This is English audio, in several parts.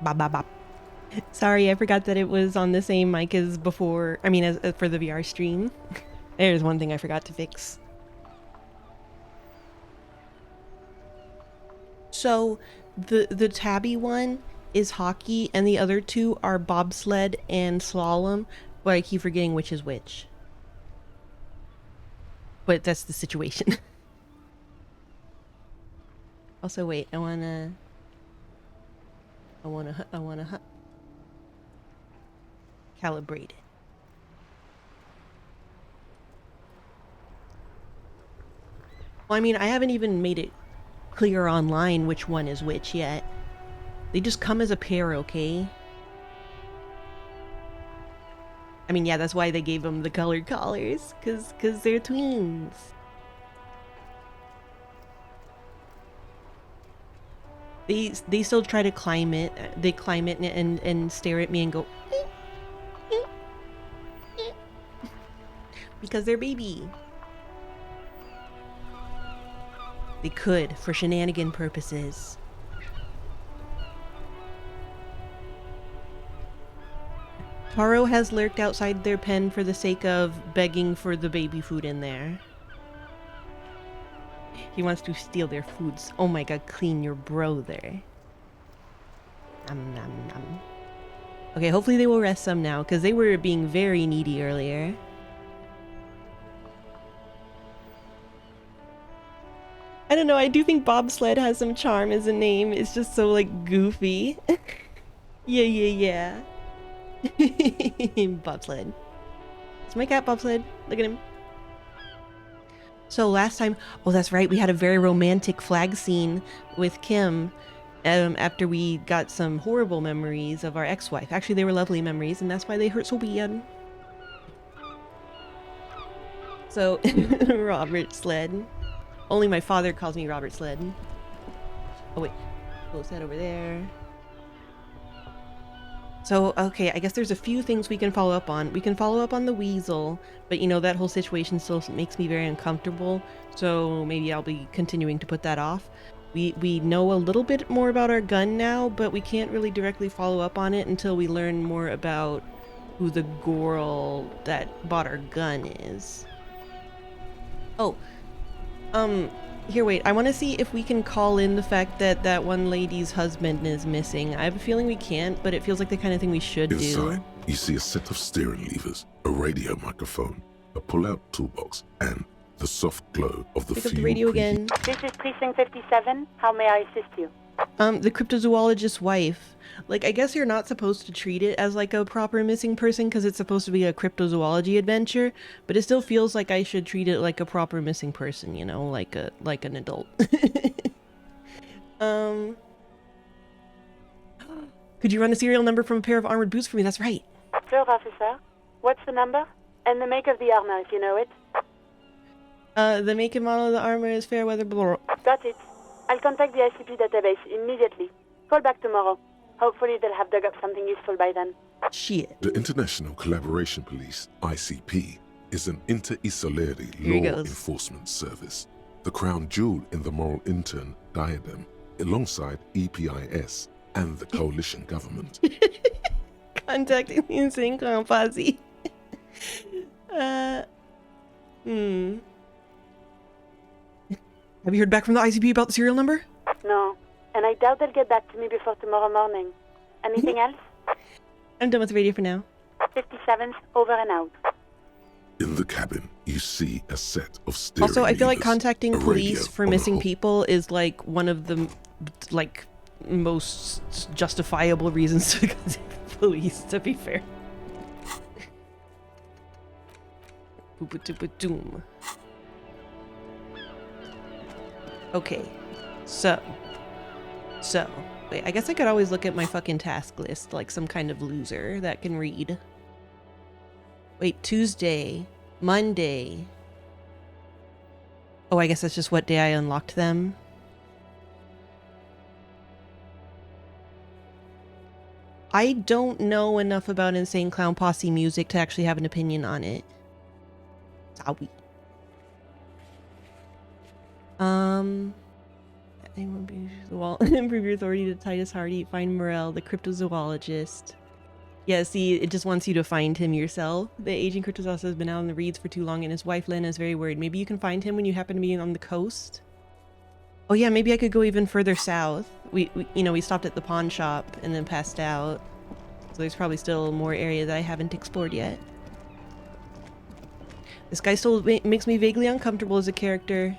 Bop, bop, bop. Sorry, I forgot that it was on the same mic as before. I mean, as for the VR stream. There's one thing I forgot to fix. So, the tabby one is hockey, and the other two are bobsled and slalom. But I keep forgetting which is which. But that's the situation. Also, wait, I wanna calibrate it. Well, I mean, I haven't even made it clear online which one is which yet. They just come as a pair, okay? I mean, yeah, that's why they gave them the colored collars, cause they're twins. They still try to climb it. They climb it and stare at me and go because they're baby. They could for shenanigan purposes. Taro has lurked outside their pen for the sake of begging for the baby food in there. He wants to steal their foods. Oh my god, clean your brother. Nom nom nom. Okay, hopefully they will rest some now, because they were being very needy earlier. I don't know, I do think bobsled has some charm as a name. It's just so, like, goofy. Yeah. Bobsled. It's my cat, Bobsled. Look at him. So last time, oh that's right, we had a very romantic flag scene with Kim after we got some horrible memories of our ex-wife. Actually, they were lovely memories, and that's why they hurt so bad. So, Robert Sled. Only my father calls me Robert Sled. Oh wait, close that over there. So, okay, I guess there's a few things we can follow up on. We can follow up on the weasel, but you know, that whole situation still makes me very uncomfortable, so maybe I'll be continuing to put that off. We know a little bit more about our gun now, but we can't really directly follow up on it until we learn more about who the girl that bought our gun is. Oh, here, wait, I want to see if we can call in the fact that that one lady's husband is missing. I have a feeling we can't, but it feels like the kind of thing we should do. Inside, you see a set of steering levers, a radio microphone, a pull-out toolbox, and the soft glow of the Pick up the radio again. This is Precinct 57. How may I assist you? The cryptozoologist's wife. Like, I guess you're not supposed to treat it as like a proper missing person because it's supposed to be a cryptozoology adventure, but it still feels like I should treat it like a proper missing person, you know, like an adult. Could you run a serial number from a pair of armored boots for me? That's right. Sure, officer. What's the number? And the make of the armor, if you know it. The make and model of the armor is Fairweather Blur. Got it. I'll contact the ICP database immediately. Call back tomorrow. Hopefully they'll have dug up something useful by then. Shit. The International Collaboration Police, ICP, is an inter-Isolari law enforcement service, the crown jewel in the moral intern diadem, alongside EPIS and the coalition government. Contacting the Insane Clown Posse. Have you heard back from the ICP about the serial number? No, and I doubt they'll get back to me before tomorrow morning. Anything else? I'm done with the radio for now. 57's over and out. In the cabin, you see a set of steering Also, I feel like levers, contacting a police radio for on a missing hook. people is like one of the like most justifiable reasons to contact police, to be fair. Boop-a-doop-a-doom. Okay, so, wait, I guess I could always look at my fucking task list like some kind of loser that can read. Wait, Tuesday, Monday. Oh, I guess that's just what day I unlocked them. I don't know enough about Insane Clown Posse music to actually have an opinion on it. Sorry. The wall. Improve your authority to Titus Hardy. Find Morel, the cryptozoologist. Yeah, see, it just wants you to find him yourself. The aging cryptozoologist has been out in the reeds for too long, and his wife Lena is very worried. Maybe you can find him when you happen to be on the coast. Oh yeah, maybe I could go even further south. We stopped at the pawn shop and then passed out. So there's probably still more area that I haven't explored yet. This guy still makes me vaguely uncomfortable as a character.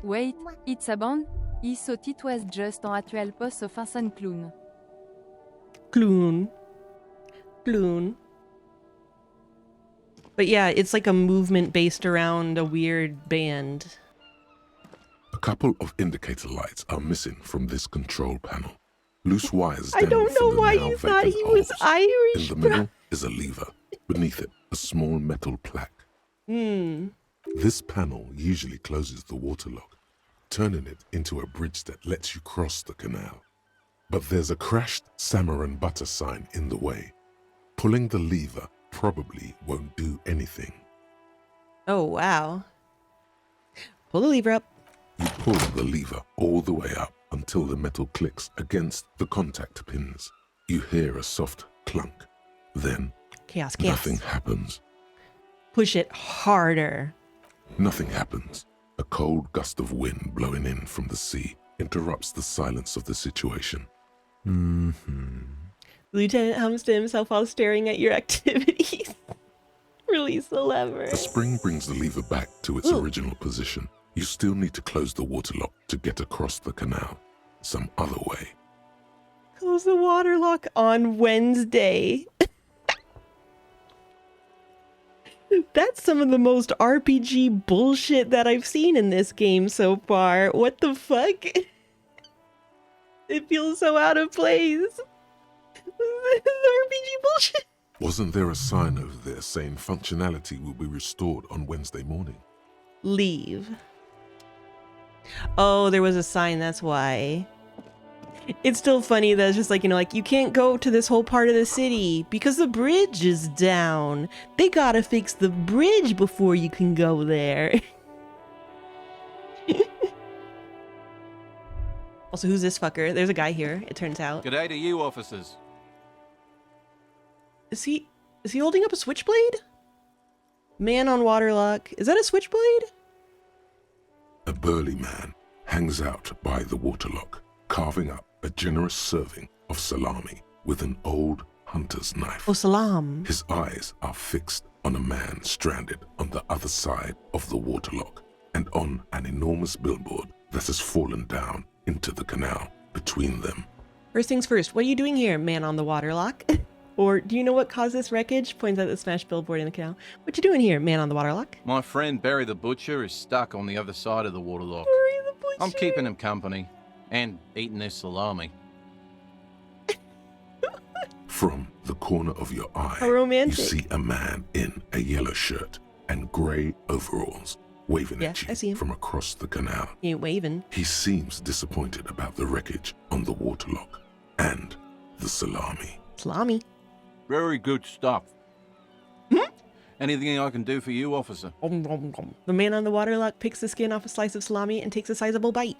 Wait, it's a band? I thought it was just an actual post of a sun clown. Clown. But yeah, it's like a movement based around a weird band. A couple of indicator lights are missing from this control panel. Loose wires I don't know why you thought he was Irish. In the middle is a lever. Beneath it, a small metal plaque. This panel usually closes the waterlock, turning it into a bridge that lets you cross the canal. But there's a crashed salmon and butter sign in the way. Pulling the lever probably won't do anything. Oh, wow. Pull the lever up. You pull the lever all the way up until the metal clicks against the contact pins. You hear a soft clunk. Then Chaos. nothing happens. Push it harder. Nothing happens. A cold gust of wind blowing in from the sea interrupts the silence of the situation. Lieutenant hums to himself while staring at your activities. Release the lever. The spring brings the lever back to its original position. You still need to close the waterlock to get across the canal. Some other way. Close the waterlock on Wednesday. That's some of the most RPG bullshit that I've seen in this game so far. What the fuck? It feels so out of place. This is RPG bullshit. Wasn't there a sign over there saying functionality will be restored on Wednesday morning? Leave. Oh, there was a sign, that's why. It's still funny that it's just like, you can't go to this whole part of the city because the bridge is down. They gotta fix the bridge before you can go there. Also, who's this fucker? There's a guy here, it turns out. G'day to you, officers. Is he holding up a switchblade? Man on waterlock. Is that a switchblade? A burly man hangs out by the waterlock, carving up a generous serving of salami with an old hunter's knife. Oh, salam. His eyes are fixed on a man stranded on the other side of the waterlock and on an enormous billboard that has fallen down into the canal between them. First things first, what are you doing here, man on the waterlock? Or, do you know what caused this wreckage? Points at the smashed billboard in the canal. What you doing here, man on the waterlock? My friend Barry the Butcher is stuck on the other side of the waterlock. Barry the Butcher. I'm keeping him company and eating this salami. From the corner of your eye, How romantic. you see a man in a yellow shirt and grey overalls waving Yeah, at I see you him. from across the canal. He ain't waving. He seems disappointed about the wreckage on the waterlock and the salami. Salami. Very good stuff. Anything I can do for you, officer? The man on the waterlock picks the skin off a slice of salami and takes a sizable bite.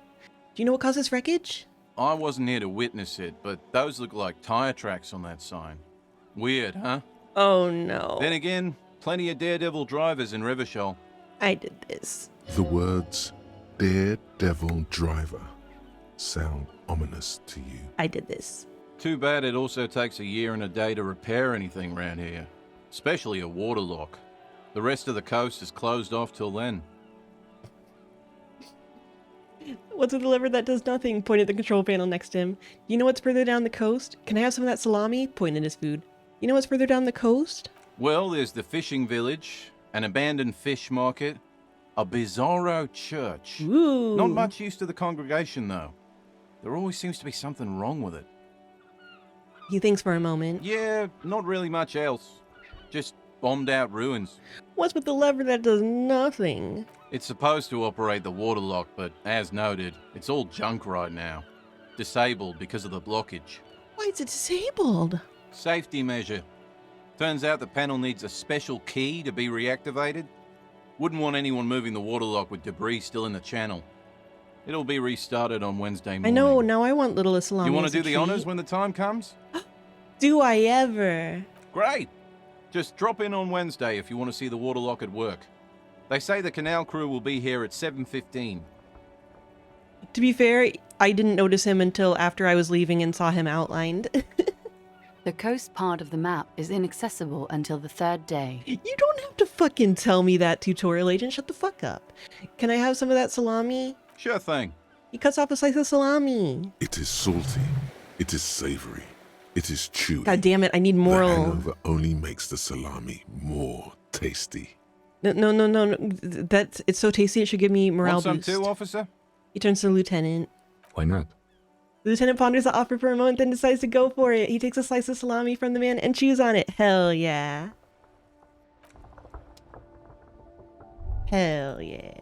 Do you know what caused this wreckage? I wasn't here to witness it, but those look like tire tracks on that sign. Weird, huh? Oh no. Then again, plenty of daredevil drivers in Rivershaw. I did this. The words daredevil driver sound ominous to you. I did this. Too bad it also takes a year and a day to repair anything around here, especially a waterlock. The rest of the coast is closed off till then. What's with the lever that does nothing? Point at the control panel next to him. You know what's further down the coast? Can I have some of that salami? Point at his food. You know what's further down the coast? Well, there's the fishing village, an abandoned fish market, a bizarro church. Ooh. Not much use to the congregation, though. There always seems to be something wrong with it. He thinks for a moment. Yeah, not really much else. Just bombed out ruins. What's with the lever that does nothing? It's supposed to operate the waterlock, but as noted, it's all junk right now. Disabled because of the blockage. Why is it disabled? Safety measure. Turns out the panel needs a special key to be reactivated. Wouldn't want anyone moving the waterlock with debris still in the channel. It'll be restarted on Wednesday morning. I know, now I want little salami. You want as to a do the treat. honors when the time comes? Do I ever? Great! Just drop in on Wednesday if you want to see the waterlock at work. They say the canal crew will be here at 7:15. To be fair, I didn't notice him until after I was leaving and saw him outlined. The coast part of the map is inaccessible until the 3rd day. You don't have to fucking tell me that, tutorial agent. Shut the fuck up. Can I have some of that salami? Sure thing. He cuts off a slice of salami. It is salty. It is savory. It is chewy. God damn it, I need The moral. hangover only makes the salami more tasty. No. It's so tasty it should give me morale Want some boost. too, officer? He turns to the lieutenant. Why not? The lieutenant ponders the offer for a moment, then decides to go for it. He takes a slice of salami from the man and chews on it. Hell yeah. Hell yeah.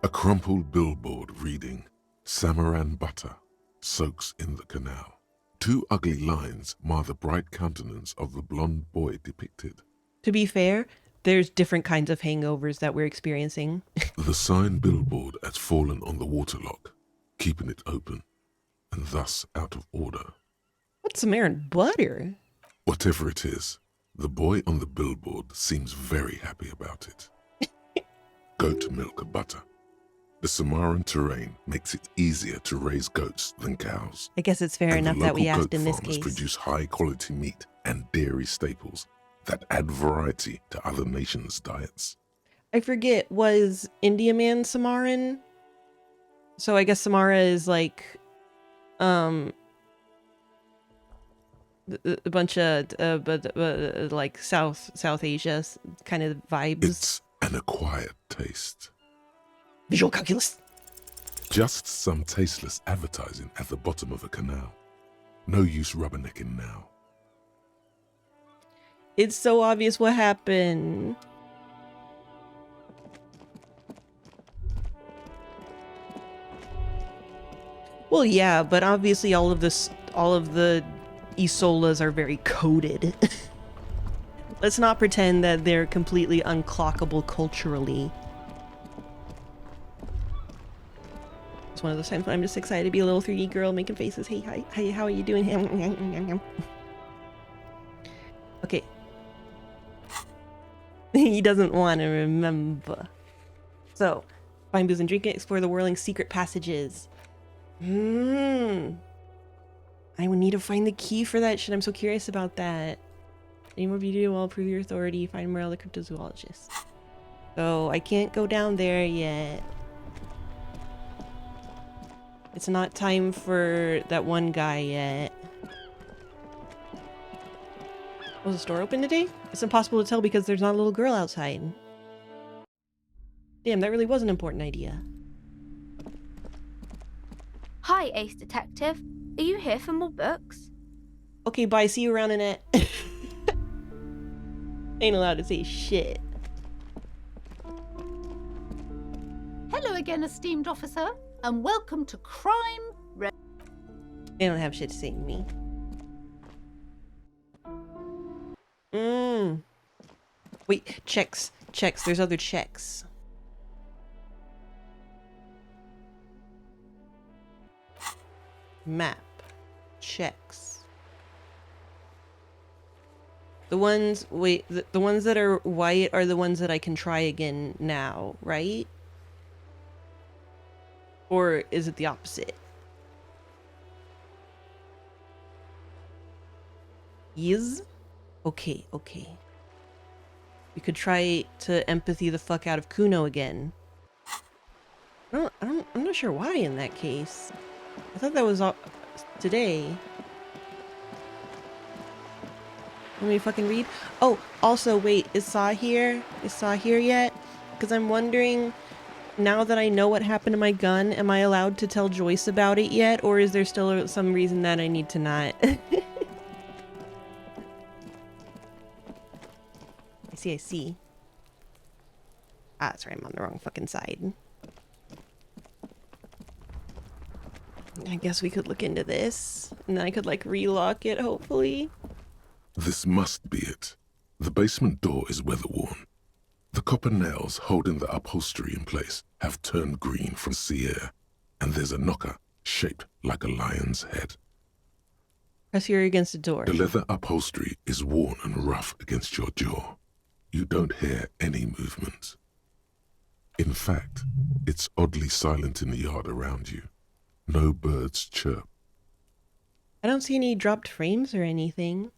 A crumpled billboard reading, Samaran butter soaks in the canal. 2 ugly lines mar the bright countenance of the blonde boy depicted. To be fair, there's different kinds of hangovers that we're experiencing. The sign billboard has fallen on the waterlock, keeping it open, and thus out of order. What's Samaran butter? Whatever it is, the boy on the billboard seems very happy about it. Goat milk butter. The Samaran terrain makes it easier to raise goats than cows. I guess it's fair And enough the that we local asked goat in this farmers case. produce high-quality meat and dairy staples that add variety to other nations' diets. I forget, was India Man Samaran? So I guess Samara is like, a bunch of, like South Asia kind of vibes. It's an acquired taste. Visual calculus. Just some tasteless advertising at the bottom of a canal. No use rubbernecking now. It's so obvious what happened. Well, yeah, but obviously all of the Isolas are very coded. Let's not pretend that they're completely unclockable culturally. It's one of those times when I'm just excited to be a little 3D girl making faces. Hey, hi, how are you doing? Okay. He doesn't want to remember. So, find booze and drink it, explore the whirling secret passages. I would need to find the key for that shit. I'm so curious about that. Any more beauty will prove your authority. Find Morel the cryptozoologist. So, I can't go down there yet. It's not time for that one guy yet. Was the store open today? It's impossible to tell because there's not a little girl outside. Damn, that really was an important idea. Hi, Ace Detective. Are you here for more books? Okay, bye. See you around, Annette. Ain't allowed to say shit. Hello again, esteemed officer, and welcome to Crime Red. They don't have shit to say to me. Wait, checks. There's other checks. Map. Checks. The ones, wait, the ones that are white are the ones that I can try again now, right? Or is it the opposite? Yes? Okay. We could try to empathy the fuck out of Kuno again. I'm not sure why in that case. I thought that was all today. Let me fucking read. Oh, also wait, is Saw here? Is Saw here yet? Because I'm wondering, now that I know what happened to my gun, am I allowed to tell Joyce about it yet? Or is there still some reason that I need to not? I see. Ah, that's right, I'm on the wrong fucking side. I guess we could look into this, and then I could, like, relock it, hopefully. This must be it. The basement door is weather-worn. The copper nails holding the upholstery in place have turned green from sea air, and there's a knocker shaped like a lion's head. Press here against the door. The leather upholstery is worn and rough against your jaw. You don't hear any movement. In fact, it's oddly silent in the yard around you. No birds chirp. I don't see any dropped frames or anything.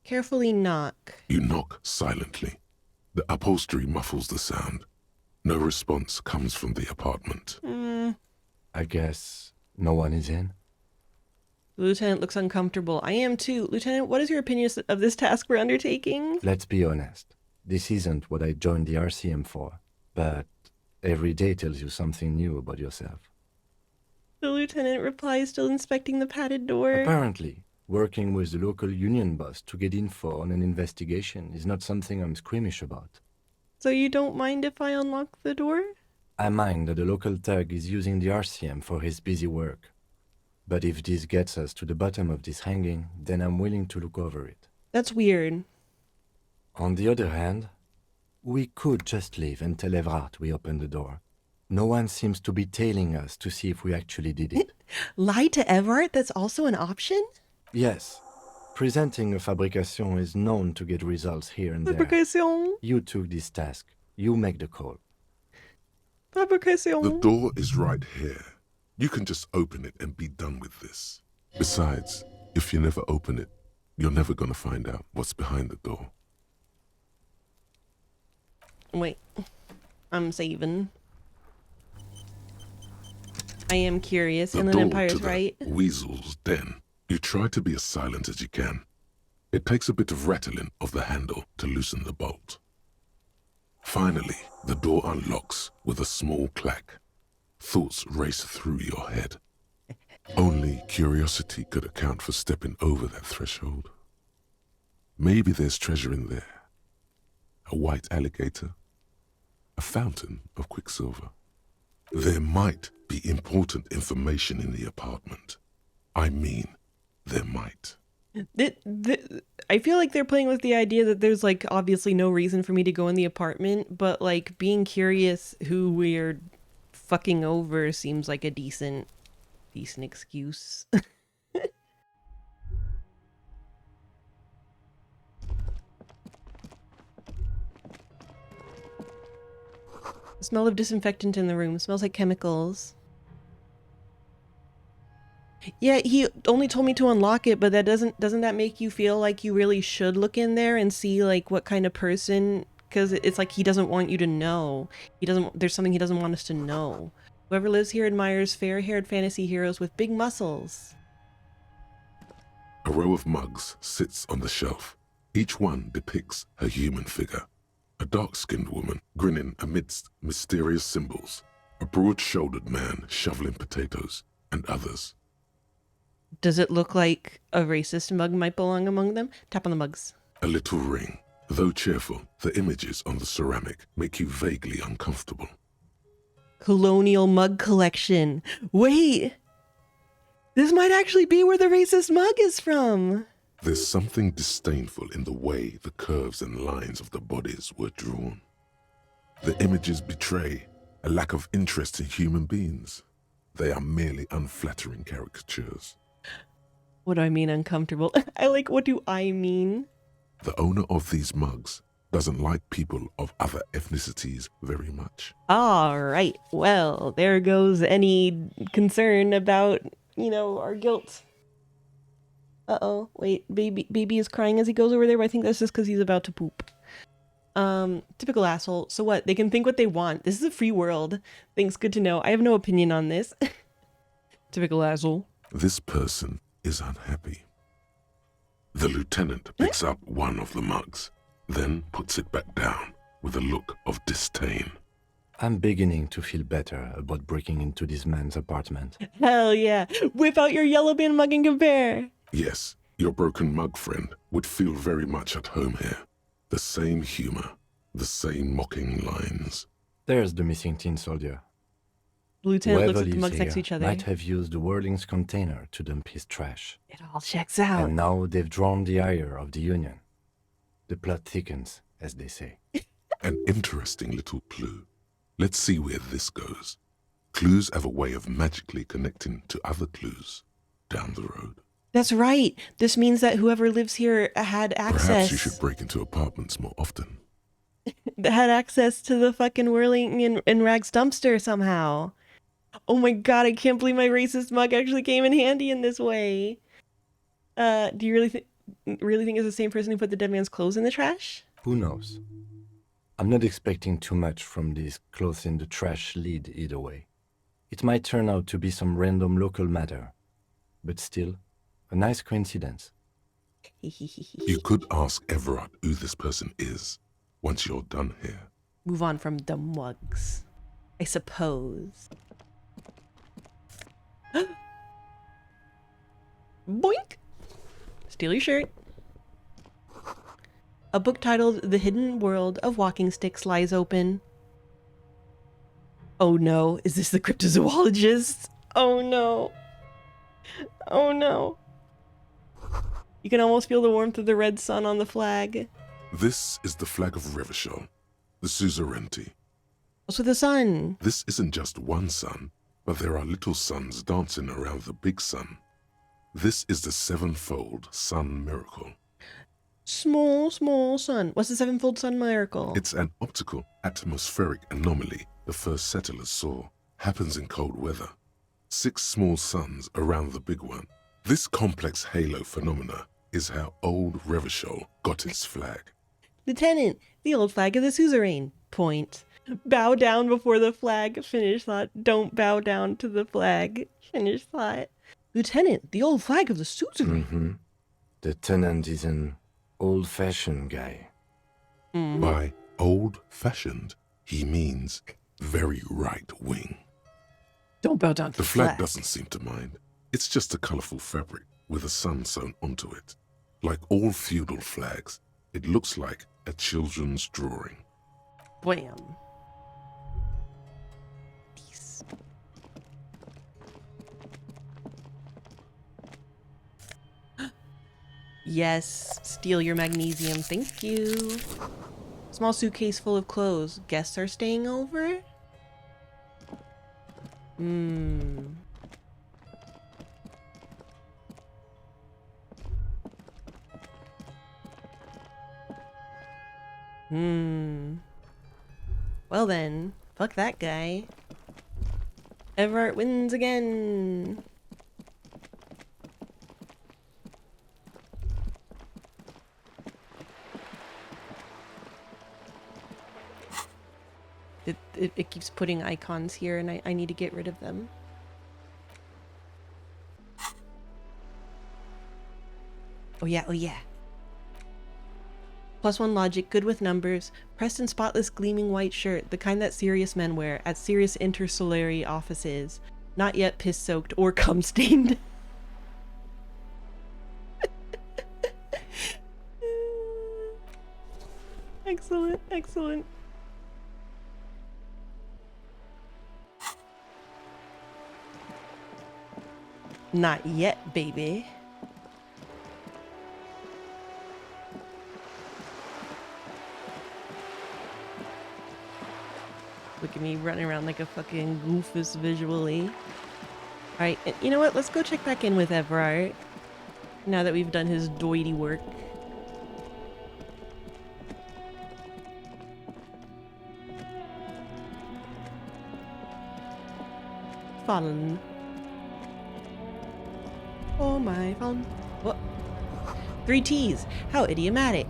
Carefully knock. You knock silently. The upholstery muffles the sound. No response comes from the apartment. I guess no one is in? The lieutenant looks uncomfortable. I am too. Lieutenant, what is your opinion of this task we're undertaking? Let's be honest. This isn't what I joined the RCM for, but every day tells you something new about yourself. The lieutenant replies, still inspecting the padded door. Apparently, working with the local union boss to get info on an investigation is not something I'm squeamish about. So you don't mind if I unlock the door? I mind that the local thug is using the RCM for his busy work. But if this gets us to the bottom of this hanging, then I'm willing to look over it. That's weird. On the other hand, we could just leave and tell Evrart we opened the door. No one seems to be tailing us to see if we actually did it. Lie to Evrart? That's also an option? Yes. Presenting a fabrication is known to get results here and there. Fabrication. You took this task. You make the call. Fabrication. The door is right here. You can just open it and be done with this. Besides, if you never open it, you're never going to find out what's behind the door. Wait. I'm saving. I am curious. The Inland door Empire's to the right. weasel's den. You try to be as silent as you can. It takes a bit of rattling of the handle to loosen the bolt. Finally, the door unlocks with a small clack. Thoughts race through your head. Only curiosity could account for stepping over that threshold. Maybe there's treasure in there. A white alligator. A fountain of quicksilver. There might be important information in the apartment. I mean, there might. I feel like they're playing with the idea that there's, like, obviously no reason for me to go in the apartment, but, like, being curious who we're fucking over seems like a decent excuse. The smell of disinfectant in the room. It smells like chemicals. Yeah, he only told me to unlock it, but that doesn't that make you feel like you really should look in there and see, like, what kind of person? Because it's like he doesn't want you to know. There's something he doesn't want us to know. Whoever lives here admires fair-haired fantasy heroes with big muscles. A row of mugs sits on the shelf. Each one depicts a human figure. A dark-skinned woman grinning amidst mysterious symbols. A broad-shouldered man shoveling potatoes, and others. Does it look like a racist mug might belong among them? Tap on the mugs. A little ring. Though cheerful, the images on the ceramic make you vaguely uncomfortable. Colonial mug collection. Wait! This might actually be where the racist mug is from! There's something disdainful in the way the curves and lines of the bodies were drawn. The images betray a lack of interest in human beings. They are merely unflattering caricatures. What do I mean uncomfortable? What do I mean? The owner of these mugs doesn't like people of other ethnicities very much. All right. Well, there goes any concern about, our guilt. Uh-oh. Wait, baby is crying as he goes over there, but I think that's just because he's about to poop. Typical asshole. So what? They can think what they want. This is a free world. Thanks, good to know. I have no opinion on this. Typical asshole. This person is unhappy. The lieutenant picks up one of the mugs, then puts it back down with a look of disdain. I'm beginning to feel better about breaking into this man's apartment. Hell yeah. Whip out your yellow bin mug and compare. Yes, your broken mug friend would feel very much at home here. The same humor, the same mocking lines. There's the missing tin soldier. The lieutenant Whoever looks at the lives mugs next to here each other. might have used the Whirling's container to dump his trash. It all checks out. And now they've drawn the ire of the Union. The plot thickens, as they say. An interesting little clue. Let's see where this goes. Clues have a way of magically connecting to other clues down the road. That's right. This means that whoever lives here had access. Perhaps you should break into apartments more often. Had access to the fucking Whirling and Rags dumpster somehow. Oh my god, I can't believe my racist mug actually came in handy in this way. Do you really think it's the same person who put the dead man's clothes in the trash? Who knows? I'm not expecting too much from this clothes in the trash lead either way. It might turn out to be some random local matter, but still, a nice coincidence. You could ask Everard who this person is once you're done here. Move on from the mugs, I suppose. Boink! Steal your shirt. A book titled The Hidden World of Walking Sticks lies open. Oh no, is this the cryptozoologist? Oh no. Oh no. You can almost feel the warmth of the red sun on the flag. This is the flag of Revachol, the suzerainty. Also the sun. This isn't just one sun, but there are little suns dancing around the big sun. This is the sevenfold sun miracle. Small, small sun. What's the sevenfold sun miracle? It's an optical atmospheric anomaly the first settlers saw. Happens in cold weather. 6 small suns around the big one. This complex halo phenomena is how old Revachol got its flag. Lieutenant, the old flag of the suzerain. Point. Bow down before the flag. Finish thought. Don't bow down to the flag. Finish thought. Lieutenant, the old flag of the suzerain. Mm-hmm. The tenant is an old-fashioned guy. By old-fashioned, he means very right-wing. Don't bow down to The flag doesn't seem to mind. It's just a colorful fabric with a sun sewn onto it. Like all feudal flags, it looks like a children's drawing. Blam. Peace. Yes, steal your magnesium. Thank you. Small suitcase full of clothes. Guests are staying over? Well then, fuck that guy. Everard wins again. It keeps putting icons here and I need to get rid of them. Oh yeah, oh yeah. +1 logic, good with numbers, pressed in spotless gleaming white shirt, the kind that serious men wear at serious intersolary offices, not yet piss-soaked or cum-stained. Excellent, excellent. Not yet, baby. Look at me running around like a fucking goofus visually. Alright, you know what? Let's go check back in with Everard. Now that we've done his doity work. Fun. Oh my phone. What? 3 T's. How idiomatic.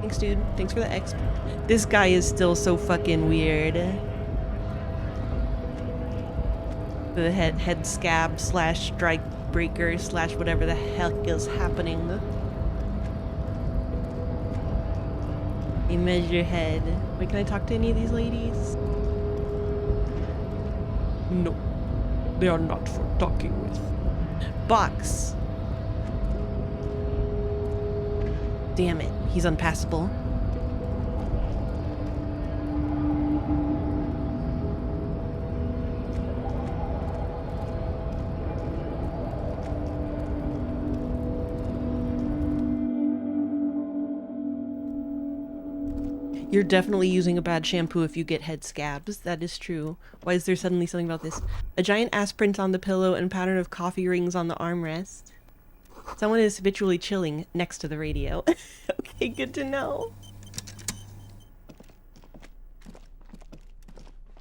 Thanks, dude. Thanks for the exp. This guy is still so fucking weird. The head scab / strike breaker / whatever the heck is happening. A measure head. Wait, can I talk to any of these ladies? No. They are not for talking with. Box. Damn it. He's unpassable. You're definitely using a bad shampoo if you get head scabs. That is true. Why is there suddenly something about this? A giant ass print on the pillow and pattern of coffee rings on the armrest. Someone is habitually chilling next to the radio. Okay, good to know.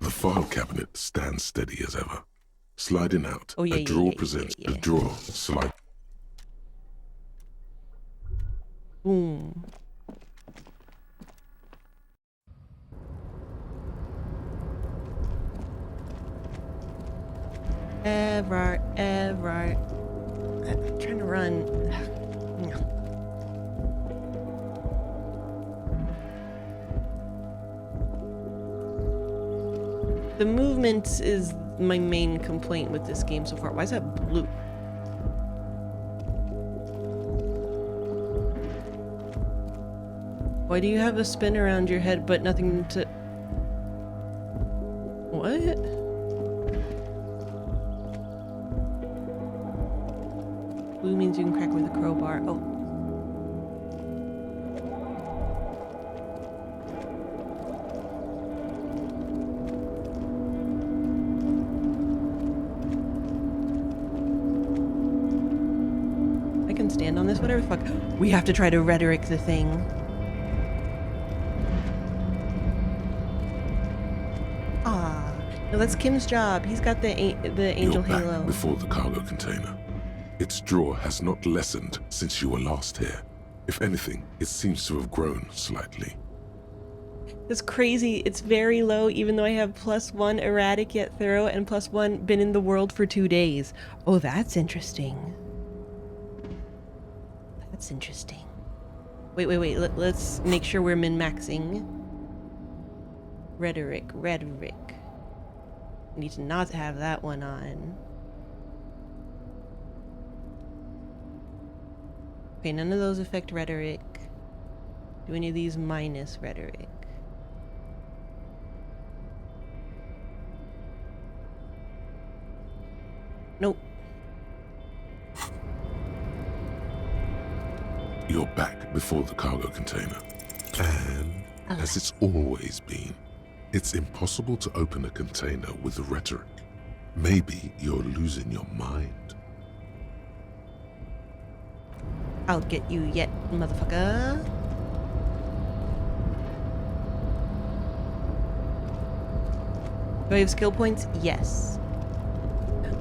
The file cabinet stands steady as ever. Sliding out, Oh, yeah, a drawer presents a drawer. Slide. Boom. Ever. I'm trying to run. The movement is my main complaint with this game so far. Why is that blue? Why do you have a spin around your head but nothing to... What? Blue means you can crack with a crowbar. Oh. I can stand on this, whatever the fuck. We have to try to rhetoric the thing. Ah, no, that's Kim's job. He's got the angel You're halo. back before the cargo container. Its drawer has not lessened since you were last here. If anything, it seems to have grown slightly. It's crazy. It's very low, even though I have +1 erratic yet thorough and +1 been in the world for 2 days. Oh, that's interesting. That's interesting. Wait. Let's make sure we're min-maxing. Rhetoric. I need to not have that one on. Okay, none of those affect rhetoric. Do any of these minus rhetoric? Nope. You're back before the cargo container. And, as it's always been, it's impossible to open a container with rhetoric. Maybe you're losing your mind. I'll get you yet, motherfucker. Do I have skill points? Yes.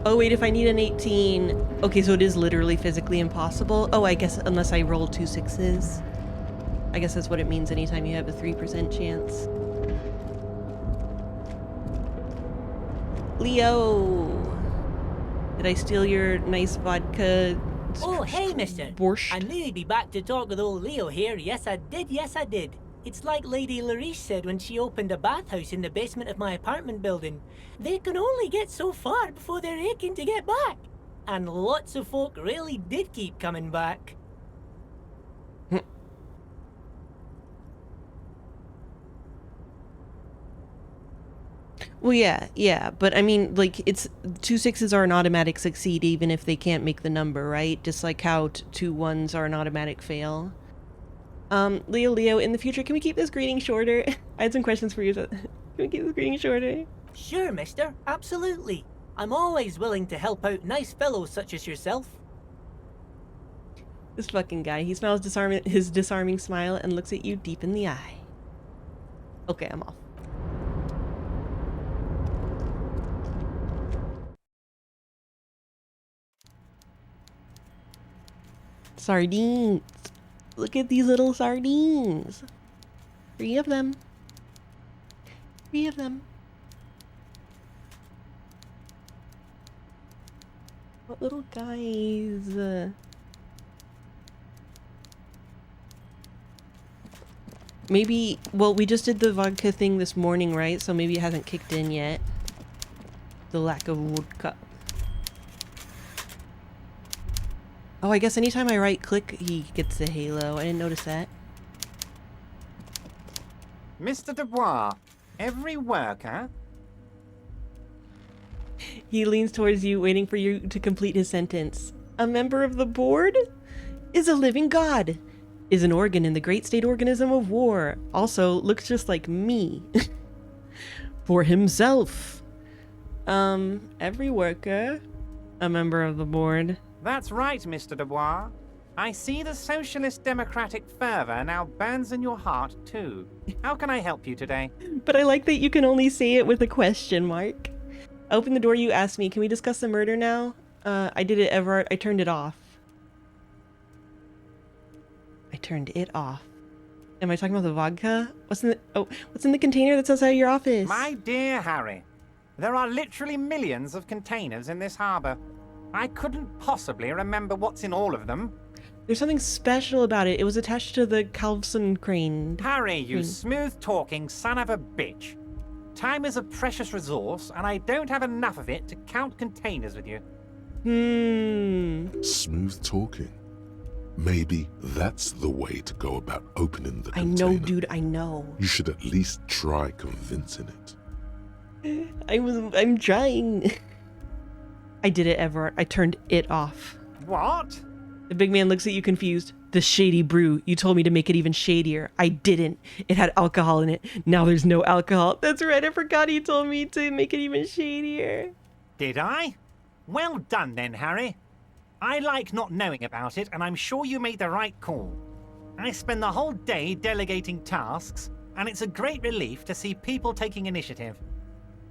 Oh wait, if I need an 18... Okay, so it is literally physically impossible. Oh, I guess unless I roll 2 6s. I guess that's what it means anytime you have a 3% chance. Leo! Did I steal your nice vodka? Oh, hey, mister. Borscht? I knew you'd be back to talk with old Leo here. Yes, I did. It's like Lady Larice said when she opened a bathhouse in the basement of my apartment building. They can only get so far before they're aching to get back. And lots of folk really did keep coming back. Well, yeah, but I mean, like, it's 2 6s are an automatic succeed even if they can't make the number, right? Just like how 2 1s are an automatic fail. Leo, in the future, can we keep this greeting shorter? I had some questions for you. Can we keep this greeting shorter? Sure, mister. Absolutely. I'm always willing to help out nice fellows such as yourself. This fucking guy. He smiles his disarming smile and looks at you deep in the eye. Okay, I'm off. Sardines. Look at these little sardines. 3 of them. 3 of them. What little guys? Maybe, well, we just did the vodka thing this morning, right? So maybe it hasn't kicked in yet. The lack of vodka. Oh, I guess anytime I right click, he gets the halo. I didn't notice that. Mr. Dubois, every worker... He leans towards you, waiting for you to complete his sentence. A member of the board is a living god. is an organ in the great state organism of war. Also, looks just like me. For himself. Every worker, a member of the board. That's right, Mr. Dubois. I see the socialist democratic fervor now burns in your heart, too. How can I help you today? But I like that you can only say it with a question mark. I opened the door, you asked me, can we discuss the murder now? I did it, Everard. I turned it off. I turned it off. Am I talking about the vodka? What's in the container that's outside your office? My dear Harry, there are literally millions of containers in this harbour. I couldn't possibly remember what's in all of them. There's something special about it. It was attached to the Calvson crane. Harry, you smooth-talking son of a bitch. Time is a precious resource, and I don't have enough of it to count containers with you. Smooth talking. Maybe that's the way to go about opening the container. I know, dude, I know. You should at least try convincing it. I'm trying. I did it, Everett. I turned it off. What? The big man looks at you confused. The shady brew. You told me to make it even shadier. I didn't. It had alcohol in it. Now there's no alcohol. That's right, I forgot you told me to make it even shadier. Did I? Well done then, Harry. I like not knowing about it, and I'm sure you made the right call. I spend the whole day delegating tasks, and it's a great relief to see people taking initiative.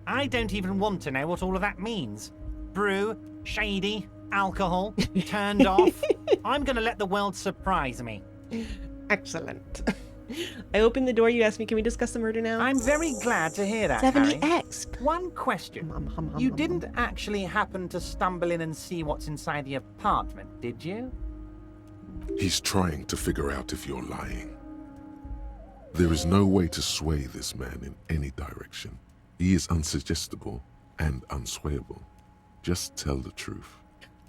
I don't even want to know what all of that means. Brew, shady, alcohol, turned off. I'm going to let the world surprise me. Excellent. I opened the door, you asked me, can we discuss the murder now? I'm very glad to hear that, 70X. Harry. One question. You didn't actually happen to stumble in and see what's inside the apartment, did you? He's trying to figure out if you're lying. There is no way to sway this man in any direction. He is unsuggestible and unswayable. Just tell the truth.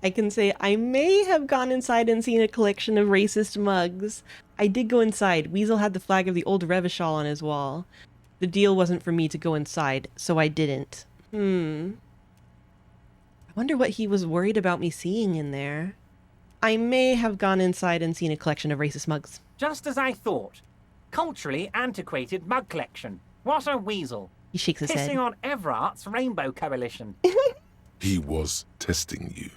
I can say I may have gone inside and seen a collection of racist mugs. I did go inside. Weasel had the flag of the old Revachol on his wall. The deal wasn't for me to go inside, so I didn't. I wonder what he was worried about me seeing in there. I may have gone inside and seen a collection of racist mugs. Just as I thought. Culturally antiquated mug collection. What a weasel. He shakes his head. Pissing on Everart's Rainbow Coalition. He was testing you.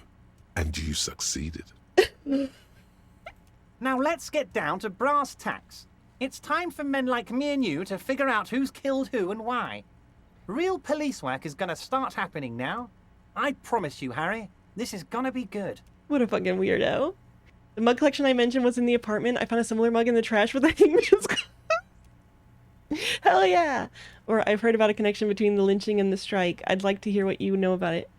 And you succeeded. Now let's get down to brass tacks. It's time for men like me and you to figure out who's killed who and why. Real police work is going to start happening now. I promise you, Harry, this is going to be good. What a fucking weirdo. The mug collection I mentioned was in the apartment. I found a similar mug in the trash with I think Hell yeah! Or I've heard about a connection between the lynching and the strike. I'd like to hear what you know about it.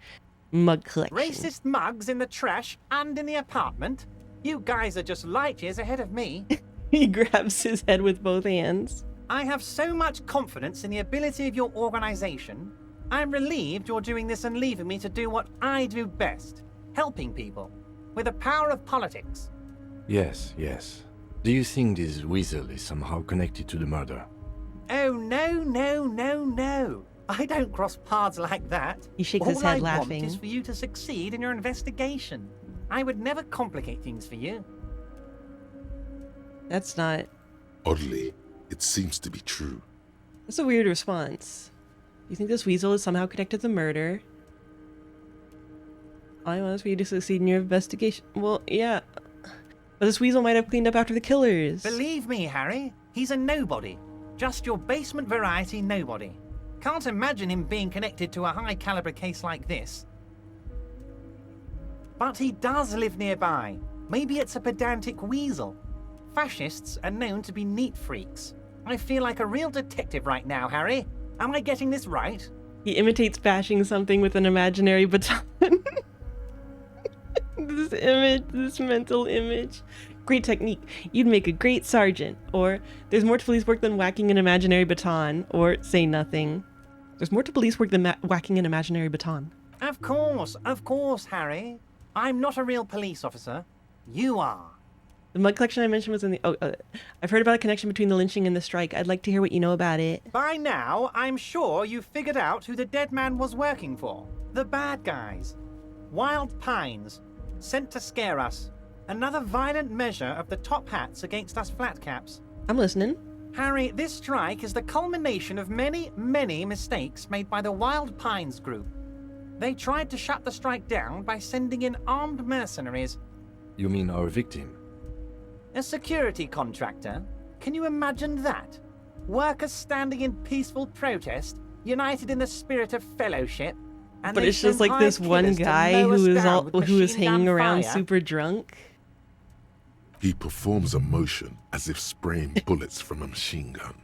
Mug collection. Racist mugs in the trash and in the apartment? You guys are just light years ahead of me. He grabs his head with both hands. I have so much confidence in the ability of your organization. I'm relieved you're doing this and leaving me to do what I do best. Helping people. With the power of politics. Yes, yes. Do you think this weasel is somehow connected to the murder? Oh, no, no, no, no. I don't cross paths like that. He shakes his head, laughing. All I want is for you to succeed in your investigation. I would never complicate things for you. That's not... Oddly, it seems to be true. That's a weird response. You think this weasel is somehow connected to the murder? All I want is for you to succeed in your investigation. Well, yeah. But this weasel might have cleaned up after the killers. Believe me, Harry, he's a nobody. Just your basement variety nobody. Can't imagine him being connected to a high-caliber case like this. But he does live nearby. Maybe it's a pedantic weasel. Fascists are known to be neat freaks. I feel like a real detective right now, Harry. Am I getting this right? He imitates bashing something with an imaginary baton. This image, this mental image. Great technique. You'd make a great sergeant. Or, there's more to police work than whacking an imaginary baton. Or, say nothing. There's more to police work than whacking an imaginary baton. Of course, Harry. I'm not a real police officer. You are. The mug collection I mentioned was in the... I've heard about a connection between the lynching and the strike. I'd like to hear what you know about it. By now, I'm sure you've figured out who the dead man was working for. The bad guys. Wild Pines. Sent to scare us. Another violent measure of the top hats against us flatcaps. I'm listening. Harry, this strike is the culmination of many, many mistakes made by the Wild Pines group. They tried to shut the strike down by sending in armed mercenaries. You mean our victim? A security contractor? Can you imagine that? Workers standing in peaceful protest, united in the spirit of fellowship. And But it's just like this one guy who is hanging around super drunk. He performs a motion as if spraying bullets from a machine gun.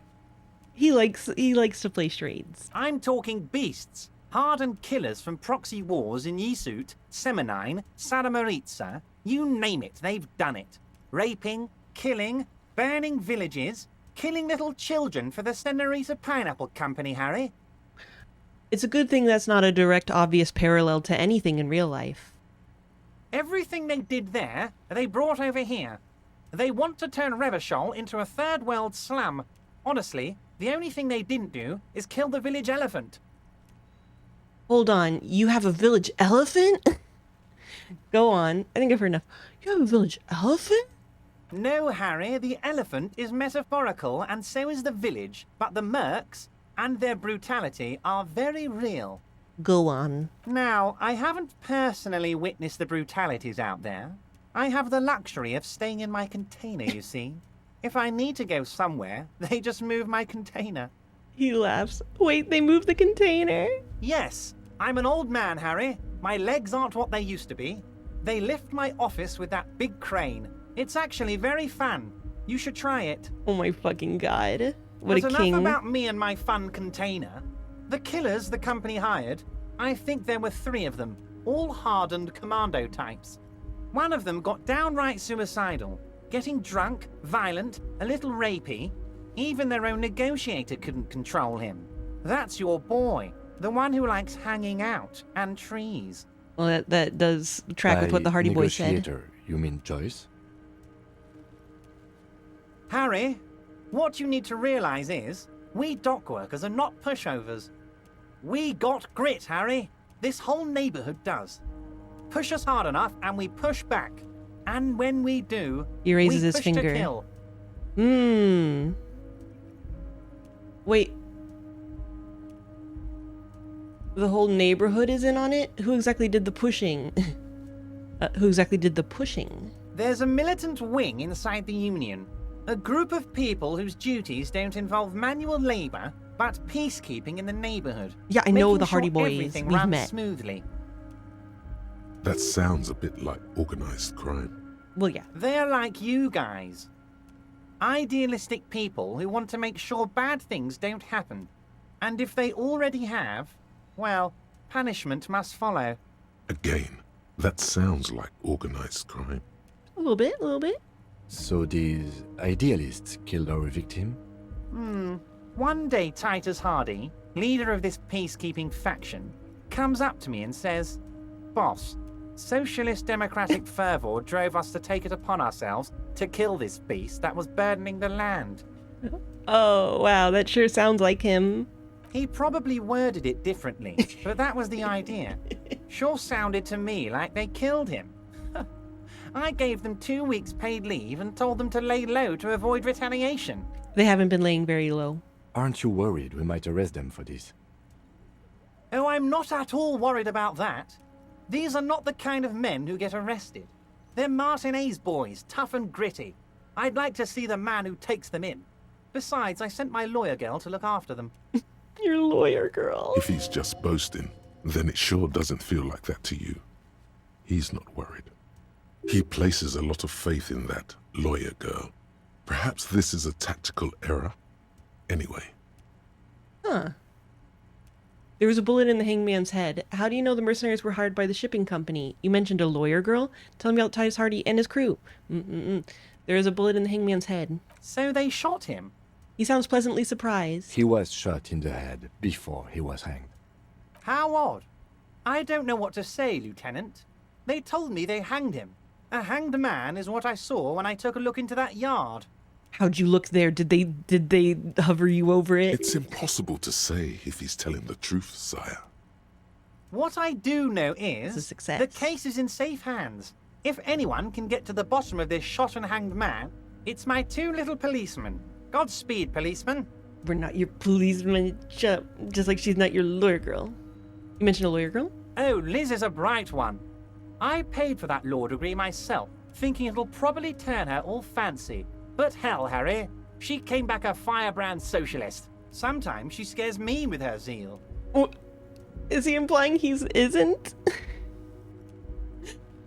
He likes to play charades. I'm talking beasts. Hardened killers from proxy wars in Yisut, Semenine, Saramaritsa, you name it, they've done it. Raping, killing, burning villages, killing little children for the Senorita Pineapple Company, Harry. It's a good thing that's not a direct, obvious parallel to anything in real life. Everything they did there, they brought over here. They want to turn Revachol into a third world slum. Honestly, the only thing they didn't do is kill the village elephant. Hold on, you have a village elephant? Go on. I think I've heard enough. You have a village elephant? No, Harry, the elephant is metaphorical and so is the village, but the mercs and their brutality are very real. Go on. Now, I haven't personally witnessed the brutalities out there. I have the luxury of staying in my container, you see. If I need to go somewhere, they just move my container. He laughs. Wait, they moved the container? Yes, I'm an old man, Harry. My legs aren't what they used to be. They lift my office with that big crane. It's actually very fun. You should try it. Oh my fucking god. What But a king. enough about me and my fun container. The killers the company hired, I think there were 3 of them, all hardened commando types. One of them got downright suicidal, getting drunk, violent, a little rapey. Even their own negotiator couldn't control him. That's your boy, the one who likes hanging out and trees. Well, that does track with what the Hardy Boy said. Negotiator, you mean Joyce? Harry, what you need to realize is, we dock workers are not pushovers. We got grit, Harry. This whole neighborhood does. Push us hard enough and we push back. And when we do, He raises we his push finger. to kill. Wait. The whole neighborhood is in on it? Who exactly did the pushing? Who exactly did the pushing? There's a militant wing inside the Union. A group of people whose duties don't involve manual labor, but peacekeeping in the neighborhood. Yeah, I know making the Hardy sure Boys. Everything We've runs met. smoothly. That sounds a bit like organized crime. Well, yeah. They're like you guys. Idealistic people who want to make sure bad things don't happen. And if they already have, well, punishment must follow. Again, that sounds like organized crime. A little bit, a little bit. So these idealists killed our victim? One day Titus Hardy, leader of this peacekeeping faction, comes up to me and says, "Boss, socialist democratic fervor drove us to take it upon ourselves to kill this beast that was burdening the land." Oh, wow, that sure sounds like him. He probably worded it differently, but that was the idea. Sure sounded to me like they killed him. I gave them 2 weeks paid leave and told them to lay low to avoid retaliation. They haven't been laying very low. Aren't you worried we might arrest them for this? Oh, I'm not at all worried about that. These are not the kind of men who get arrested. They're Martinez boys, tough and gritty. I'd like to see the man who takes them in. Besides, I sent my lawyer girl to look after them. Your lawyer girl. If he's just boasting, then it sure doesn't feel like that to you. He's not worried. He places a lot of faith in that lawyer girl. Perhaps this is a tactical error. Anyway. Huh. There was a bullet in the hangman's head. How do you know the mercenaries were hired by the shipping company? You mentioned a lawyer girl? Tell me about Titus Hardy and his crew. There is a bullet in the hangman's head. So they shot him? He sounds pleasantly surprised. He was shot in the head before he was hanged. How odd. I don't know what to say, Lieutenant. They told me they hanged him. A hanged man is what I saw when I took a look into that yard. How'd you look there? Did they hover you over it? It's impossible to say if he's telling the truth, sire. What I do know is It's a success. the case is in safe hands. If anyone can get to the bottom of this shot and hanged man, it's my two little policemen. Godspeed, policeman. We're not your policeman, just like she's not your lawyer girl. You mentioned a lawyer girl? Oh, Liz is a bright one. I paid for that law degree myself, thinking it'll probably turn her all fancy. But hell, Harry, she came back a firebrand socialist. Sometimes she scares me with her zeal. Is he implying he isn't?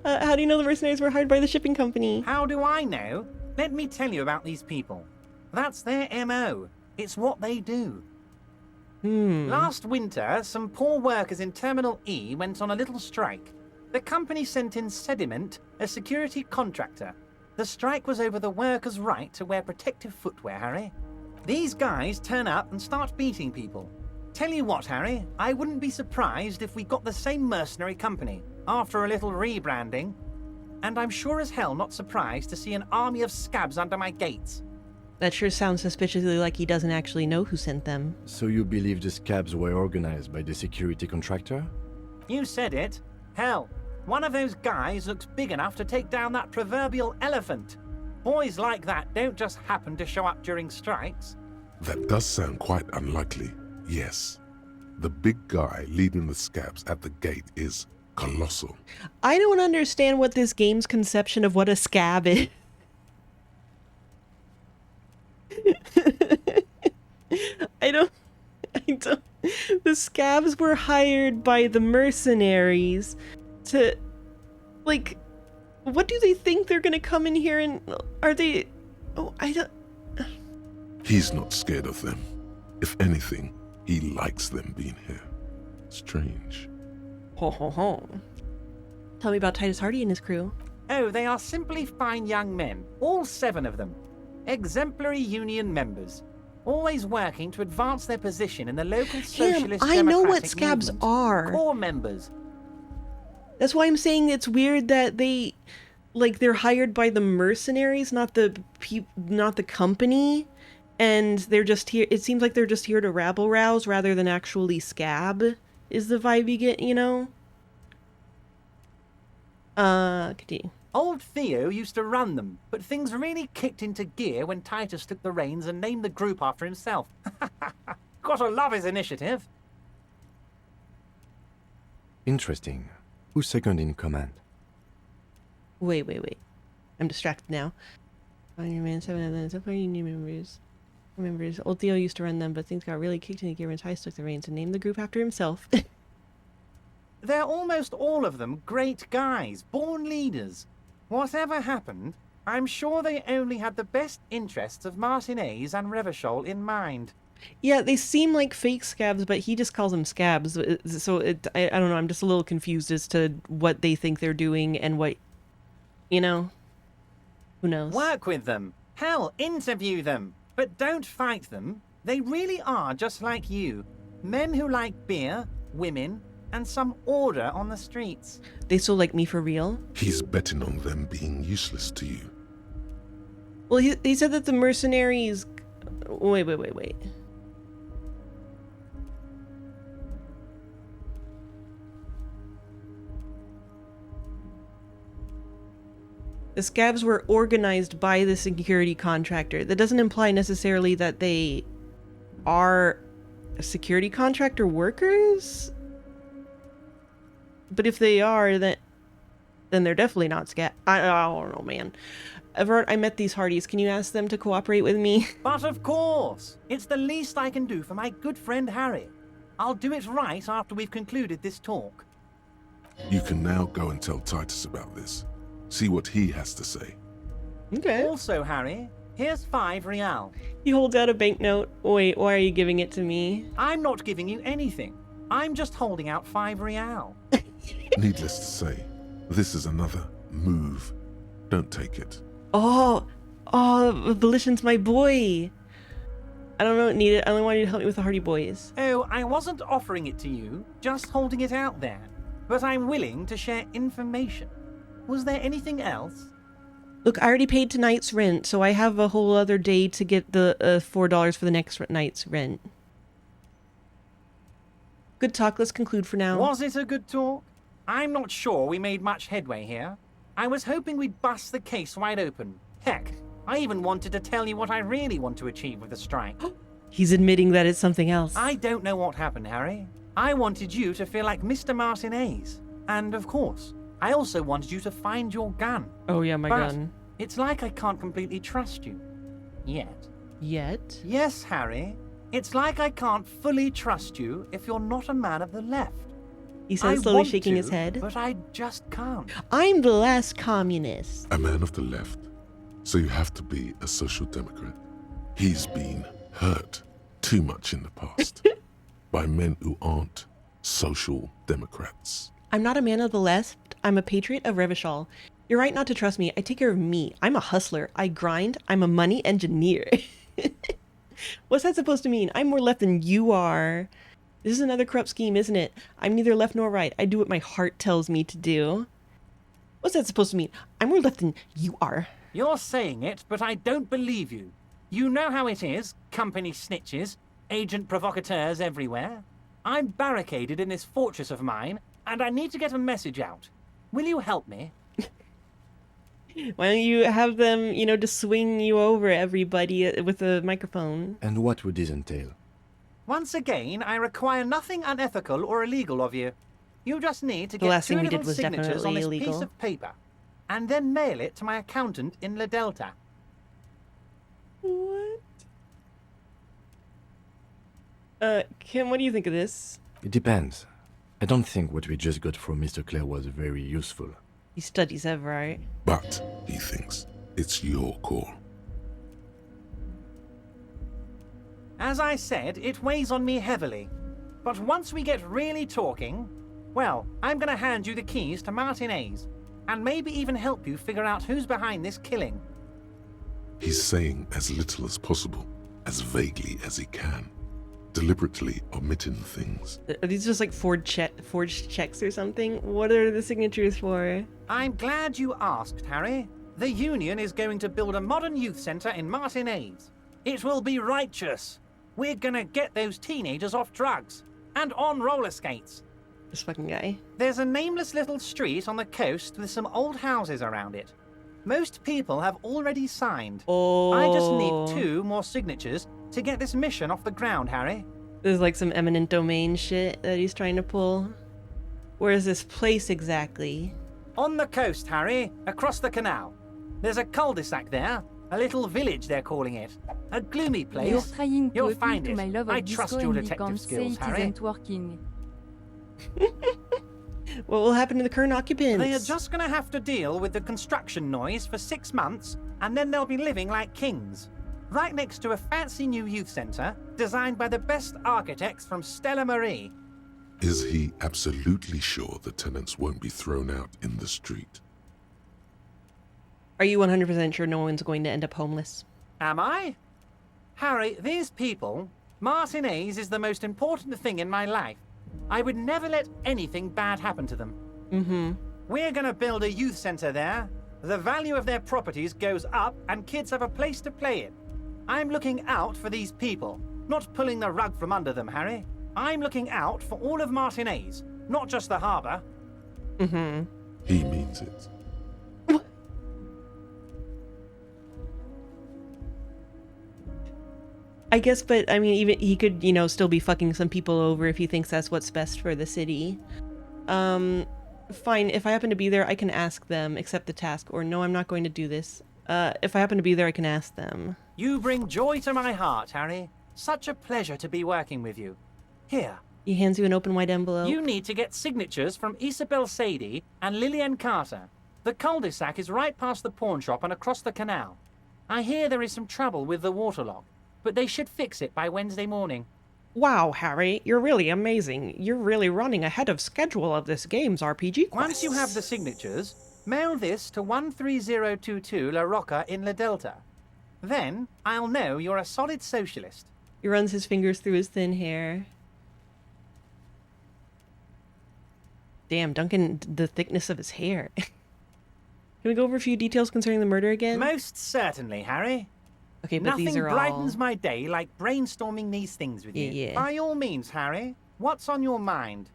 How do you know the mercenaries were hired by the shipping company? How do I know? Let me tell you about these people. That's their MO. It's what they do. Last winter, some poor workers in Terminal E went on a little strike. The company sent in Sediment, a security contractor. The strike was over the workers' right to wear protective footwear, Harry. These guys turn up and start beating people. Tell you what, Harry, I wouldn't be surprised if we got the same mercenary company after a little rebranding. And I'm sure as hell not surprised to see an army of scabs under my gates. That sure sounds suspiciously like he doesn't actually know who sent them. So you believe the scabs were organized by the security contractor? You said it. Hell, one of those guys looks big enough to take down that proverbial elephant. Boys like that don't just happen to show up during strikes. That does sound quite unlikely, yes. The big guy leading the scabs at the gate is colossal. I don't understand what this game's conception of what a scab is. I don't. The scabs were hired by the mercenaries to, like, what do they think they're gonna come in here and, are they, I don't. He's not scared of them. If anything, he likes them being here. Strange. Ho ho ho. Tell me about Titus Hardy and his crew. Oh, they are simply fine young men, all 7 of them. Exemplary union members, always working to advance their position in the local socialist I know what democratic scabs movement. are. Core members. That's why I'm saying it's weird that they're hired by the mercenaries, not the company, and they're just here. It seems like they're just here to rabble rouse rather than actually scab. Is the vibe you get? You know. Continue. Old Theo used to run them, but things really kicked into gear when Titus took the reins and named the group after himself. Gotta love his initiative. Interesting. Who's second in command? Wait. I'm distracted now. Man, 7 of them. So far, you new members. Old Theo used to run them, but things got really kicked into gear when Titus took the reins and named the group after himself. They're almost all of them great guys, born leaders. Whatever happened, I'm sure they only had the best interests of Martinez and Revachol in mind. Yeah, they seem like fake scabs, but he just calls them scabs. So I don't know, I'm just a little confused as to what they think they're doing and what, you know, who knows. Work with them. Hell, interview them. But don't fight them. They really are just like you. Men who like beer, women, and some order on the streets. They still like me for real? He's betting on them being useless to you. Well, he said that the mercenaries... Wait. The scabs were organized by the security contractor. That doesn't imply necessarily that they are security contractor workers? But if they are, then they're definitely not scab. I don't know, man. Everett, I met these Hardys. Can you ask them to cooperate with me? But of course! It's the least I can do for my good friend Harry. I'll do it right after we've concluded this talk. You can now go and tell Titus about this. See what he has to say. Okay. Also, Harry, here's 5 real. He holds out a banknote. Wait, why are you giving it to me? I'm not giving you anything. I'm just holding out 5 real. Needless to say, this is another move. Don't take it. Oh, Volition's my boy. I don't need it. I only want you to help me with the Hardy Boys. Oh, I wasn't offering it to you, just holding it out there. But I'm willing to share information. Was there anything else? Look, I already paid tonight's rent, so I have a whole other day to get the $4 for the next night's rent. Good talk. Let's conclude for now. Was it a good talk? I'm not sure we made much headway here. I was hoping we'd bust the case wide open. Heck, I even wanted to tell you what I really want to achieve with the strike. He's admitting that it's something else. I don't know what happened, Harry. I wanted you to feel like Mr. Martinez. And of course, I also wanted you to find your gun. Oh yeah, my gun. It's like I can't completely trust you. Yet. Yet? Yes, Harry. It's like I can't fully trust you if you're not a man of the left. He says, slowly shaking his head. But I just can't. I'm the last communist. A man of the left. So you have to be a social democrat. He's been hurt too much in the past by men who aren't social democrats. I'm not a man of the left. I'm a patriot of Revachol. You're right not to trust me. I take care of me. I'm a hustler. I grind. I'm a money engineer. What's that supposed to mean? I'm more left than you are. This is another corrupt scheme, isn't it? I'm neither left nor right. I do what my heart tells me to do. What's that supposed to mean? I'm more left than you are. You're saying it, but I don't believe you. You know how it is. Company snitches, agent provocateurs everywhere. I'm barricaded in this fortress of mine, and I need to get a message out. Will you help me? Why don't you have them, just swing you over everybody with a microphone? And what would this entail? Once again, I require nothing unethical or illegal of you. You just need to get 2 little signatures on this piece of paper, and then mail it to my accountant in La Delta. What? Kim, what do you think of this? It depends. I don't think what we just got from Mr. Clare was very useful. He studies that, right? But, he thinks, it's your call. As I said, it weighs on me heavily. But once we get really talking, well, I'm gonna hand you the keys to Martinez, and maybe even help you figure out who's behind this killing. He's saying as little as possible, as vaguely as he can, deliberately omitting things. Are these just like forged checks or something? What are the signatures for? I'm glad you asked, Harry. The Union is going to build a modern youth centre in Martinez. It will be righteous. We're gonna get those teenagers off drugs and on roller skates. This fucking guy. There's a nameless little street on the coast with some old houses around it. Most people have already signed. Oh. I just need 2 more signatures to get this mission off the ground, Harry. There's like some eminent domain shit that he's trying to pull. Where is this place exactly? On the coast, Harry, across the canal. There's a cul-de-sac there. A little village, they're calling it. A gloomy place. You're trying to You'll appeal find to it. my love I of trust disco your and we detective can't say skills, it Harry. isn't working. What will happen to the current occupants? They are just gonna have to deal with the construction noise for 6 months, and then they'll be living like kings. Right next to a fancy new youth centre, designed by the best architects from Stella Marie. Is he absolutely sure the tenants won't be thrown out in the street? Are you 100% sure no one's going to end up homeless? Am I? Harry, these people, Martinez is the most important thing in my life. I would never let anything bad happen to them. Mm-hmm. We're gonna build a youth centre there. The value of their properties goes up and kids have a place to play in. I'm looking out for these people, not pulling the rug from under them, Harry. I'm looking out for all of Martinez, not just the harbour. Mm-hmm. He means it. I guess, but I mean, even he could, still be fucking some people over if he thinks that's what's best for the city. Fine. If I happen to be there, I can ask them, accept the task, or no, I'm not going to do this. If I happen to be there, I can ask them. You bring joy to my heart, Harry. Such a pleasure to be working with you. Here. He hands you an open white envelope. You need to get signatures from Isabel Sadie and Lillian Carter. The cul-de-sac is right past the pawn shop and across the canal. I hear there is some trouble with the waterlock, but they should fix it by Wednesday morning. Wow, Harry, you're really amazing. You're really running ahead of schedule of this game's RPG quest. Once you have the signatures, mail this to 13022 La Rocca in La Delta. Then I'll know you're a solid socialist. He runs his fingers through his thin hair. Damn, Duncan, the thickness of his hair. Can we go over a few details concerning the murder again? Most certainly, Harry. Okay, but Nothing these are brightens my day like brainstorming these things with you. Yeah. By all means, Harry. What's on your mind?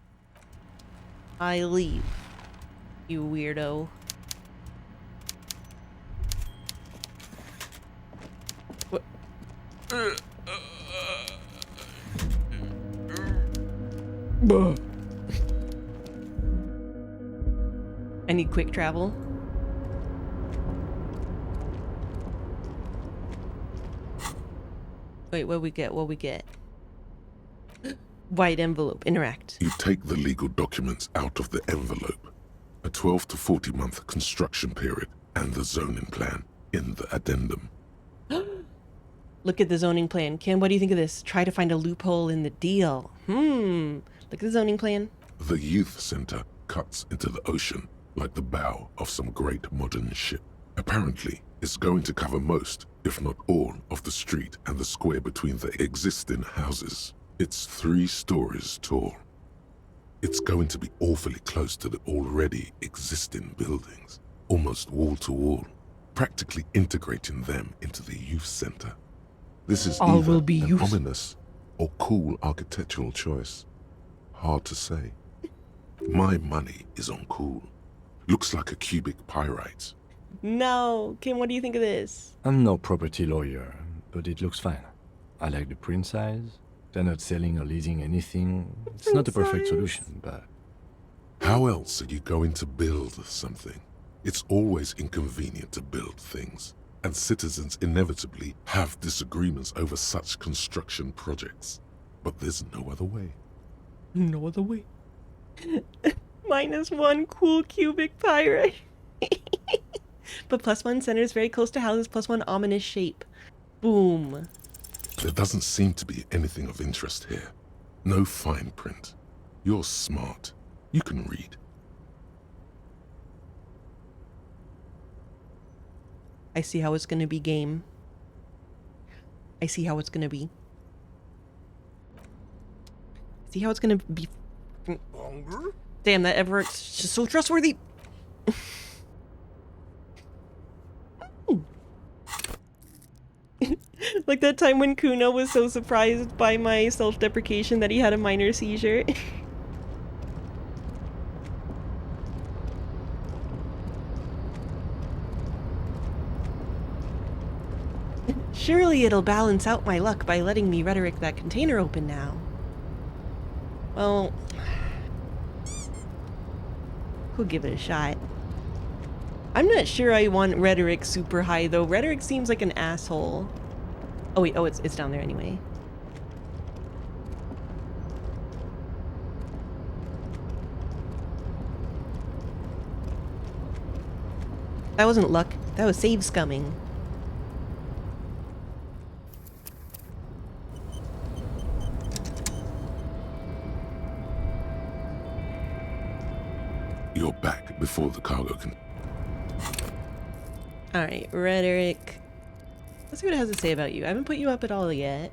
I leave. You weirdo. I need quick travel. Wait, what we get? What we get? White envelope. Interact. You take the legal documents out of the envelope. A 12 to 40 month construction period and the zoning plan in the addendum. Look at the zoning plan. Kim, what do you think of this? Try to find a loophole in the deal. Look at the zoning plan. The youth center cuts into the ocean like the bow of some great modern ship. Apparently, it's going to cover most, if not all, of the street and the square between the existing houses. It's 3 stories tall. It's going to be awfully close to the already existing buildings, almost wall to wall, practically integrating them into the youth center. This is All either will be an youth. ominous or cool architectural choice. Hard to say. My money is on cool. Looks like a cubic pyrite. No. Kim, what do you think of this? I'm no property lawyer, but it looks fine. I like the print size. They're not selling or leasing anything. It's not a perfect solution, but... How else are you going to build something? It's always inconvenient to build things, and citizens inevitably have disagreements over such construction projects. But there's no other way. No other way. -1 cool cubic pyrite. But +1 center is very close to houses, +1 ominous shape. Boom. There doesn't seem to be anything of interest here. No fine print. You're smart. You can read. I see how it's gonna be, game. I see how it's gonna be. See how it's gonna be. Damn, that Everett's just so trustworthy. Like that time when Kuno was so surprised by my self-deprecation that he had a minor seizure. Surely it'll balance out my luck by letting me rhetoric that container open now. Well, we'll give it a shot. I'm not sure I want rhetoric super high though. Rhetoric seems like an asshole. Oh wait, oh it's down there anyway. That wasn't luck. That was save scumming. You're back before the cargo can... Alright, rhetoric. Let's see what it has to say about you. I haven't put you up at all yet.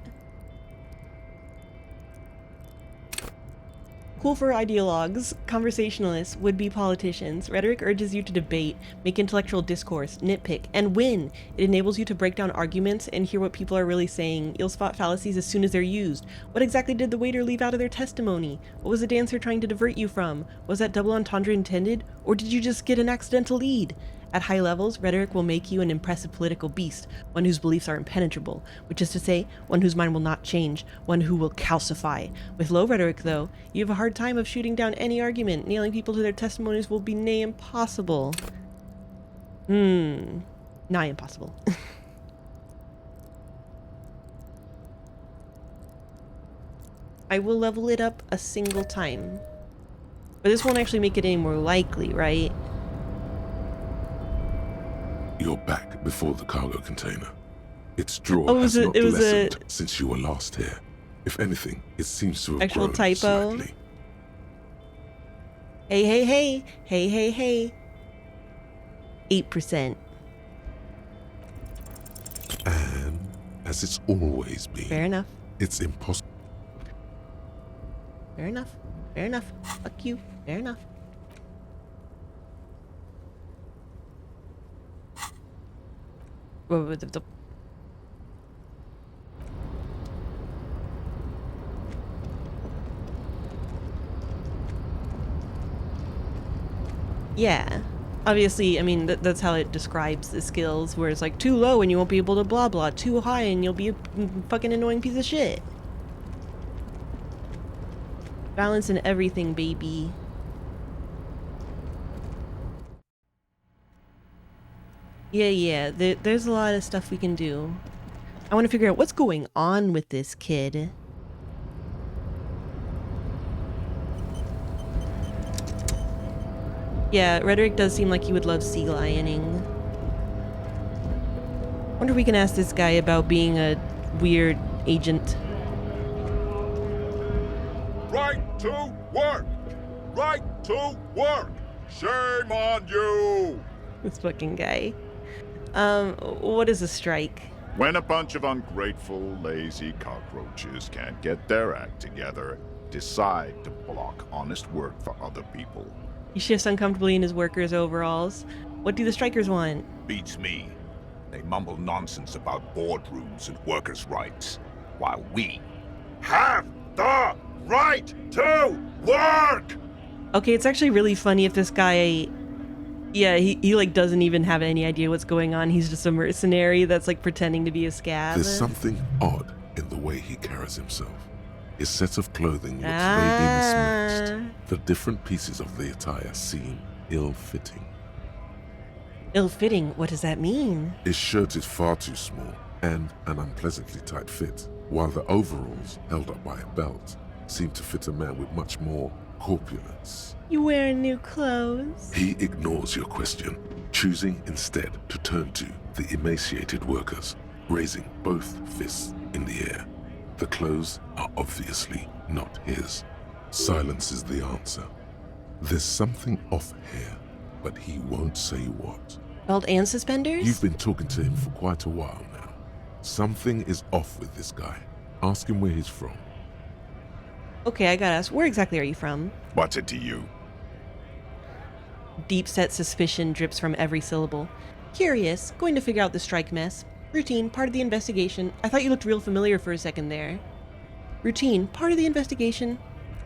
Cool for ideologues, conversationalists, would-be politicians. Rhetoric urges you to debate, make intellectual discourse, nitpick, and win. It enables you to break down arguments and hear what people are really saying. You'll spot fallacies as soon as they're used. What exactly did the waiter leave out of their testimony? What was the dancer trying to divert you from? Was that double entendre intended? Or did you just get an accidental lead? At high levels, rhetoric will make you an impressive political beast, one whose beliefs are impenetrable, which is to say, one whose mind will not change, one who will calcify. With low rhetoric, though, you have a hard time of shooting down any argument. Nailing people to their testimonies will be nigh impossible. Nigh impossible. I will level it up a single time. But this won't actually make it any more likely, right? You're back before the cargo container. Its drawer has not lessened since you were last here. If anything, it seems to have actual grown typo. slightly. Hey, hey, hey. Hey, hey, hey. 8%. And as it's always been, Fair enough. it's impossible. Fair enough. Fair enough. Fuck you. Fair enough. Yeah. Obviously, I mean, that's how it describes the skills, where it's like, too low and you won't be able to blah blah, too high and you'll be a fucking annoying piece of shit. Balance in everything, baby. Yeah, there's a lot of stuff we can do. I want to figure out what's going on with this kid. Yeah, Rhetoric does seem like he would love sea lioning. Wonder if we can ask this guy about being a weird agent. Right to work! Right to work! Shame on you! This fucking guy. What is a strike? When a bunch of ungrateful, lazy cockroaches can't get their act together, decide to block honest work for other people. He shifts uncomfortably in his workers' overalls. What do the strikers want? Beats me. They mumble nonsense about boardrooms and workers' rights, while we have the right to work! Okay, it's actually really funny if this guy... Yeah, he like doesn't even have any idea what's going on. He's just a mercenary that's like pretending to be a scab. There's something odd in the way he carries himself. His set of clothing looks vaguely mismatched. The different pieces of the attire seem ill-fitting. Ill-fitting? What does that mean? His shirt is far too small and an unpleasantly tight fit, while the overalls, held up by a belt, seem to fit a man with much more corpulence. You wearing new clothes? He ignores your question, choosing instead to turn to the emaciated workers, raising both fists in the air. The clothes are obviously not his. Silence is the answer. There's something off here, but he won't say what. Belt and suspenders? You've been talking to him for quite a while now. Something is off with this guy. Ask him where he's from. Okay, I gotta ask, where exactly are you from? What's it to you? Deep-set suspicion drips from every syllable. Curious, going to figure out the strike mess. Routine, part of the investigation. I thought you looked real familiar for a second there. Routine, part of the investigation.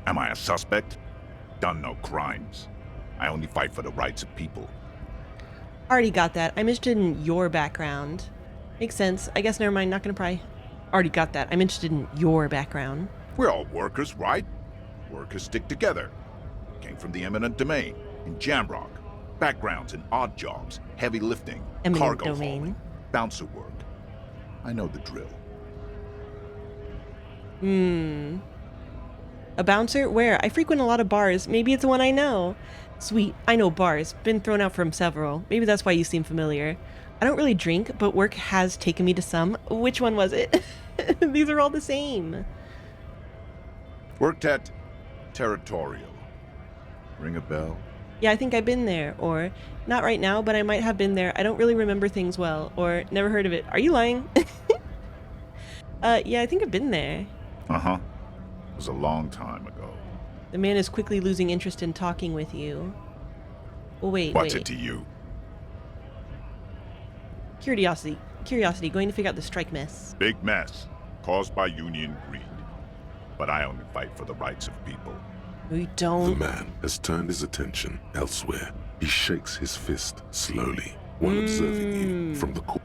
Am I a suspect? Done no crimes. I only fight for the rights of people. Already got that. I'm interested in your background. Makes sense. I guess never mind, not gonna pry. Already got that. I'm interested in your background. We're all workers, right? Workers stick together. Came from the eminent domain in Jamrock. Backgrounds in odd jobs, heavy lifting, Eminent cargo domain. hauling, bouncer work. I know the drill. A bouncer? Where? I frequent a lot of bars. Maybe it's the one I know. Sweet. I know bars. Been thrown out from several. Maybe that's why you seem familiar. I don't really drink, but work has taken me to some. Which one was it? These are all the same. Worked at Territorial. Ring a bell? Yeah, I think I've been there. Or, not right now, but I might have been there. I don't really remember things well. Or, never heard of it. Are you lying? Yeah, I think I've been there. Uh-huh. It was a long time ago. The man is quickly losing interest in talking with you. Oh, wait. What's it to you? Curiosity. Curiosity, going to figure out the strike mess. Big mess, caused by union greed. But I only fight for the rights of people. We don't. The man has turned his attention elsewhere. He shakes his fist slowly while observing you from the corner.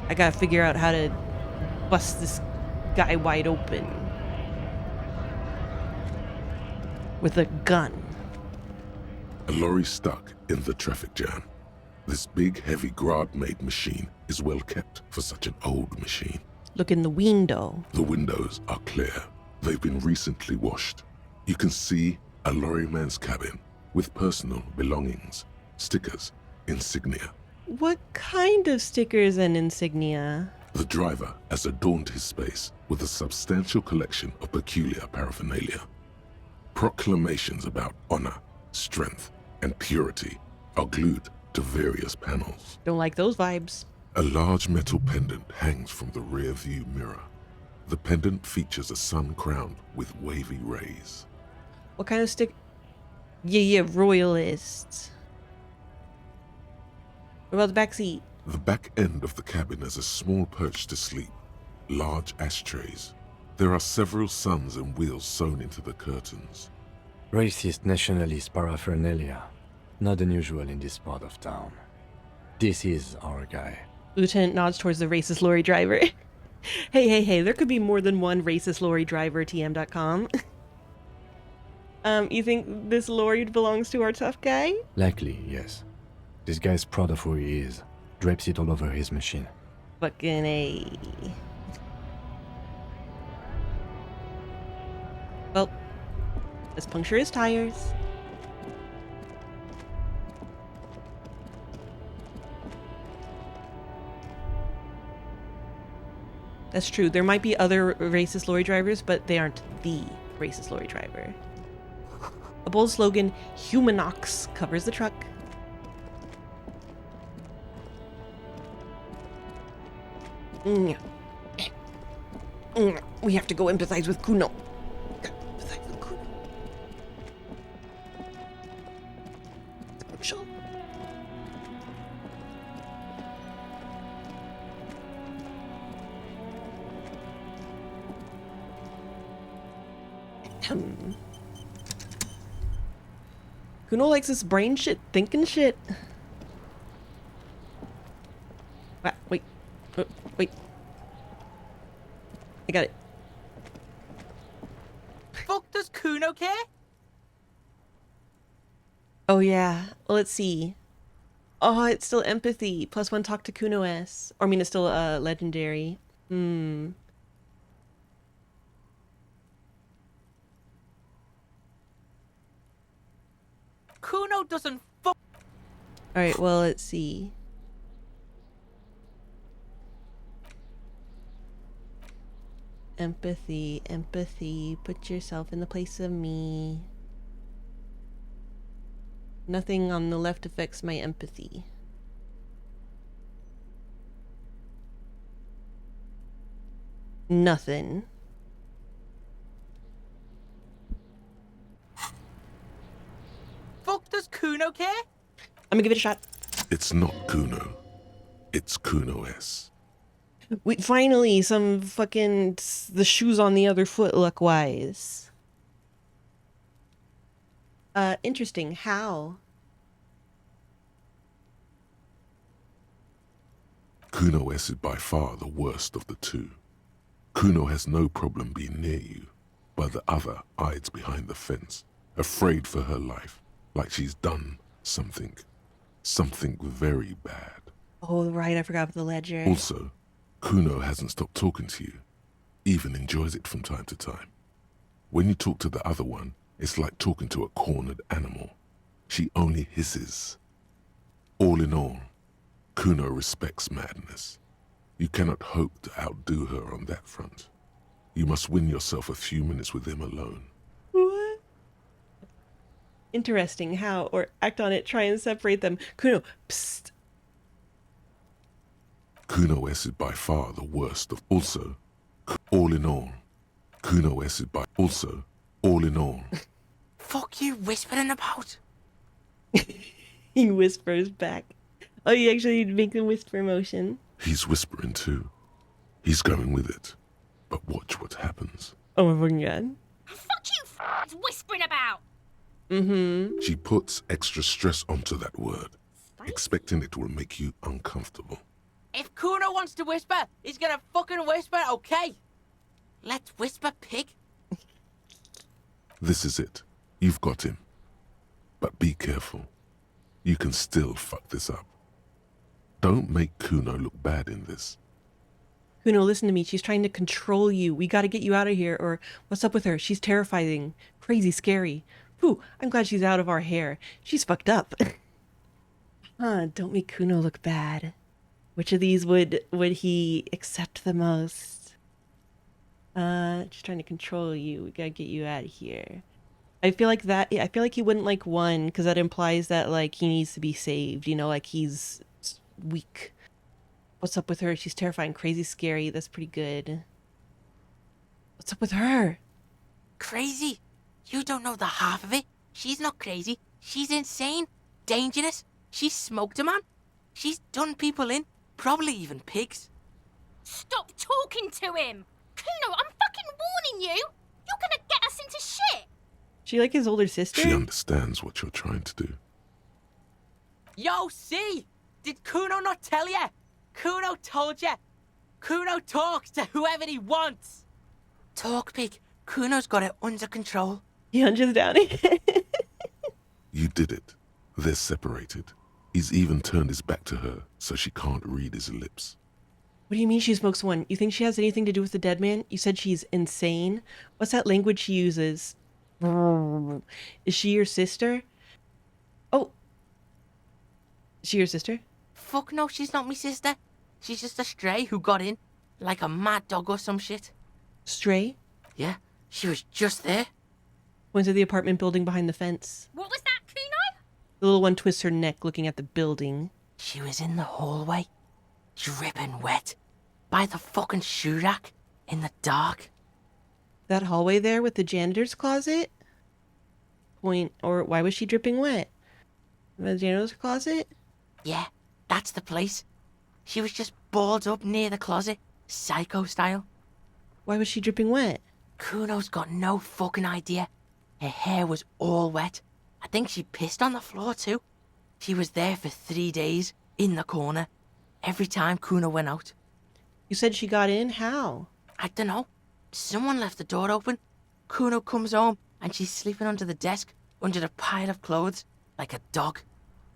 I gotta figure out how to bust this guy wide open. With a gun. A lorry stuck in the traffic jam. This big, heavy Grad-made machine is well kept for such an old machine. Look in the window. The windows are clear. They've been recently washed. You can see a lorryman's cabin with personal belongings, stickers, insignia. What kind of stickers and insignia? The driver has adorned his space with a substantial collection of peculiar paraphernalia. Proclamations about honor, strength, and purity are glued to various panels. Don't like those vibes. A large metal pendant hangs from the rear view mirror. The pendant features a sun crowned with wavy rays. What kind of stick? Yeah, royalists. What about the back seat? The back end of the cabin has a small perch to sleep, large ashtrays. There are several suns and wheels sewn into the curtains. Racist nationalist paraphernalia. Not unusual in this part of town. This is our guy. Lieutenant nods towards the racist lorry driver. Hey, there could be more than one racist lorry driver, TM.com. You think this lorry belongs to our tough guy? Likely, yes. This guy's proud of who he is. Drapes it all over his machine. Fucking A. Well, let's puncture his tires. That's true. There might be other racist lorry drivers, but they aren't the racist lorry driver. A bold slogan, Humanox, covers the truck. We have to go empathize with Kuno. Empathize with Kuno. It's crucial. Kuno likes this brain shit, thinking shit. Wait. Wait. I got it. Fuck does Kuno care? Oh yeah. Well, let's see. Oh, it's still empathy. +1 talk to Kuno S. Or I mean, it's still legendary. Kuno doesn't fuck. Alright, well, let's see. Empathy. Put yourself in the place of me. Nothing on the left affects my empathy. Nothing. Fuck does Kuno care? I'm gonna give it a shot. It's not Kuno. It's Kuno S. We finally some fucking the shoes on the other foot look wise. Interesting. How? Kuno S is by far the worst of the two. Kuno has no problem being near you, while the other hides behind the fence, afraid for her life, like she's done something very bad. Oh, right, I forgot about the ledger. Also, Kuno hasn't stopped talking to you, even enjoys it from time to time. When you talk to the other one, it's like talking to a cornered animal. She only hisses. All in all, Kuno respects madness. You cannot hope to outdo her on that front. You must win yourself a few minutes with him alone. What? Interesting. How? Or act on it, try and separate them. Kuno, psst. Kuno S is by far the worst of also. All in all, Kuno S is by also. All in all. Fuck you whispering about? He whispers back. Oh, you actually make the whisper motion. He's whispering too. He's going with it. But watch what happens. Oh my fucking god. Fuck you, it's whispering about. She puts extra stress onto that word, expecting it will make you uncomfortable. If Kuno wants to whisper, he's gonna fucking whisper, okay? Let's whisper, pig. This is it. You've got him. But be careful. You can still fuck this up. Don't make Kuno look bad in this. Kuno, listen to me. She's trying to control you. We gotta get you out of here. Or what's up with her? She's terrifying. Crazy, scary. Whew, I'm glad she's out of our hair. She's fucked up. Don't make Kuno look bad. Which of these would he accept the most? She's trying to control you. We gotta get you out of here. I feel like he wouldn't like one, because that implies that like he needs to be saved, you know, like he's weak. What's up with her? She's terrifying, crazy, scary. That's pretty good. What's up with her? Crazy? You don't know the half of it. She's not crazy. She's insane. Dangerous. She's smoked a man. She's done people in. Probably even pigs. Stop talking to him! Kuno, I'm fucking warning you! You're gonna get us into shit! She like his older sister? She understands what you're trying to do. Yo, see? Did Kuno not tell ya? Kuno told ya. Kuno talks to whoever he wants. Talk, pig. Kuno's got it under control. He hunches down. You did it. They're separated. He's even turned his back to her, so she can't read his lips. What do you mean she smokes one? You think she has anything to do with the dead man? You said she's insane? What's that language she uses? Is she your sister? Oh. Is she your sister? Fuck no, she's not me sister. She's just a stray who got in. Like a mad dog or some shit. Stray? Yeah, she was just there. Went to the apartment building behind the fence. What was that, Kuno? The little one twists her neck looking at the building. She was in the hallway. Dripping wet. By the fucking shoe rack. In the dark. That hallway there with the janitor's closet? Or why was she dripping wet? The janitor's closet? Yeah, that's the place. She was just balled up near the closet. Psycho style. Why was she dripping wet? Kuno's got no fucking idea. Her hair was all wet. I think she pissed on the floor too. She was there for 3 days. In the corner. Every time Kuno went out. You said she got in? How? I don't know. Someone left the door open. Kuno comes home and she's sleeping under the desk, under the pile of clothes, like a dog.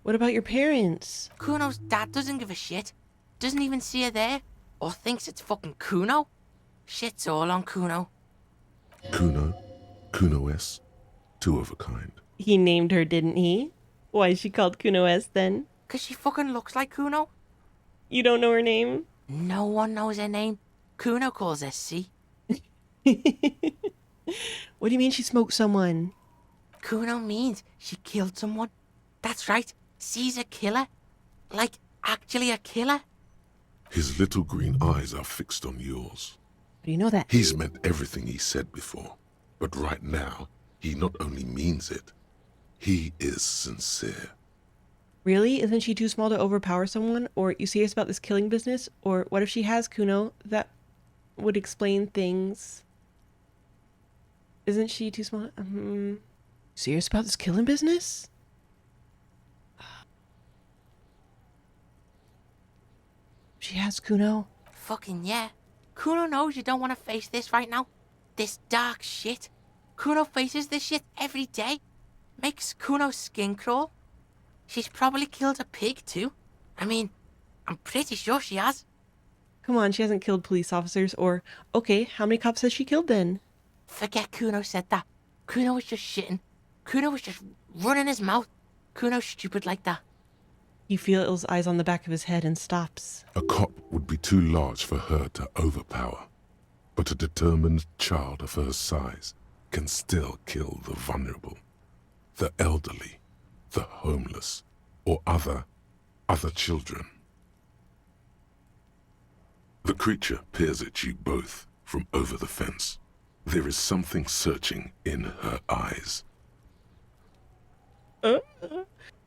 What about your parents? Kuno's dad doesn't give a shit. Doesn't even see her there. Or thinks it's fucking Kuno. Shit's all on Kuno. Kuno? Kuno S? Two of a kind. He named her, didn't he? Why is she called Kuno S then? 'Cause she fucking looks like Kuno. You don't know her name? No one knows her name. Kuno calls her C. What do you mean she smoked someone? Kuno means she killed someone. That's right. C's a killer. Like, actually a killer. His little green eyes are fixed on yours. Do you know that? He's meant everything he said before. But right now, he not only means it, he is sincere. Really? Isn't she too small to overpower someone? Or you serious about this killing business? Or what if she has Kuno? That would explain things. Isn't she too small? Serious about this killing business? She has Kuno? Fucking yeah. Kuno knows you don't want to face this right now. This dark shit. Kuno faces this shit every day. Makes Kuno's skin crawl. She's probably killed a pig too. I mean, I'm pretty sure she has. Come on, she hasn't killed police officers. Or, okay, how many cops has she killed then? Forget Kuno said that. Kuno was just shitting. Kuno was just running his mouth. Kuno's stupid like that. He feels eyes on the back of his head and stops. A cop would be too large for her to overpower. But a determined child of her size can still kill the vulnerable, the elderly, the homeless, or other children. The creature peers at you both from over the fence. There is something searching in her eyes.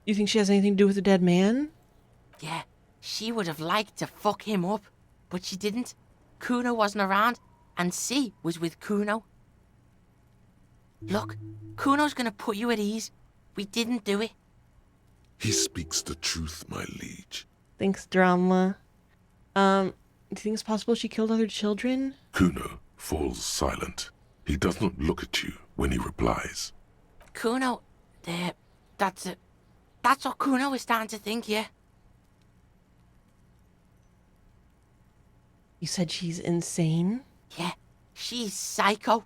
You think she has anything to do with the dead man? Yeah, she would have liked to fuck him up, but she didn't. Kuno wasn't around, and C was with Kuno. Look, Kuno's gonna put you at ease. We didn't do it. He speaks the truth, my liege. Thanks, drama. Do you think it's possible she killed other children? Kuno falls silent. He does not look at you when he replies. Kuno, that's it. That's what Kuno is starting to think, yeah. You said she's insane? Yeah, she's psycho.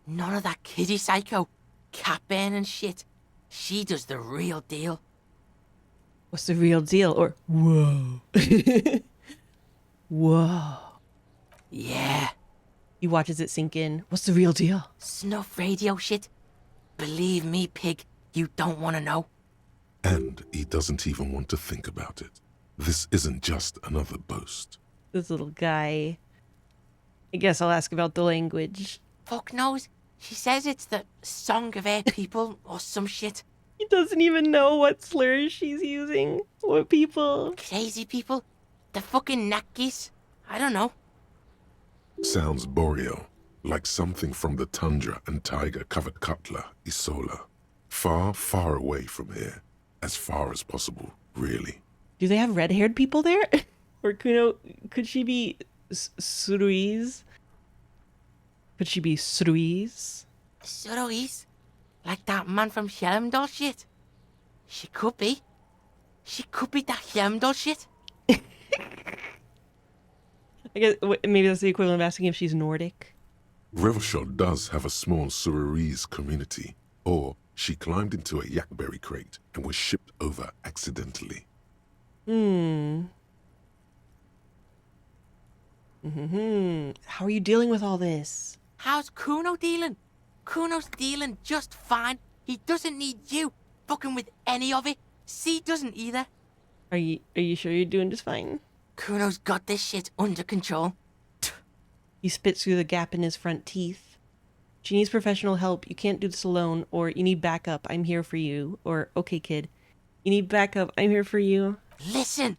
None of that kiddie psycho. Cat burning shit. She does the real deal. What's the real deal? Or, whoa. Whoa. Yeah. He watches it sink in. What's the real deal? Snuff radio shit. Believe me, pig, you don't want to know. And he doesn't even want to think about it. This isn't just another boast. This little guy. I guess I'll ask about the language. Fuck knows. She says it's the song of her people or some shit. He doesn't even know what slurs she's using. What people? Crazy people. The fucking Nakis. I don't know. Sounds boreal, like something from the tundra and tiger-covered Cutler, Isola. Far, far away from here. As far as possible, really. Do they have red-haired people there? Or Kuno, could she be Suruiz? Could she be Suruiz? Suruiz? Like that man from Helmdall shit? She could be. She could be that Helmdall shit. I guess maybe that's the equivalent of asking if she's Nordic. Revachol does have a small Suruiz community, or she climbed into a yakberry crate and was shipped over accidentally. How are you dealing with all this? How's Kuno dealing? Kuno's dealing just fine. He doesn't need you fucking with any of it. C doesn't either. Are you sure you're doing just fine? Kuno's got this shit under control. He spits through the gap in his front teeth. She needs professional help. You can't do this alone. Or you need backup. I'm here for you. Or, okay, kid. You need backup. I'm here for you. Listen.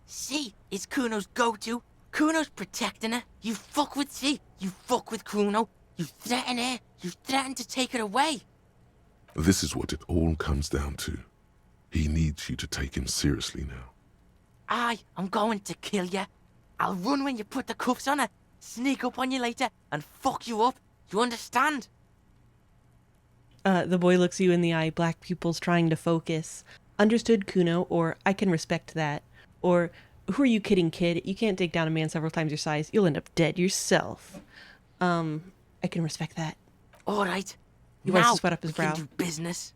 C is Kuno's go-to. Kuno's protecting her. You fuck with C. You fuck with Kuno. You threaten her. You threaten to take her away. This is what it all comes down to. He needs you to take him seriously now. I'm going to kill you. I'll run when you put the cuffs on her, sneak up on you later, and fuck you up. You understand? The boy looks you in the eye, black pupils trying to focus. Understood, Kuno, or I can respect that. Or, who are you kidding, kid? You can't take down a man several times your size. You'll end up dead yourself. I can respect that. All right. He now wipes the sweat up his brow. Can do business.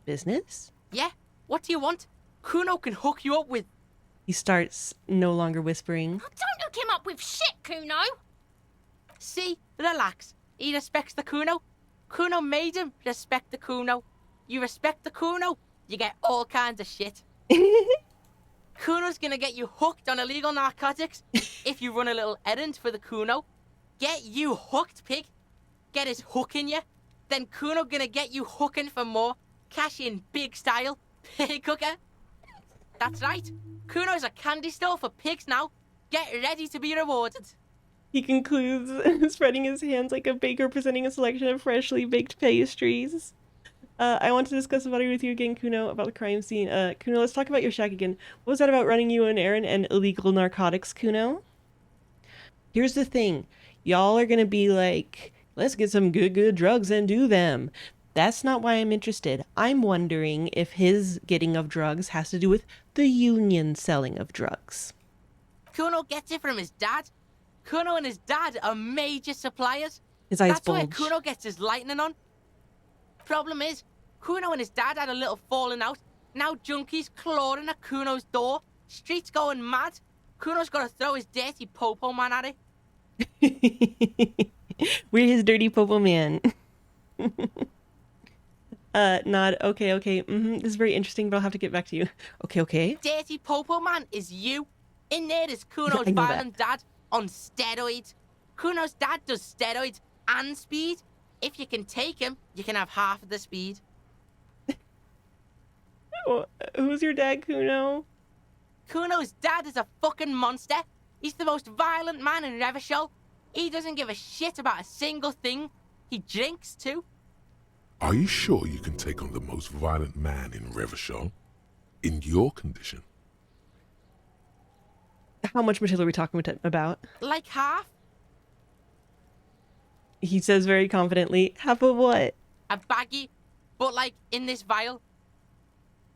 Business? Yeah. What do you want? Kuno can hook you up with... He starts, no longer whispering. Oh, don't hook him up with shit, Kuno. See? Relax. He respects the Kuno. Kuno made him respect the Kuno. You respect the Kuno, you get all kinds of shit. Kuno's gonna get you hooked on illegal narcotics if you run a little errand for the Kuno. Get you hooked, pig. Get his hook in you. Then Kuno gonna get you hooking for more. Cash in big style. Pig hooker. That's right. Kuno's a candy store for pigs now. Get ready to be rewarded. He concludes, spreading his hands like a baker presenting a selection of freshly baked pastries. I want to discuss about it with you again, Kuno, about the crime scene. Kuno, let's talk about your shack again. What was that about running you an errand and illegal narcotics, Kuno? Here's the thing. Y'all are gonna be like, let's get some good drugs and do them. That's not why I'm interested. I'm wondering if his getting of drugs has to do with the union selling of drugs. Kuno gets it from his dad. Kuno and his dad are major suppliers. His eyes That's bulge. where Kuno gets his lightning on. Problem is, Kuno and his dad had a little falling out. Now junkies clawing at Kuno's door. Streets going mad. Kuno's got to throw his dirty popo man at it. We're his dirty popo man. Nod. Okay. This is very interesting, but I'll have to get back to you. Okay. Dirty popo man is you. In there is Kuno's violent dad on steroids. Kuno's dad does steroids and speed. If you can take him, you can have half of the speed. Who's your dad, Kuno? Kuno's dad is a fucking monster. He's the most violent man in Revachol. He doesn't give a shit about a single thing. He drinks too. Are you sure you can take on the most violent man in Revachol? In your condition? How much material are we talking about? Like half. He says very confidently, half of what? A baggie, but like in this vial.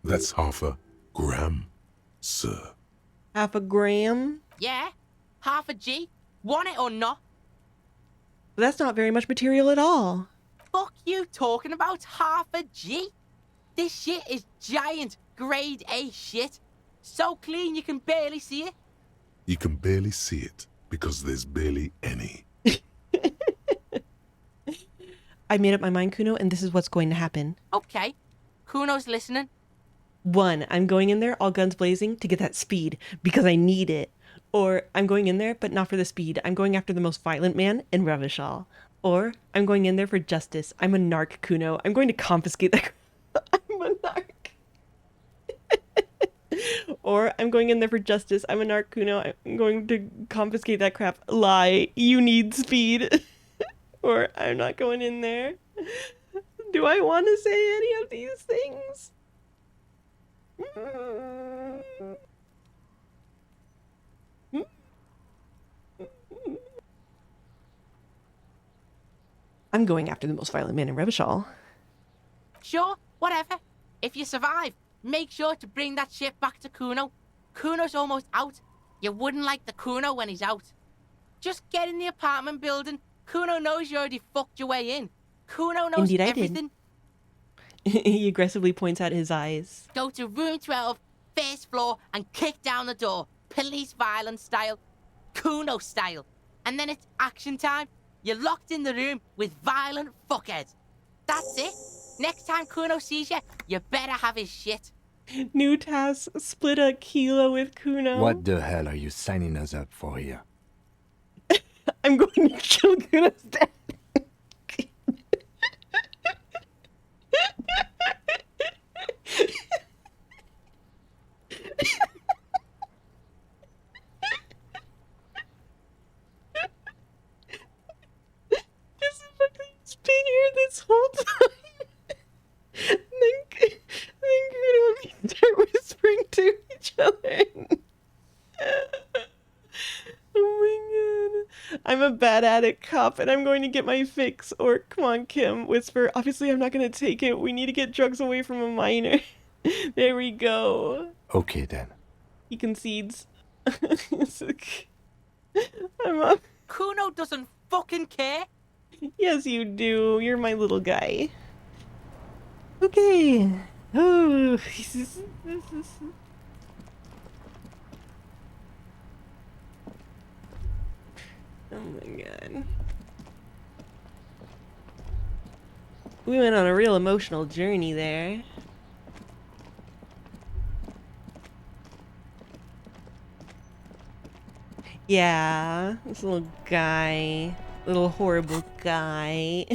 That's half a gram, sir. Half a gram? Yeah, half a G. Want it or not? But that's not very much material at all. Fuck you talking about half a G? This shit is giant grade A shit. So clean you can barely see it. You can barely see it because there's barely any. I made up my mind, Kuno, and this is what's going to happen. Okay. Kuno's listening. 1, I'm going in there, all guns blazing, to get that speed, because I need it. Or, I'm going in there, but not for the speed. I'm going after the most violent man in Revachol. Or, I'm going in there for justice. I'm a narc, Kuno. I'm going to confiscate that. I'm a narc. Or, I'm going in there for justice. I'm a narc, Kuno. I'm going to confiscate that crap. Lie. You need speed. Or, I'm not going in there. Do I want to say any of these things? I'm going after the most violent man in Revachol. Sure, whatever. If you survive, make sure to bring that shit back to Kuno. Kuno's almost out. You wouldn't like the Kuno when he's out. Just get in the apartment building. Kuno knows you already fucked your way in. Kuno knows Indeed, everything. He aggressively points at his eyes. Go to room 12, first floor, and kick down the door. Police violence style. Kuno style. And then it's action time. You're locked in the room with violent fuckheads. That's it. Next time Kuno sees you, you better have his shit. New task, split a kilo with Kuno. What the hell are you signing us up for here? I'm going to kill Kuno's dad. He's been here this whole time. then Kuno and me start whispering to each other. Oh my god. I'm a bad addict cop and I'm going to get my fix. Or, come on, Kim, whisper. Obviously, I'm not going to take it. We need to get drugs away from a minor. There we go. Okay, then. He concedes. I'm up. Kuno doesn't fucking care. Yes, you do. You're my little guy. Okay. Oh. Oh my god. We went on a real emotional journey there. Yeah, this little guy. Little horrible guy.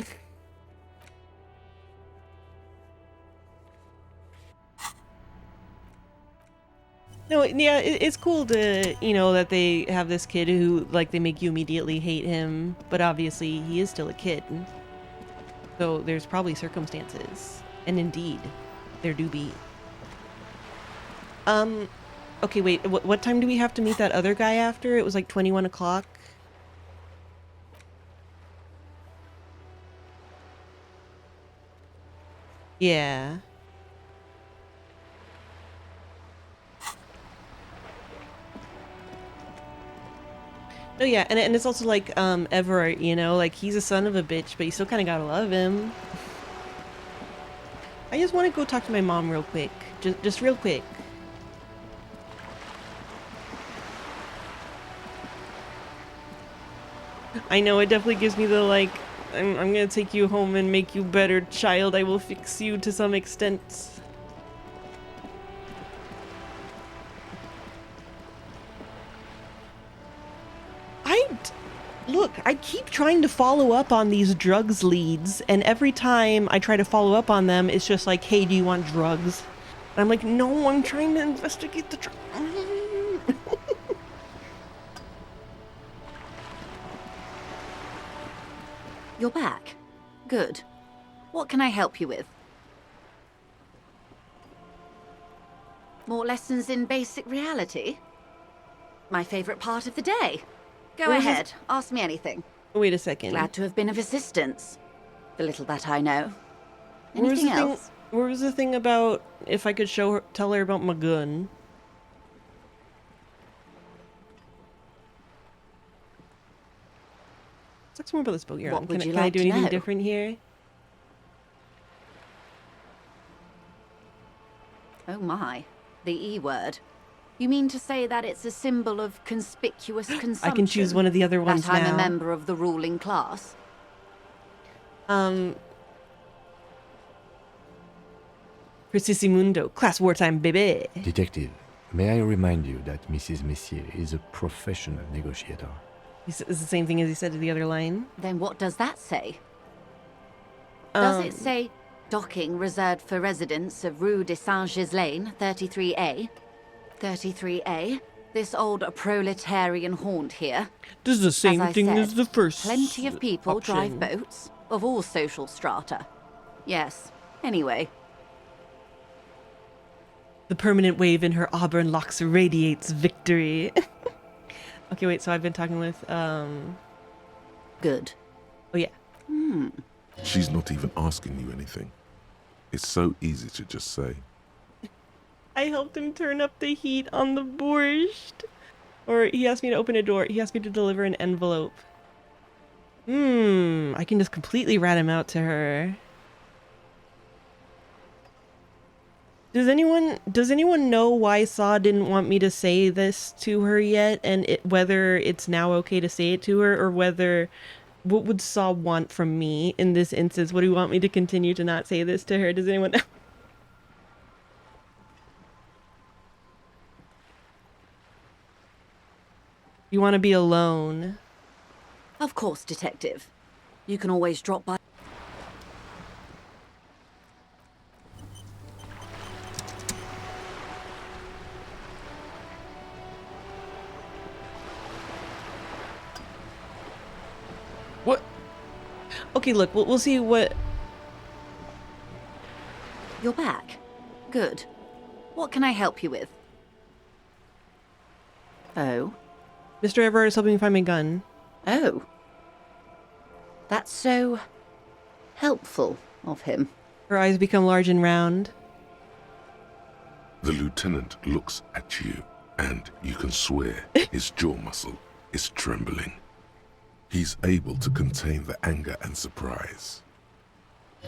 No, yeah, it's cool to, you know, that they have this kid who, like, they make you immediately hate him, but obviously he is still a kid. So there's probably circumstances. And indeed, there do be. Okay, wait, what time do we have to meet that other guy after? It was like 21 o'clock. Yeah. Oh yeah, and it's also like Everett, you know, like he's a son of a bitch, but you still kind of gotta love him. I just want to go talk to my mom real quick, just real quick. I know, it definitely gives me the like, I'm gonna take you home and make you better, child. I will fix you to some extent. Look, I keep trying to follow up on these drugs leads, and every time I try to follow up on them, it's just like, hey, do you want drugs? And I'm like, no, I'm trying to investigate the drugs. You're back. Good. What can I help you with? More lessons in basic reality? My favorite part of the day. Go ahead, ask me anything. Wait a second. Glad to have been of assistance. The little that I know. Anything else? Where was the thing about if I could tell her about my gun? Let's talk some more about this boat you're on. Can I do anything different here? Oh my, the E word. You mean to say that it's a symbol of conspicuous consumption? I can choose one of the other ones now. That I'm a member of the ruling class? Precissimundo, class wartime, baby. Detective, may I remind you that Mrs. Messier is a professional negotiator. It's the same thing as he said to the other line. Then what does that say? Does it say docking reserved for residents of Rue de Saint-Ghislain, 33A? 33A? This old proletarian haunt here. This is the same thing as the first Plenty of people option. drive boats, of all social strata. Yes. Anyway. The permanent wave in her auburn locks radiates victory. Okay, wait, so I've been talking with, Good. Oh, yeah. She's not even asking you anything. It's so easy to just say. I helped him turn up the heat on the borscht. Or he asked me to open a door. He asked me to deliver an envelope. I can just completely rat him out to her. Does anyone know why Saw didn't want me to say this to her yet, and whether it's now okay to say it to her, or what would Saw want from me in this instance? Would he want me to continue to not say this to her? Does anyone know? You want to be alone? Of course, Detective. You can always drop by. What? Okay, look, we'll see what... You're back. Good. What can I help you with? Oh? Mr. Everard is helping me find my gun. Oh. That's so... helpful of him. Her eyes become large and round. The lieutenant looks at you, and you can swear his jaw muscle is trembling. He's able to contain the anger and surprise.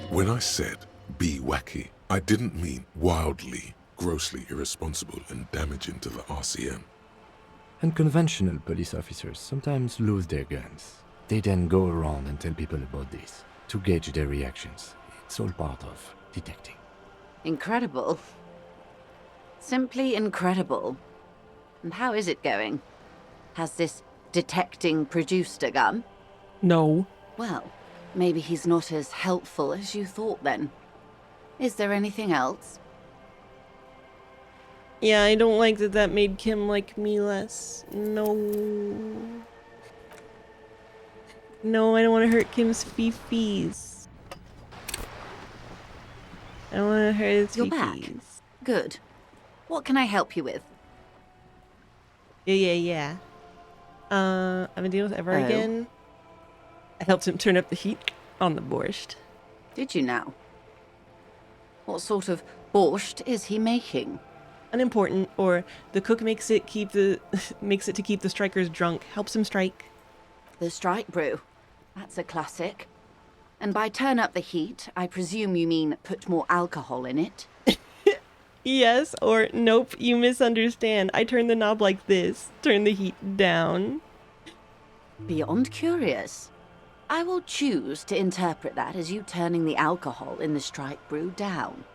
When I said, be wacky, I didn't mean wildly, grossly irresponsible and damaging to the RCM. Unconventional police officers sometimes lose their guns. They then go around and tell people about this, to gauge their reactions. It's all part of detecting. Incredible. Simply incredible. And how is it going? Has this detecting produced a gun? No. Well, maybe he's not as helpful as you thought then. Is there anything else? Yeah, I don't like that made Kim like me less. No. No, I don't want to hurt Kim's fifis. I don't want to hurt his You're fifis. back. Good. What can I help you with? Yeah. I've been dealing with Ever again. I helped him turn up the heat on the borscht. Did you now? What sort of borscht is he making? Unimportant, or the cook makes it to keep the strikers drunk. Helps him strike. The strike brew. That's a classic. And by turn up the heat, I presume you mean put more alcohol in it? Yes, or nope, you misunderstand. I turn the knob like this. Turn the heat down. Beyond curious. I will choose to interpret that as you turning the alcohol in the strike brew down.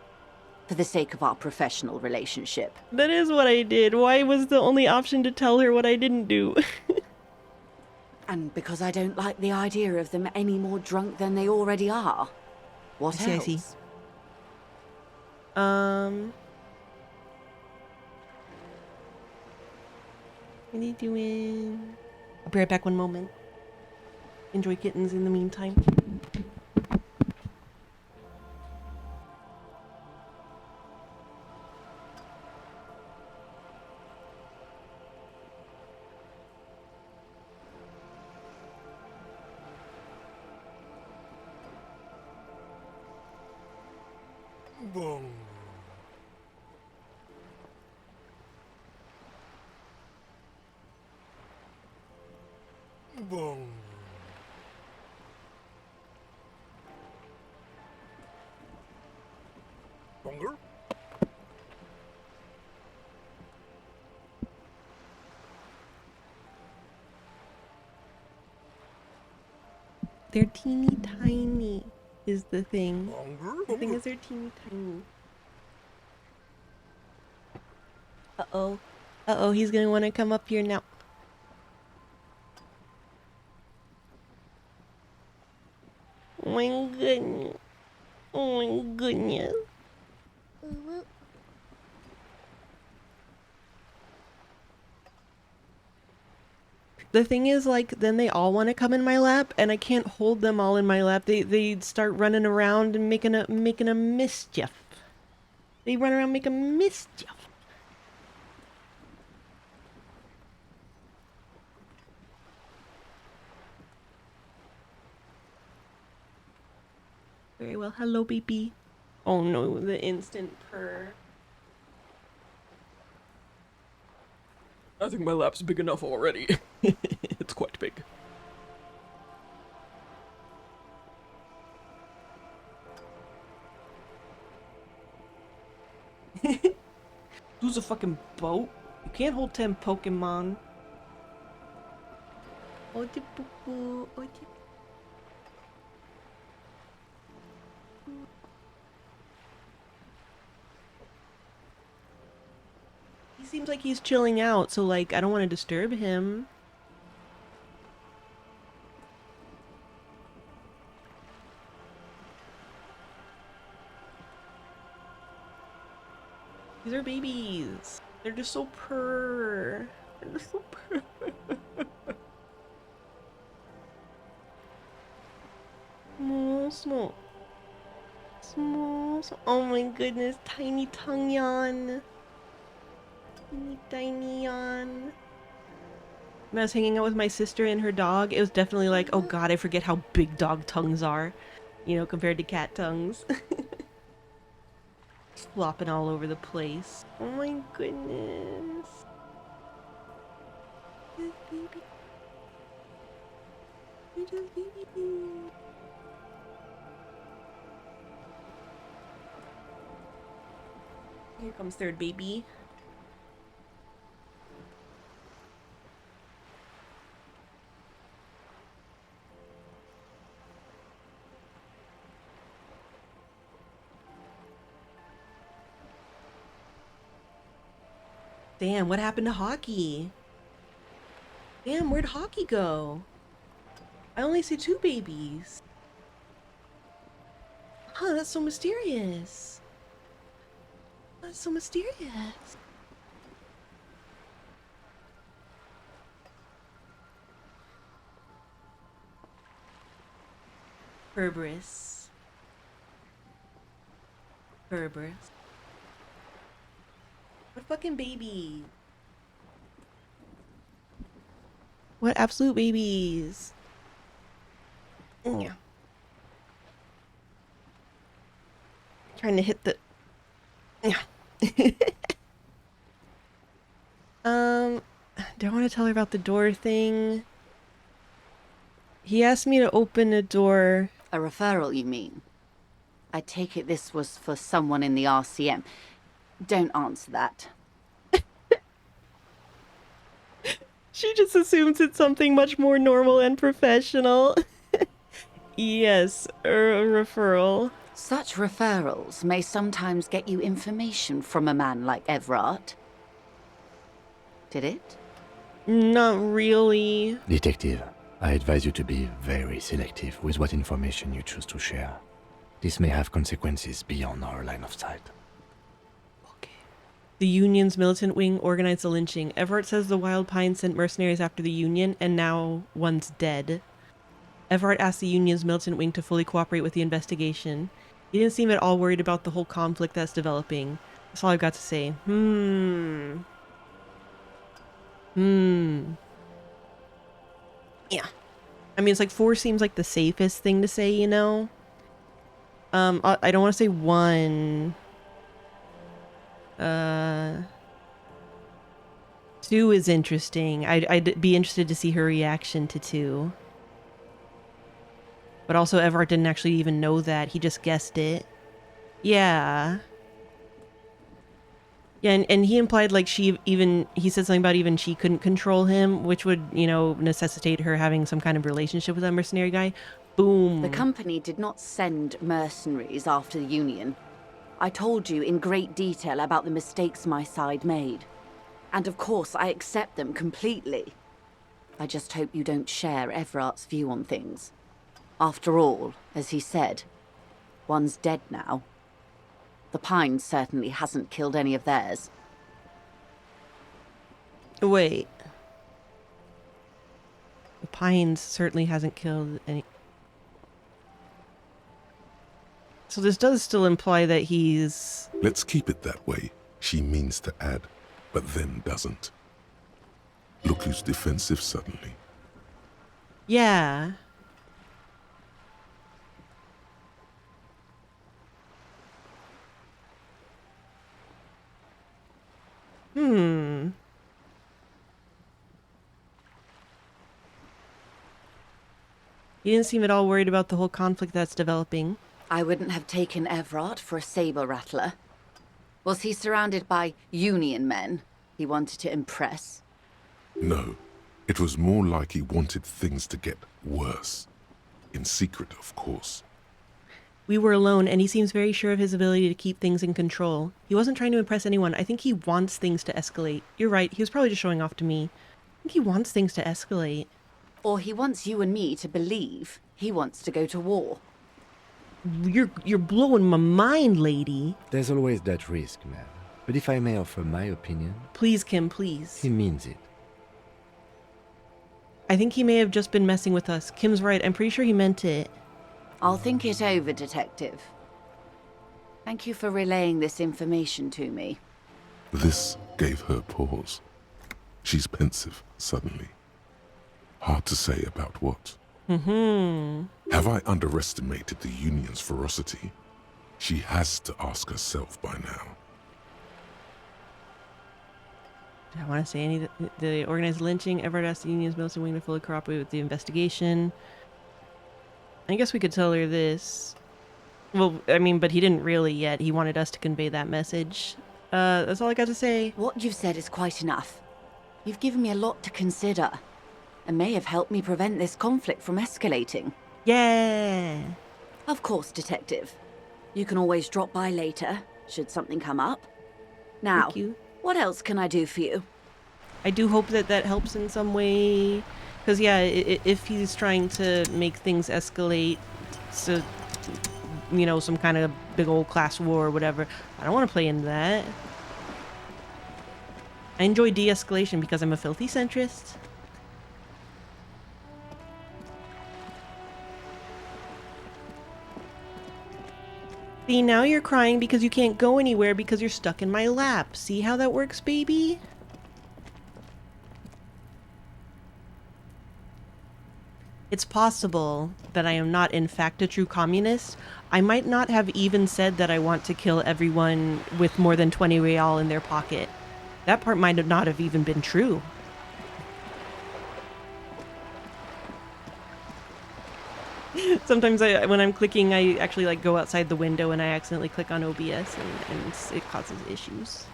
For the sake of our professional relationship. That is what I did. Why was the only option to tell her what I didn't do? And because I don't like the idea of them any more drunk than they already are. What else? I see. What are you doing? I'll be right back one moment. Enjoy kittens in the meantime. Boom. Boom. Bonger. They're teeny tiny, is the thing. The thing is they're teeny tiny. Uh-oh. Uh-oh, he's gonna want to come up here now. Oh my goodness. Oh my goodness. The thing is, like, then they all want to come in my lap, and I can't hold them all in my lap. They start running around and making a mischief. They run around making mischief. Very well. Hello, baby. Oh no, the instant purr. I think my lap's big enough already. It's quite big. Who's a fucking boat? You can't hold 10 Pokemon. He seems like he's chilling out, so like I don't want to disturb him. These are babies. They're just so purr. They're just so purr. Small, small. Small, small. Oh my goodness, tiny tongue yawn. Tiny yawn. When I was hanging out with my sister and her dog, it was definitely like, oh god, I forget how big dog tongues are. You know, compared to cat tongues. Flopping all over the place. Oh my goodness. Just baby. You're just baby. Here comes third baby. Damn, what happened to hockey? Damn, where'd hockey go? I only see 2 babies. Huh, that's so mysterious. That's so mysterious. Berberus. Berberus. What fucking baby? What absolute babies? Yeah. Trying to hit the... Yeah. Do I want to tell her about the door thing? He asked me to open a door. A referral, you mean? I take it this was for someone in the RCM. Don't answer that. She just assumes it's something much more normal and professional. Yes, a referral. Such referrals may sometimes get you information from a man like Everett. Did it? Not really. Detective, I advise you to be very selective with what information you choose to share. This may have consequences beyond our line of sight. The Union's militant wing organized the lynching. Everett says the Wild Pines sent mercenaries after the Union, and now one's dead. Everett asked the Union's militant wing to fully cooperate with the investigation. He didn't seem at all worried about the whole conflict that's developing. That's all I've got to say. Yeah. I mean, it's like 4 seems like the safest thing to say, you know? I don't want to say 1. 2 is interesting. I'd be interested to see her reaction to 2. But also Everett didn't actually even know that. He just guessed it. Yeah. Yeah, and he implied like he said something about even she couldn't control him, which would, you know, necessitate her having some kind of relationship with that mercenary guy. Boom. The company did not send mercenaries after the Union. I told you in great detail about the mistakes my side made. And of course, I accept them completely. I just hope you don't share Everett's view on things. After all, as he said, one's dead now. The Pines certainly hasn't killed any of theirs. Wait. The Pines certainly hasn't killed any... So this does still imply that he's... Let's keep it that way. She means to add, but then doesn't. Look who's defensive suddenly. Yeah. He didn't seem at all worried about the whole conflict that's developing. I wouldn't have taken Everard for a saber rattler. Was he surrounded by Union men he wanted to impress? No. It was more like he wanted things to get worse. In secret, of course. We were alone, and he seems very sure of his ability to keep things in control. He wasn't trying to impress anyone. I think he wants things to escalate. You're right, he was probably just showing off to me. I think he wants things to escalate. Or he wants you and me to believe he wants to go to war. You're blowing my mind, lady. There's always that risk, man. But if I may offer my opinion... Please, Kim, please. He means it. I think he may have just been messing with us. Kim's right, I'm pretty sure he meant it. I'll think it over, Detective. Thank you for relaying this information to me. This gave her pause. She's pensive, suddenly. Hard to say about what. Have I underestimated the Union's ferocity? She has to ask herself by now. Do I want to say any... The organized lynching, Everard asked the Union's militant wing to fully cooperate with the investigation. I guess we could tell her this. Well, I mean, but he didn't really yet. He wanted us to convey that message. That's all I got to say. What you've said is quite enough. You've given me a lot to consider, and may have helped me prevent this conflict from escalating. Yeah! Of course, Detective. You can always drop by later, should something come up. Now, Thank you. What else can I do for you? I do hope that that helps in some way. Because, yeah, if he's trying to make things escalate to, you know, some kind of big old class war or whatever, I don't want to play into that. I enjoy de-escalation because I'm a filthy centrist. See, now you're crying because you can't go anywhere because you're stuck in my lap. See how that works, baby? It's possible that I am not in fact a true communist. I might not have even said that I want to kill everyone with more than 20 real in their pocket. That part might not have even been true. Sometimes when I'm clicking, I actually like go outside the window and I accidentally click on OBS and it causes issues.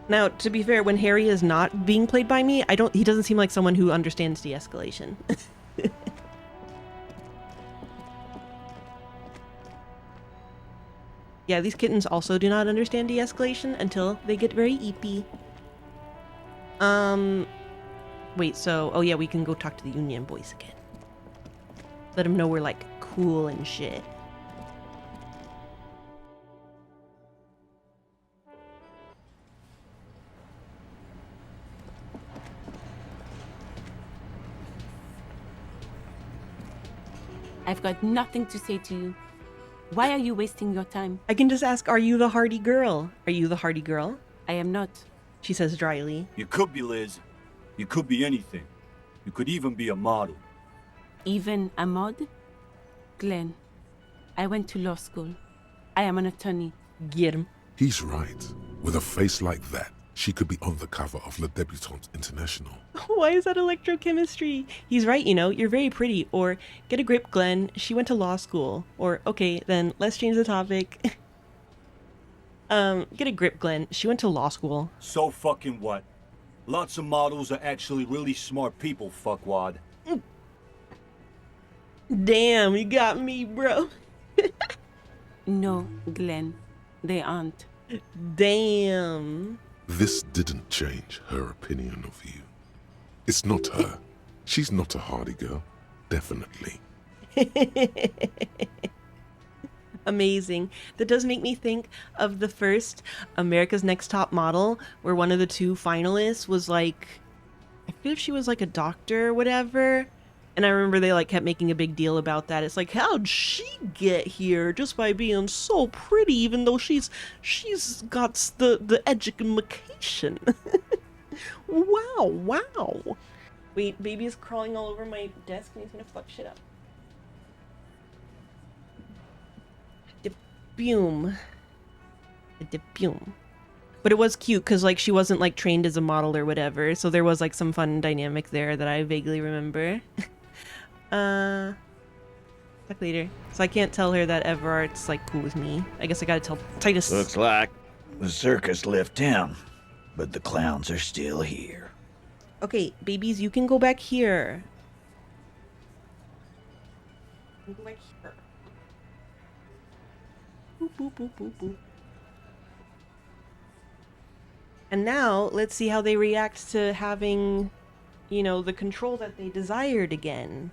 Now, to be fair, when Harry is not being played by me, he doesn't seem like someone who understands de-escalation. Yeah, these kittens also do not understand de-escalation until they get very eepy. Wait, so... Oh yeah, we can go talk to the Union boys again. Let them know we're, like, cool and shit. I've got nothing to say to you. Why are you wasting your time? I can just ask, are you the hardy girl? Are you the hardy girl? I am not. She says dryly. You could be, Liz. You could be anything. You could even be a model. Even a mod? Glenn, I went to law school. I am an attorney. Get him. He's right. With a face like that, she could be on the cover of Le Debutante International. Why is that electrochemistry? He's right, you know, you're very pretty. Or, get a grip, Glenn. She went to law school. Or, okay, then let's change the topic. Get a grip, Glenn. She went to law school. So fucking what? Lots of models are actually really smart people, fuckwad. Damn, you got me, bro. No, Glenn. They aren't. Damn. This didn't change her opinion of you. It's not her. She's not a hardy girl. Definitely. Amazing. That does make me think of the first America's Next Top Model, where one of the two finalists was like, I feel if she was like a doctor or whatever, And I remember they like kept making a big deal about that. It's like, how'd she get here just by being so pretty, even though she's got the education. Wow. Wait, baby is crawling all over my desk and he's gonna fuck shit up. Boom. But it was cute because like she wasn't like trained as a model or whatever, so there was like some fun dynamic there that I vaguely remember. Talk later. So I can't tell her that Everart's like cool with me. I guess I gotta tell Titus. Looks like the circus left town, but the clowns are still here. Okay, babies, you can go back here. You can go back here. Boop, boop, boop, boop, boop. And now, let's see how they react to having, you know, the control that they desired again.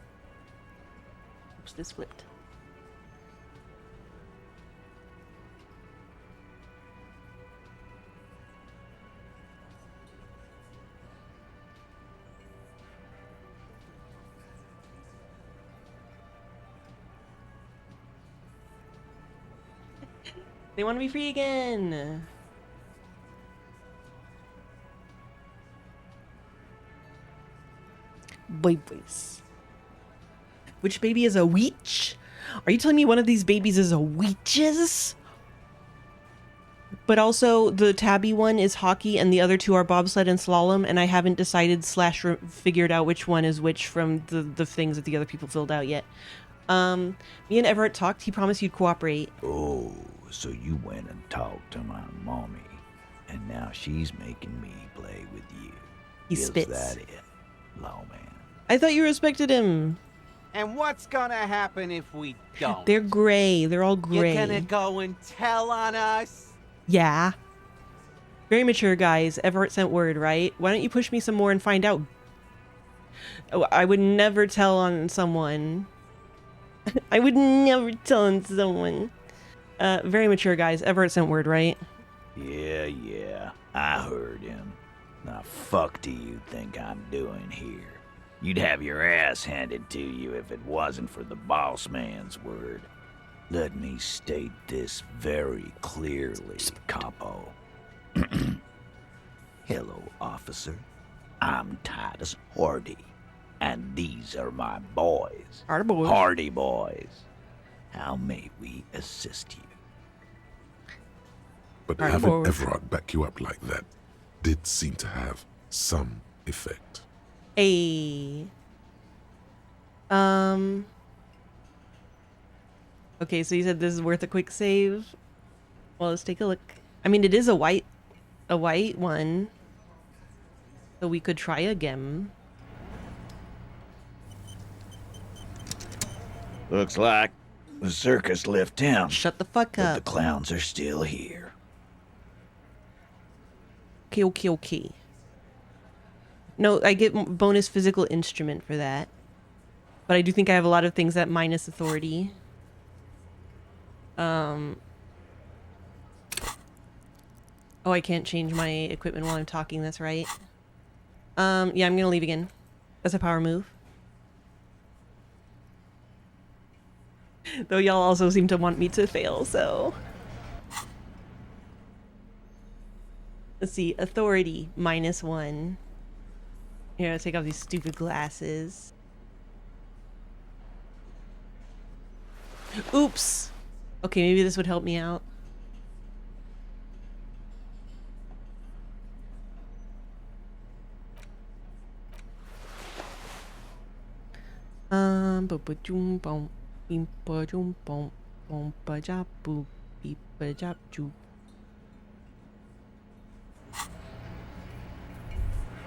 Oops, this flipped. They want to be free again. Boys. Which baby is a witch? Are you telling me one of these babies is a witches? But also the tabby one is hockey and the other two are bobsled and slalom, and I haven't decided / figured out which one is which from the things that the other people filled out yet. Me and Everett talked. He promised you'd cooperate. Oh, so you went and talked to my mommy, and now she's making me play with you. He Is spits. that it, lawman? I thought you respected him. And what's gonna happen if we don't? They're gray. They're all gray. You're gonna go and tell on us? Yeah. Very mature, guys. Everett sent word, right? Why don't you push me some more and find out? Oh, I would never tell on someone. I would never tell on someone. Very mature, guys. Everett sent word, right? Yeah. I heard him. Now, fuck do you think I'm doing here? You'd have your ass handed to you if it wasn't for the boss man's word. Let me state this very clearly, capo. Hello, officer. I'm Titus Hardy, and these are my boys. Hardy boys. Hardy boys. How may we assist you? But having Everard back you up like that did seem to have some effect. Okay, so you said this is worth a quick save. Well, let's take a look. I mean, it is a white one. So we could try again. Looks like the circus left town. Shut the fuck but up. The clowns are still here. Okay. No, I get bonus physical instrument for that. But I do think I have a lot of things that minus authority. Oh, I can't change my equipment while I'm talking, that's right. Yeah, I'm gonna leave again. That's a power move. Though y'all also seem to want me to fail, so... Let's see, authority, -1. Here, I'll take off these stupid glasses. Oops! Okay, maybe this would help me out.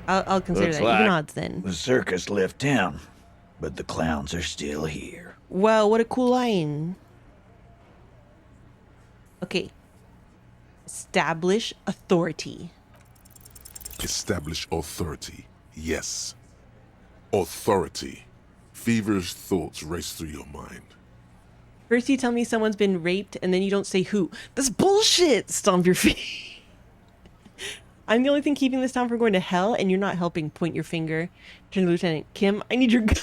I'll consider Looks that. like Even odds then. The circus left town, but the clowns are still here. Wow, what a cool line. Okay. Establish authority. Establish authority. Yes. Authority. Feverish thoughts race through your mind. First you tell me someone's been raped, and then you don't say who. That's bullshit! Stomp your feet. I'm the only thing keeping this town from going to hell, and you're not helping. Point your finger. Turn to Lieutenant. Kim, I need your gun.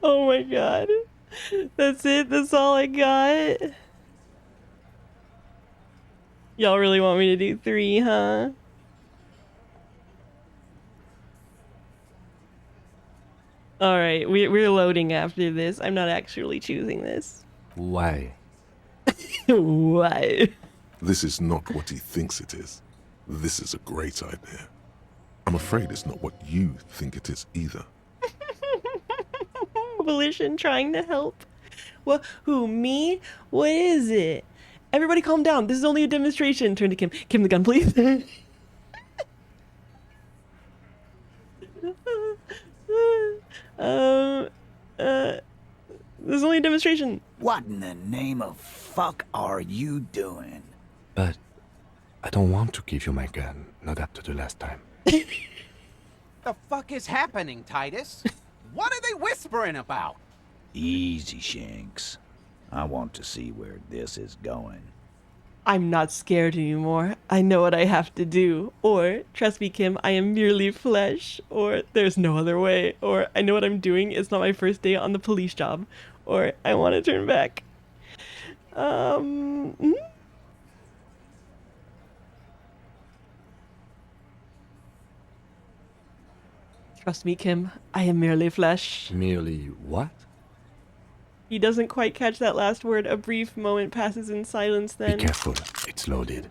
Oh my god. That's it? That's all I got? Y'all really want me to do 3, huh? Alright, we're loading after this. I'm not actually choosing this. Why? Why? This is not what he thinks it is. This is a great idea. I'm afraid it's not what you think it is either. Volition trying to help. What? Who, me? What is it? Everybody calm down. This is only a demonstration. Turn to Kim. Kim, the gun, please. This is only a demonstration. What in the name of fuck are you doing? But I don't want to give you my gun, not after the last time. The fuck is happening, Titus? What are they whispering about? Easy, Shanks. I want to see where this is going. I'm not scared anymore. I know what I have to do. Or, trust me, Kim, I am merely flesh. Or, there's no other way. Or, I know what I'm doing. It's not my first day on the police job. Or, I want to turn back. Trust me, Kim, I am merely flesh. Merely what? He doesn't quite catch that last word. A brief moment passes in silence then. Be careful, it's loaded.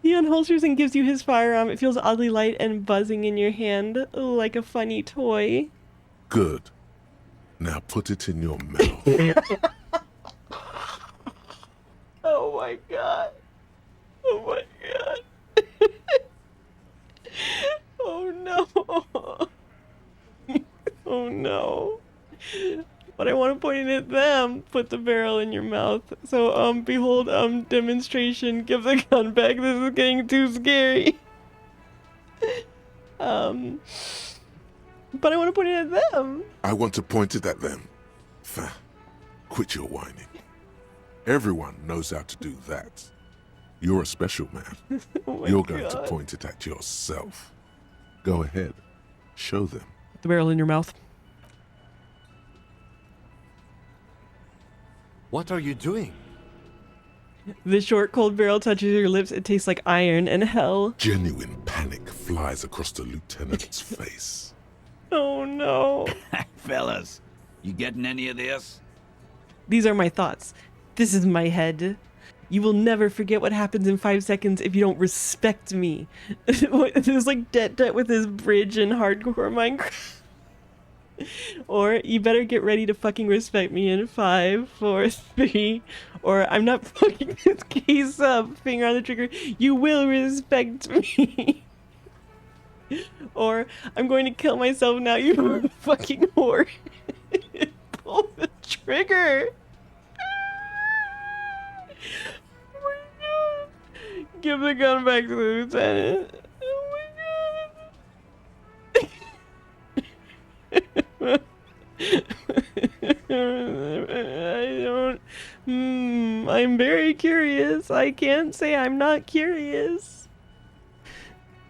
He unholsters and gives you his firearm. It feels oddly light and buzzing in your hand, like a funny toy. Good. Now put it in your mouth. Oh my god. Oh my god. Oh no. Oh no. But I want to point it at them. Put the barrel in your mouth. So, behold, demonstration. Give the gun back. This is getting too scary. But I want to point it at them. I want to point it at them. Quit your whining. Everyone knows how to do that. You're a special man. Oh You're going to point it at yourself. Go ahead. Show them. Put the barrel in your mouth. What are you doing? The short, cold barrel touches your lips. It tastes like iron and hell. Genuine panic flies across the lieutenant's face. Oh no. Fellas, you getting any of this? These are my thoughts. This is my head. You will never forget what happens in 5 seconds if you don't respect me. It was like Det with his bridge in hardcore Minecraft. Or you better get ready to fucking respect me in 5, 4, 3, or I'm not fucking this case up. Finger on the trigger. You will respect me. Or I'm going to kill myself now, you fucking whore. Pull the trigger. Oh my god. Give the gun back to the lieutenant. I'm very curious. I can't say I'm not curious.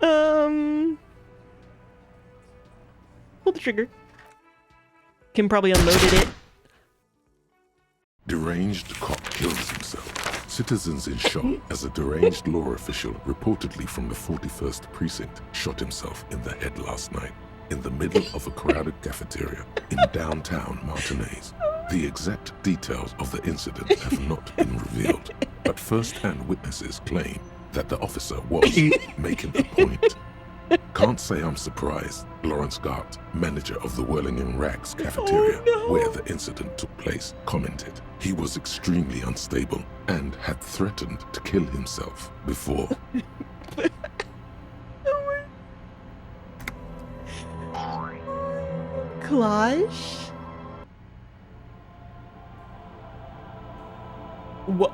Pull the trigger. Kim probably unloaded it. Deranged cop kills himself. Citizens in shock as a deranged law official, reportedly from the 41st precinct, shot himself in the head last night in the middle of a crowded cafeteria in downtown Martinez. The exact details of the incident have not been revealed, but first-hand witnesses claim that the officer was making a point. Can't say I'm surprised, Lawrence Gart, manager of the Whirling in Rags cafeteria, where the incident took place, commented he was extremely unstable and had threatened to kill himself before. Clash? What?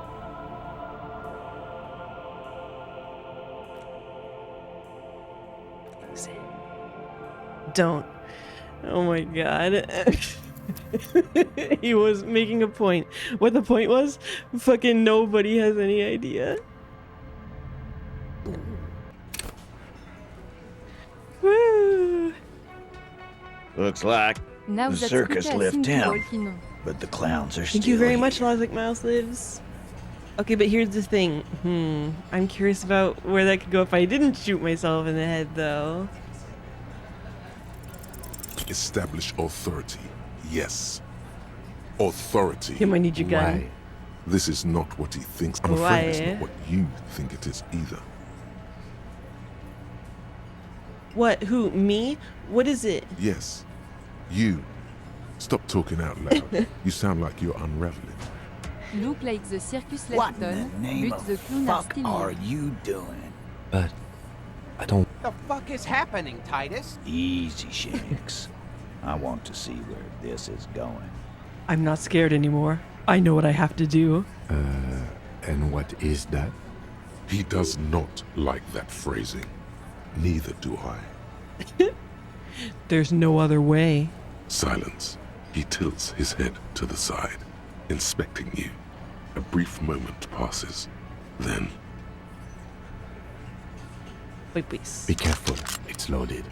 Don't. Oh my god. He was making a point. What the point was? Fucking nobody has any idea. Woo. Looks like Now The that's circus pretty left simple, town, you know. but the clowns are Thank still you very here. much, Logic Mouse Lives. Okay, but here's the thing. I'm curious about where that could go if I didn't shoot myself in the head, though. Establish authority. Yes. Authority. Kim, I need your gun. Why? This is not what he thinks. I'm afraid it's not what you think it is either. What? Who? Me? What is it? Yes. You. Stop talking out loud. You sound like you're unraveling. Look like the circus What in Lepton, the name but of the clown are fuck still are here. you doing? But I don't... The fuck is happening, Titus? Easy, Shanks. I want to see where this is going. I'm not scared anymore. I know what I have to do. And what is that? He does not like that phrasing. Neither do I. There's no other way. Silence. He tilts his head to the side, inspecting you. A brief moment passes. Then... Wait, please. Be careful. It's loaded.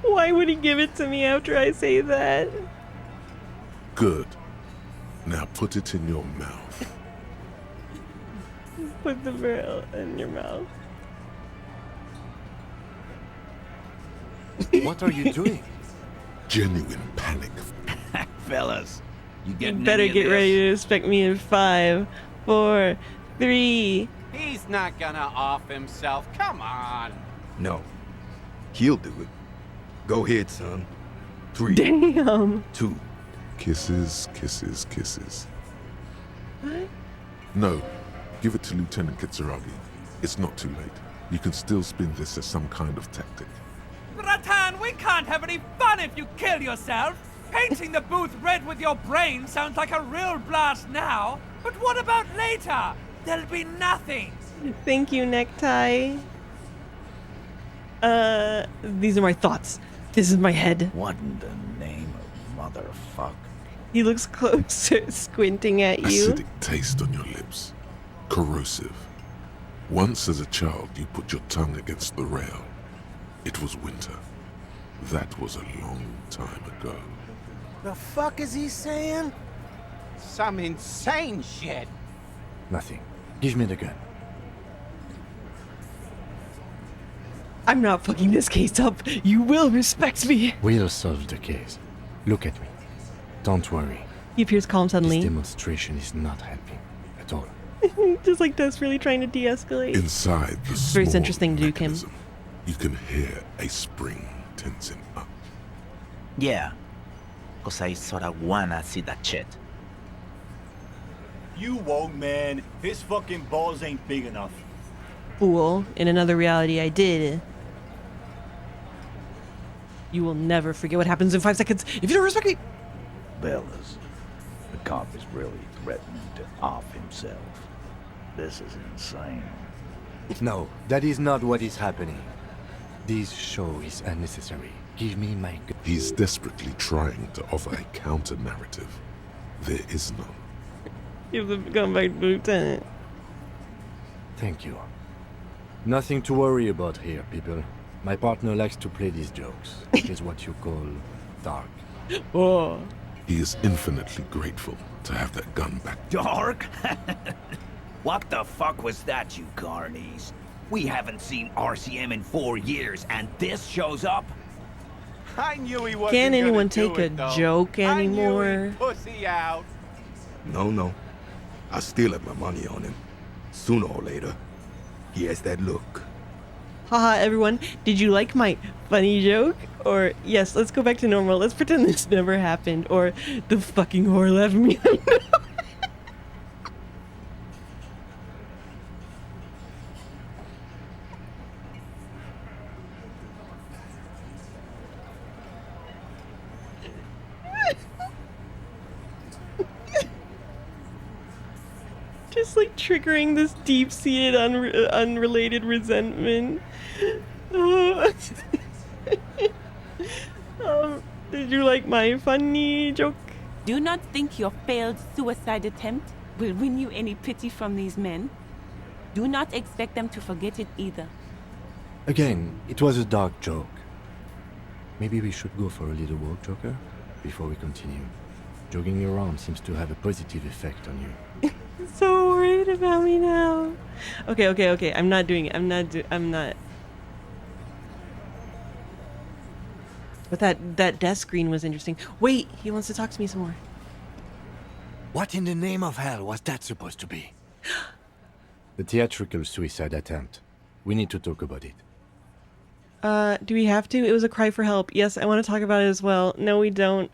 Why would he give it to me after I say that? Good. Now put it in your mouth. Put the barrel in your mouth. What are you doing? Genuine panic. Fellas, you getting Better any of get this? ready to inspect me in 5, 4, 3. He's not gonna off himself. Come on. No. He'll do it. Go ahead, son. 3. Damn. 2. Kisses, kisses, kisses. What? No. Give it to Lieutenant Kitsuragi. It's not too late. You can still spin this as some kind of tactic. Ratan, we can't have any fun if you kill yourself. Painting the booth red with your brain sounds like a real blast now. But what about later? There'll be nothing. Thank you, Necktie. These are my thoughts. This is my head. What in the name of motherfuck? He looks closer, squinting at you. Acidic taste on your lips. Corrosive. Once as a child, you put your tongue against the rail. It was winter. That was a long time ago. The fuck is he saying? Some insane shit. Nothing. Give me the gun. I'm not fucking this case up. You will respect me. We'll solve the case. Look at me. Don't worry. He appears calm suddenly. This demonstration is not helping at all. Just like desperately trying to de-escalate. Inside the It's very small interesting to do, Kim. mechanism, you can hear a spring tensing up. Yeah. Cause I sorta wanna see that shit. You won't, man. His fucking balls ain't big enough. Fool. In another reality, I did. You will never forget what happens in 5 seconds if you don't respect me. Bellas, the cop is really threatening to off himself. This is insane. No, that is not what is happening. This show is unnecessary. Give me my gun. He's desperately trying to offer a counter-narrative. There is none. Give the gun back to Lieutenant. Thank you. Nothing to worry about here, people. My partner likes to play these jokes. It is what you call dark. Oh. He is infinitely grateful to have that gun back. Dark? What the fuck was that, you carnies? We haven't seen RCM in 4 years, and this shows up? I knew he wasn't Can't anyone gonna do take a it, though. joke anymore? I knew he'd pussy out. No. I still have my money on him. Sooner or later, he has that look. Haha, everyone. Did you like my funny joke? Or, yes, let's go back to normal. Let's pretend this never happened. Or, the fucking whore left me. Just like triggering this deep-seated, unrelated resentment. Did you like my funny joke? Do not think your failed suicide attempt will win you any pity from these men. Do not expect them to forget it either. Again, it was a dark joke. Maybe we should go for a little walk, Joker, before we continue. Jogging around seems to have a positive effect on you. So worried about me now. Okay. I'm not doing it. I'm not. But that death screen was interesting. Wait, he wants to talk to me some more. What in the name of hell was that supposed to be? The theatrical suicide attempt. We need to talk about it. Do we have to? It was a cry for help. Yes, I want to talk about it as well. No, we don't.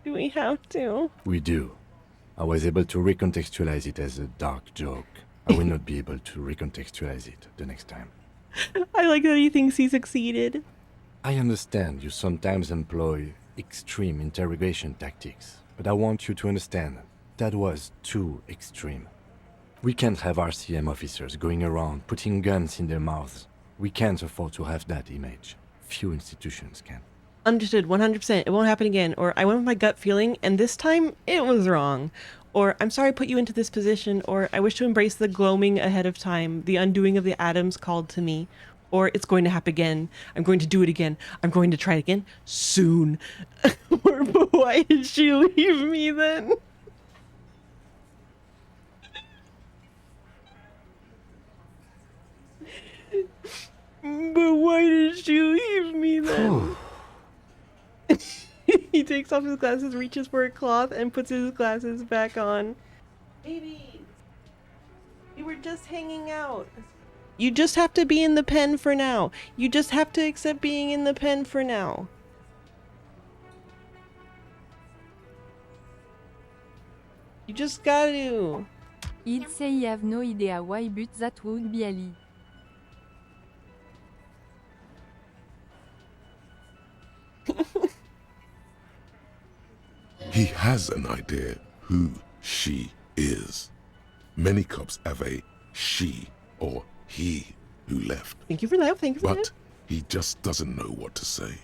Do we have to? We do. I was able to recontextualize it as a dark joke. I will not be able to recontextualize it the next time. I like that he thinks he succeeded. I understand you sometimes employ extreme interrogation tactics, but I want you to understand that was too extreme. We can't have RCM officers going around putting guns in their mouths. We can't afford to have that image. Few institutions can. Understood, 100%. It won't happen again. Or I went with my gut feeling, and this time it was wrong. Or I'm sorry I put you into this position. Or I wish to embrace the gloaming ahead of time. The undoing of the atoms called to me. Or it's going to happen again. I'm going to do it again. I'm going to try it again soon. Or but why did she leave me then? But why did she leave me then? He takes off his glasses, reaches for a cloth, and puts his glasses back on. Baby, we were just hanging out. You just have to be in the pen for now. You just have to accept being in the pen for now. You just gotta. I'd say I have no idea why, but that would be Ali. He has an idea who she is. Many cops have a she or he who left. Thank you for that. Thank you for that. But he just doesn't know what to say.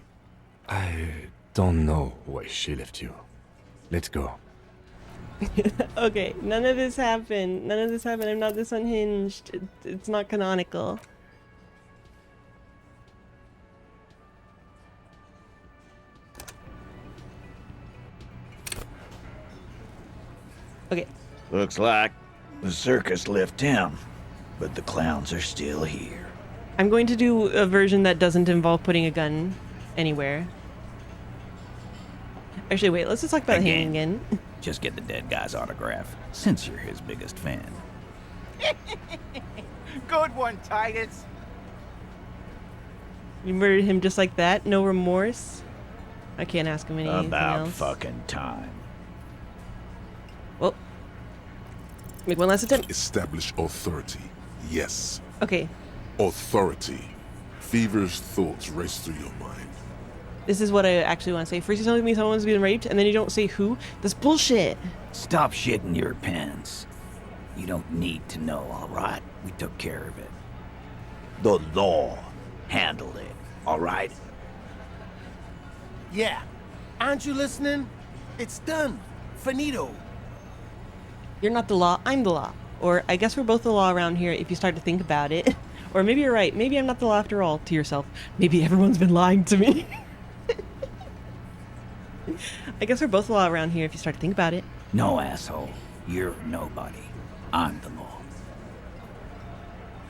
I don't know why she left you. Let's go. Okay, none of this happened. None of this happened. I'm not this unhinged. It's not canonical. Okay. Looks like the circus left town, but the clowns are still here. I'm going to do a version that doesn't involve putting a gun anywhere. Actually, wait, let's just talk about hanging again. Just get the dead guy's autograph, since you're his biggest fan. Good one, Titus. You murdered him just like that? No remorse? I can't ask him anything About else. fucking time. Well, make one last attempt. Establish authority. Yes. Okay. Authority. Feverish thoughts race through your mind. This is what I actually want to say. First you tell me someone's being raped, and then you don't say who. That's bullshit. Stop shitting your pants. You don't need to know, alright? We took care of it. The law handled it, alright? Yeah. Aren't you listening? It's done. Finito. You're not the law, I'm the law. Or I guess we're both the law around here if you start to think about it. Or maybe you're right. Maybe I'm not the law after all, to yourself. Maybe everyone's been lying to me. I guess we're both the law around here if you start to think about it. No, asshole. You're nobody. I'm the law.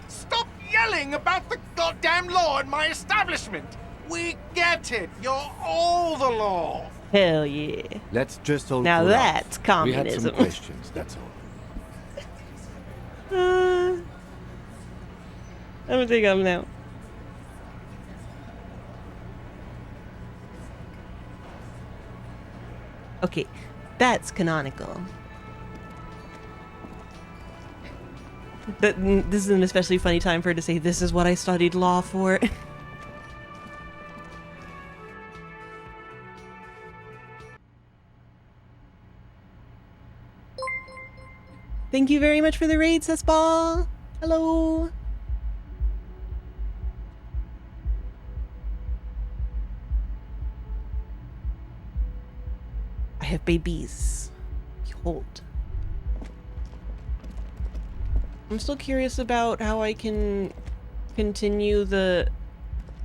Stop yelling about the goddamn law in my establishment. We get it. You're all the law. Hell yeah. Let's just all now cool that's off. communism. We had some questions, that's all. I'm gonna take off now. Okay, that's canonical. This is an especially funny time for her to say, this is what I studied law for. Thank you very much for the raid, Cessball. Hello. I have babies. Behold. I'm still curious about how I can continue the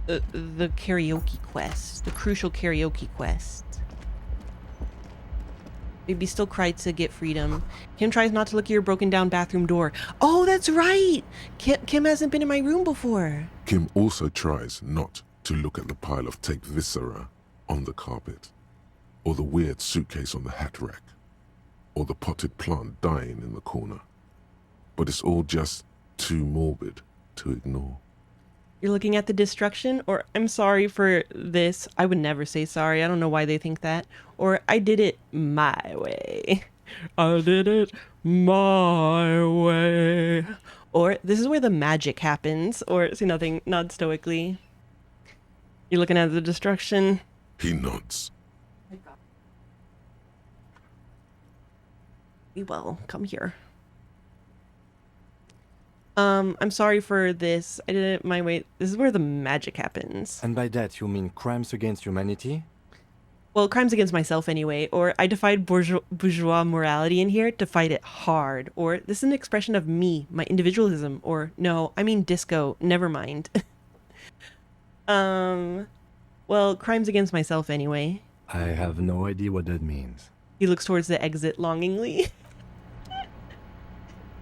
the karaoke quest, the crucial karaoke quest. Baby still cried to get freedom. Kim tries not to look at your broken down bathroom door. Oh, that's right! Kim hasn't been in my room before. Kim also tries not to look at the pile of taped viscera on the carpet, or the weird suitcase on the hat rack, or the potted plant dying in the corner. But it's all just too morbid to ignore. You're looking at the destruction, or I'm sorry for this. I would never say sorry. I don't know why they think that. Or I did it my way. I did it my way. Or this is where the magic happens. Or see nothing, nod stoically. You're looking at the destruction. He nods. Be well, come here. I'm sorry for this. I did it my way. This is where the magic happens. And by that you mean crimes against humanity? Well, crimes against myself anyway. Or I defied bourgeois morality in here to fight it hard. Or this is an expression of me, my individualism. Or no, I mean disco. Never mind. Well, crimes against myself anyway. I have no idea what that means. He looks towards the exit longingly.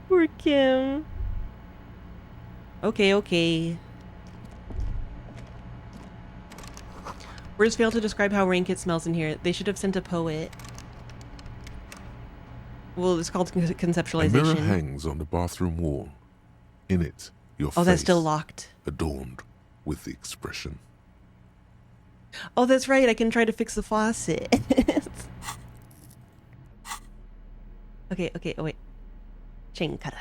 Poor Kim. Okay. Words fail to describe how rank it smells in here. They should have sent a poet. Well, it's called conceptualization. A mirror hangs on the bathroom wall. In it, your face that's still locked. Adorned with the expression. Oh, that's right. I can try to fix the faucet. Okay. Oh, wait. Chain cutter.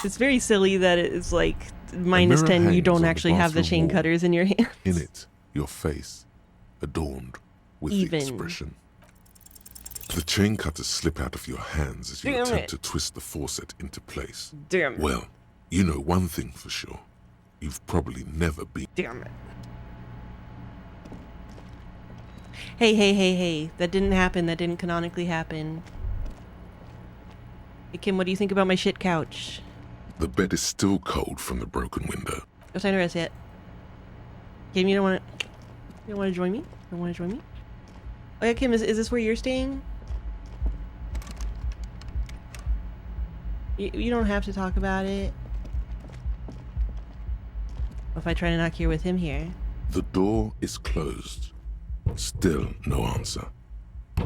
It's very silly that it's like -10. You don't actually have the chain cutters in your hands. In it, your face adorned with the expression. The chain cutters slip out of your hands as you attempt to twist the faucet into place. Damn it. Well, you know one thing for sure. You've probably never been. Damn it. Hey. That didn't happen. That didn't canonically happen. Hey, Kim, what do you think about my shit couch? The bed is still cold from the broken window. No time to rest yet. Kim, you don't want to join me? You don't want to join me? Oh yeah, Kim, is this where you're staying? You don't have to talk about it. What if I try to knock here with him here? The door is closed. Still no answer.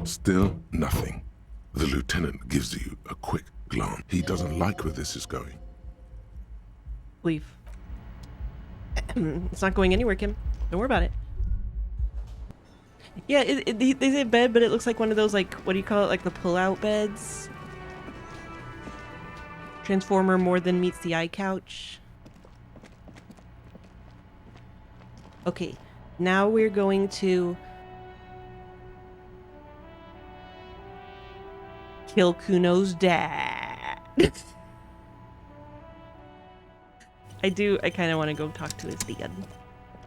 Still nothing. The lieutenant gives you a quick glance. He doesn't like where this is going. Leave. It's not going anywhere, Kim. Don't worry about it. Yeah, they say bed, but it looks like one of those, like, what do you call it? Like the pull-out beds? Transformer more than meets the eye couch. Okay, now we're going to kill Kuno's dad. I kind of want to go talk to his dad.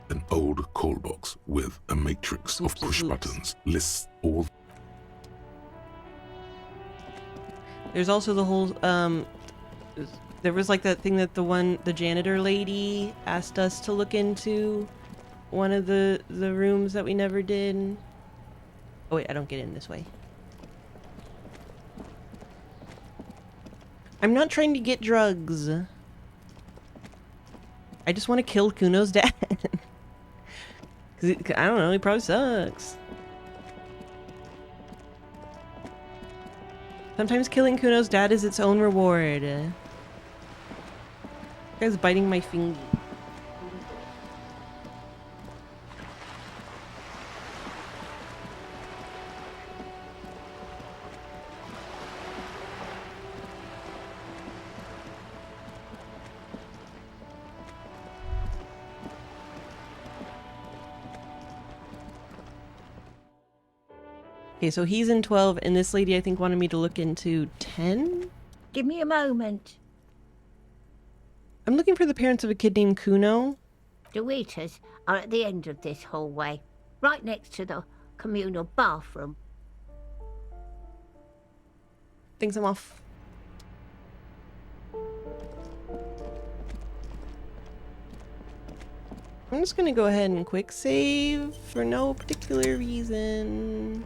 An old call box with a matrix of push buttons lists all. There's also the whole, there was like that thing that the janitor lady asked us to look into. One of the rooms that we never did. Oh wait, I don't get in this way. I'm not trying to get drugs. I just want to kill Kuno's dad. Cause I don't know, he probably sucks. Sometimes killing Kuno's dad is its own reward. This guy's biting my finger. Okay, so he's in 12, and this lady I think wanted me to look into 10? Give me a moment. I'm looking for the parents of a kid named Kuno. The waiters are at the end of this hallway, right next to the communal bathroom. Thinks I'm off. I'm just gonna go ahead and quick save for no particular reason.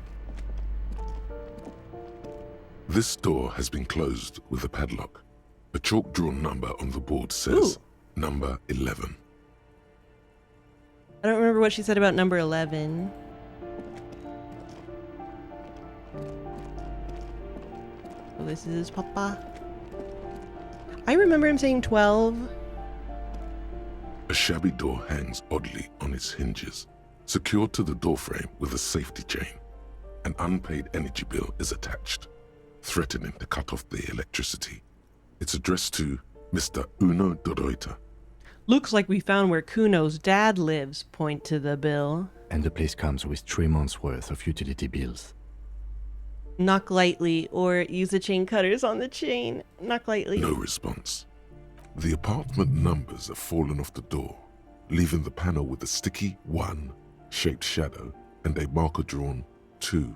This door has been closed with a padlock. A chalk-drawn number on the board says number 11. I don't remember what she said about number 11. So this is Papa. I remember him saying 12. A shabby door hangs oddly on its hinges, secured to the doorframe with a safety chain. An unpaid energy bill is attached, threatening to cut off the electricity. It's addressed to Mr. Uno Doroita. Looks like we found where Kuno's dad lives, point to the bill. And the place comes with 3 months' worth of utility bills. Knock lightly, or use the chain cutters on the chain. Knock lightly. No response. The apartment numbers have fallen off the door, leaving the panel with a sticky 1 shaped shadow and a marker drawn 2.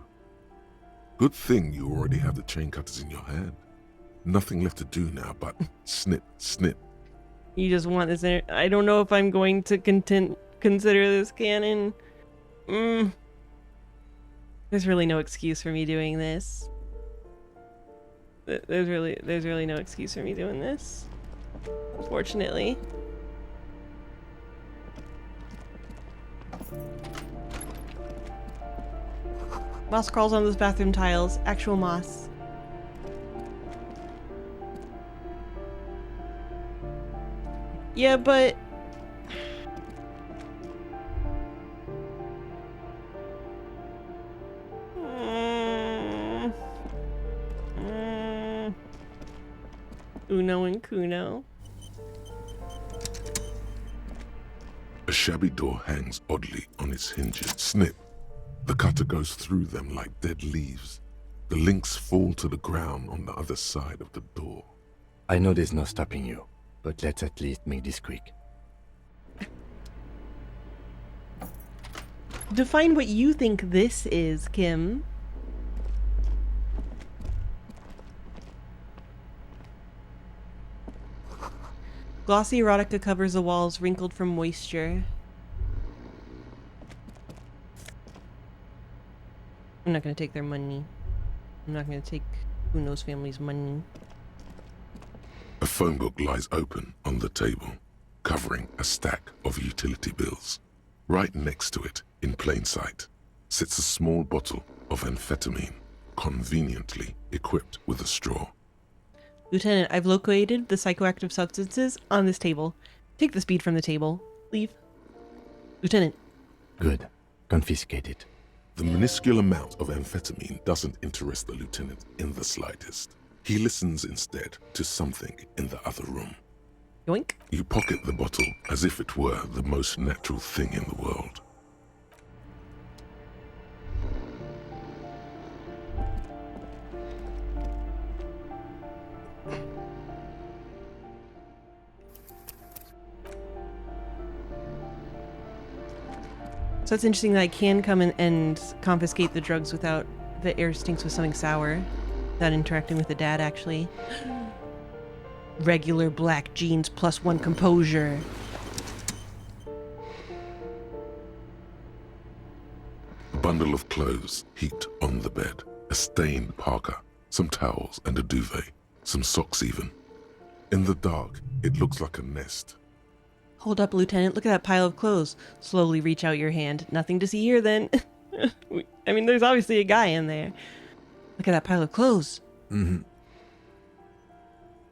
Good thing you already have the chain cutters in your hand. Nothing left to do now but snip, snip. You just want this in. I don't know if I'm going to consider this canon. There's really no excuse for me doing this. There's really no excuse for me doing this. Unfortunately. Moss crawls on those bathroom tiles. Actual moss. Yeah, but... Uno and Kuno. A shabby door hangs oddly on its hinges. Snip. The cutter goes through them like dead leaves. The links fall to the ground on the other side of the door. I know there's no stopping you, but let's at least make this quick. Define what you think this is, Kim. Glossy erotica covers the walls, wrinkled from moisture. I'm not gonna take their money. I'm not gonna take Uno's family's money. A phone book lies open on the table, covering a stack of utility bills. Right next to it, in plain sight, sits a small bottle of amphetamine, conveniently equipped with a straw. Lieutenant, I've located the psychoactive substances on this table. Take the speed from the table. Leave. Lieutenant. Good. Confiscate it. The minuscule amount of amphetamine doesn't interest the lieutenant in the slightest. He listens instead to something in the other room. Yoink. You pocket the bottle as if it were the most natural thing in the world. So it's interesting that I can come in and confiscate the drugs without the air stinks with something sour. Without interacting with the dad, actually. Regular black jeans plus 1 composure. A bundle of clothes heaped on the bed. A stained parka, some towels and a duvet. Some socks even. In the dark, it looks like a nest. Hold up, Lieutenant. Look at that pile of clothes. Slowly reach out your hand. Nothing to see here, then. I mean, there's obviously a guy in there. Look at that pile of clothes. Mm-hmm.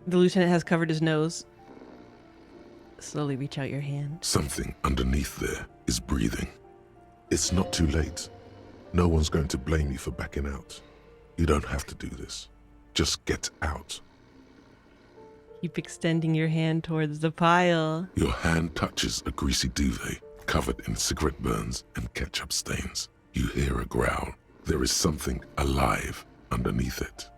The lieutenant has covered his nose. Slowly reach out your hand. Something underneath there is breathing. It's not too late. No one's going to blame you for backing out. You don't have to do this. Just get out. Keep extending your hand towards the pile. Your hand touches a greasy duvet covered in cigarette burns and ketchup stains. You hear a growl. There is something alive underneath it.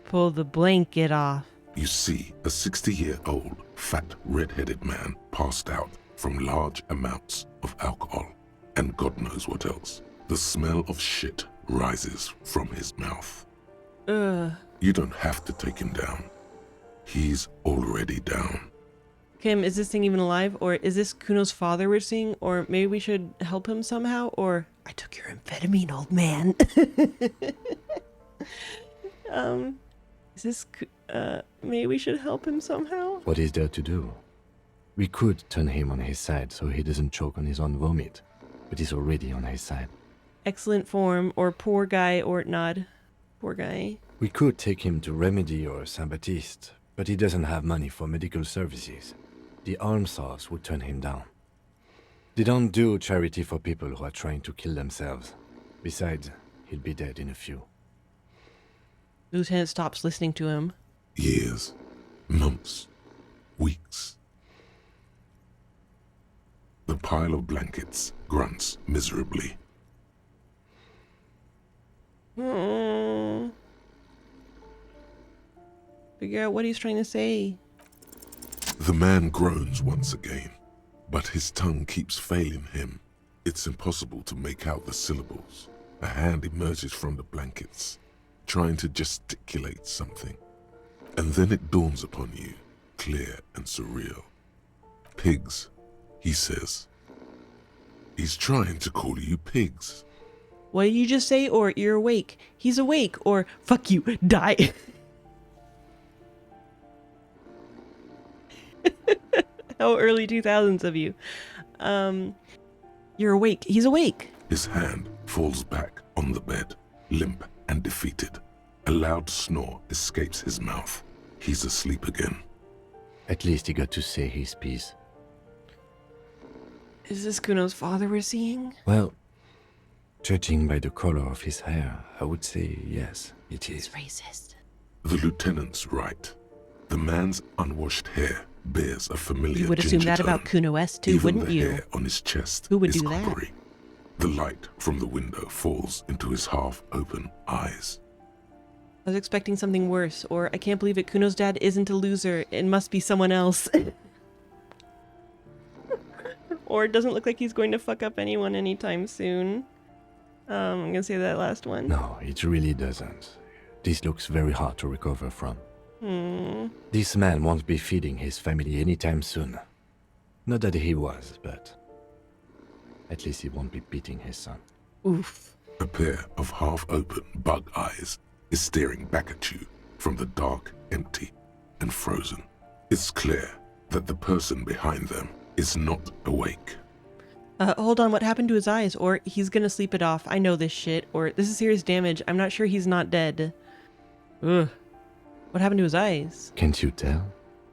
Pull the blanket off. You see a 60-year-old, fat, red-headed man passed out from large amounts of alcohol and God knows what else. The smell of shit rises from his mouth. Ugh. You don't have to take him down. He's already down. Kim, is this thing even alive? Or is this Kuno's father we're seeing? Or maybe we should help him somehow? Or I took your amphetamine, old man. Is this... maybe we should help him somehow? What is there to do? We could turn him on his side so he doesn't choke on his own vomit. But he's already on his side. Excellent form, or poor guy, or not. Poor guy. We could take him to Remedy or Saint-Baptiste, but he doesn't have money for medical services. The almshouse would turn him down. They don't do charity for people who are trying to kill themselves. Besides, he'll be dead in a few. Lieutenant stops listening to him. Years, months, weeks. The pile of blankets grunts miserably. Figure out what he's trying to say. The man groans once again, but his tongue keeps failing him. It's impossible to make out the syllables. A hand emerges from the blankets, trying to gesticulate something. And then it dawns upon you, clear and surreal. Pigs, he says. He's trying to call you pigs. What did you just say? Or you're awake. He's awake. Or fuck you, die. How early 2000s of you. You're awake. He's awake. His hand falls back on the bed, limp and defeated. A loud snore escapes his mouth. He's asleep again. At least he got to say his piece. Is this Kuno's father we're seeing? Well, judging by the color of his hair, I would say yes, it is. He's racist. The lieutenant's right. The man's unwashed hair bears a familiar You would assume that about Kuno S too, Even wouldn't the you? hair on his chest Who would is do that? coppery. The light from the window falls into his half-open eyes. I was expecting something worse, or I can't believe it, Kuno's dad isn't a loser. It must be someone else. Or it doesn't look like he's going to fuck up anyone anytime soon. I'm gonna say that last one. No, it really doesn't. This looks very hard to recover from. This man won't be feeding his family anytime soon. Not that he was, but at least he won't be beating his son. Oof. A pair of half-open bug eyes is staring back at you from the dark, empty, and frozen. It's clear that the person behind them is not awake. Hold on, what happened to his eyes? Or he's gonna sleep it off. I know this shit. Or this is serious damage. I'm not sure he's not dead. Ugh. What happened to his eyes? Can't you tell?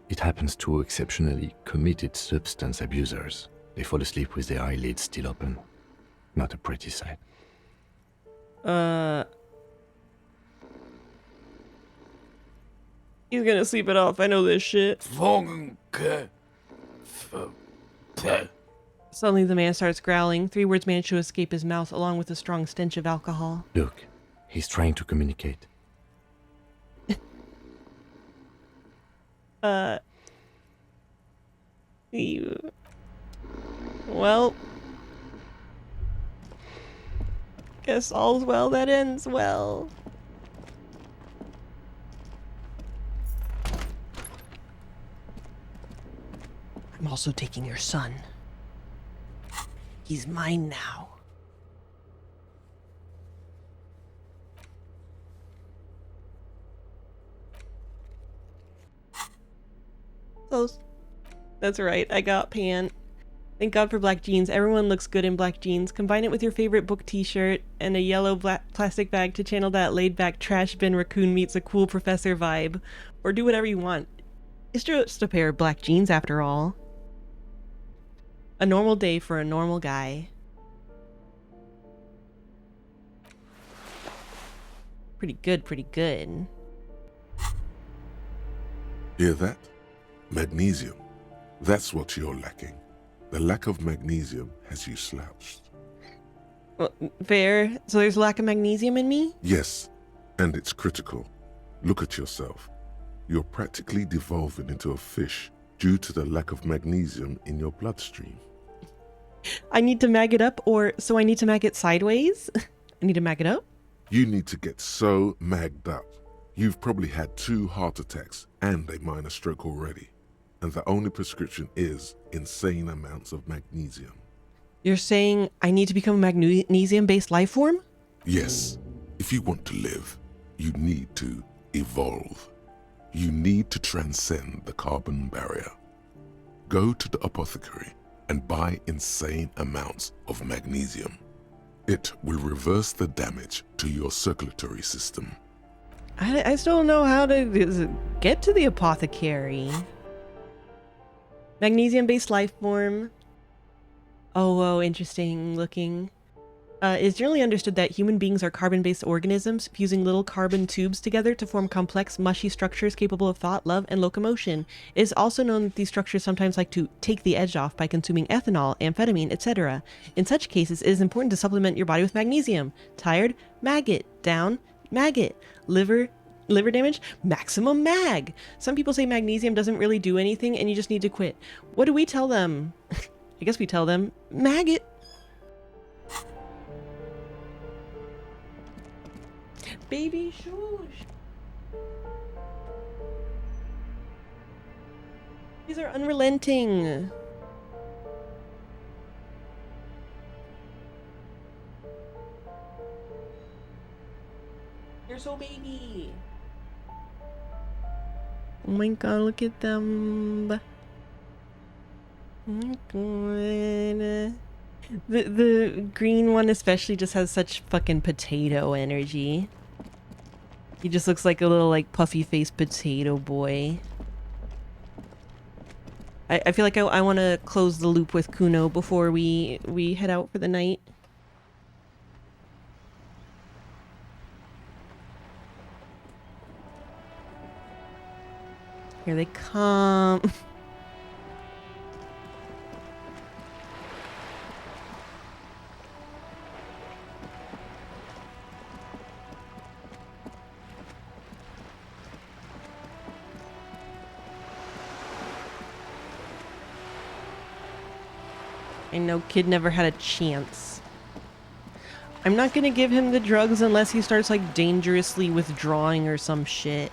It happens to exceptionally committed substance abusers. They fall asleep with their eyelids still open. Not a pretty sight. He's gonna sleep it off. I know this shit. Suddenly the man starts growling. 3 words manage to escape his mouth along with a strong stench of alcohol. Look, he's trying to communicate. Well, guess all's well that ends well. I'm also taking your son. He's mine now. Close. That's right, I got pant. Thank God for black jeans. Everyone looks good in black jeans. Combine it with your favorite book t-shirt and a yellow plastic bag to channel that laid-back trash bin raccoon meets a cool professor vibe. Or do whatever you want. It's just a pair of black jeans after all. A normal day for a normal guy. Pretty good, pretty good. Hear that? Magnesium. That's what you're lacking. The lack of magnesium has you slouched. Well, fair. So there's a lack of magnesium in me? Yes, and it's critical. Look at yourself. You're practically devolving into a fish due to the lack of magnesium in your bloodstream. I need to mag it up, or so I need to mag it sideways? I need to mag it up? You need to get so magged up. You've probably had 2 heart attacks and a minor stroke already. and the only prescription is insane amounts of magnesium. You're saying I need to become a magnesium-based life form? Yes. If you want to live, you need to evolve. You need to transcend the carbon barrier. Go to the apothecary and buy insane amounts of magnesium. It will reverse the damage to your circulatory system. I still don't know how to get to the apothecary. Magnesium-based life form. Oh, whoa, interesting looking. It's generally understood that human beings are carbon-based organisms fusing little carbon tubes together to form complex, mushy structures capable of thought, love, and locomotion. It is also known that these structures sometimes like to take the edge off by consuming ethanol, amphetamine, etc. In such cases, it is important to supplement your body with magnesium. Tired? Maggot. Down? Maggot. Liver damage? Maximum mag. Some people say magnesium doesn't really do anything and you just need to quit. What do we tell them? I guess we tell them, maggot. Baby shush. These are unrelenting. You're so baby. Oh my god, look at them. Oh my god. The green one especially just has such fucking potato energy. He just looks like a little like puffy faced potato boy. I feel like I want to close the loop with Kuno before we head out for the night. Here they come. I know kid never had a chance. I'm not gonna give him the drugs unless he starts like dangerously withdrawing or some shit.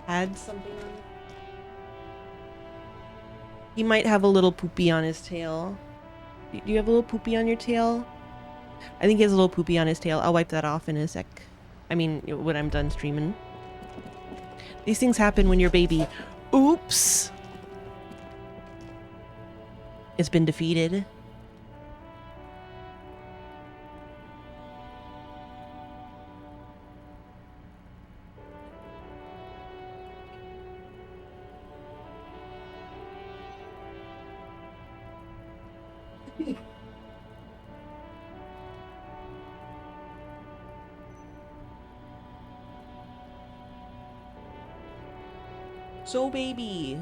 Had something on. He might have a little poopy on his tail. Do you have a little poopy on your tail? I think he has a little poopy on his tail. I'll wipe that off in a sec. I mean, when I'm done streaming. These things happen when you're baby. Oops! It's been defeated. So baby.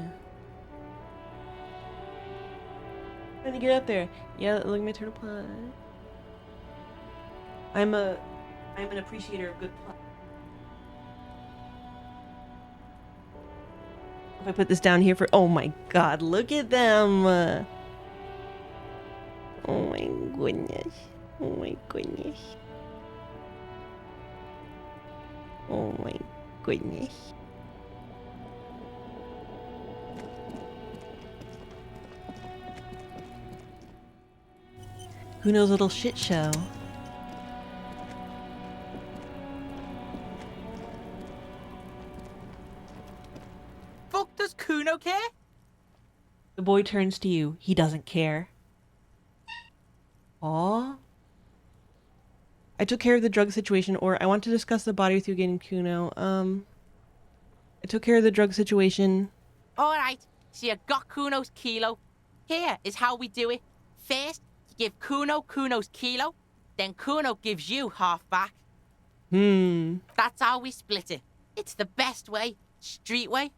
Trying to get up there. Yeah, look at my turtle pie. I'm an appreciator of good pie. If I put this down here for, oh my god, look at them. Oh my goodness. Oh my goodness. Oh my goodness. Kuno's little shit show. Fuck does Kuno care? The boy turns to you. He doesn't care. Aw. I took care of the drug situation, or I want to discuss the body with you again, Kuno. I took care of the drug situation. Alright, so you got Kuno's kilo. Here is how we do it. First, you give Kuno Kuno's kilo, then Kuno gives you half back. That's how we split it. It's the best way. Street way.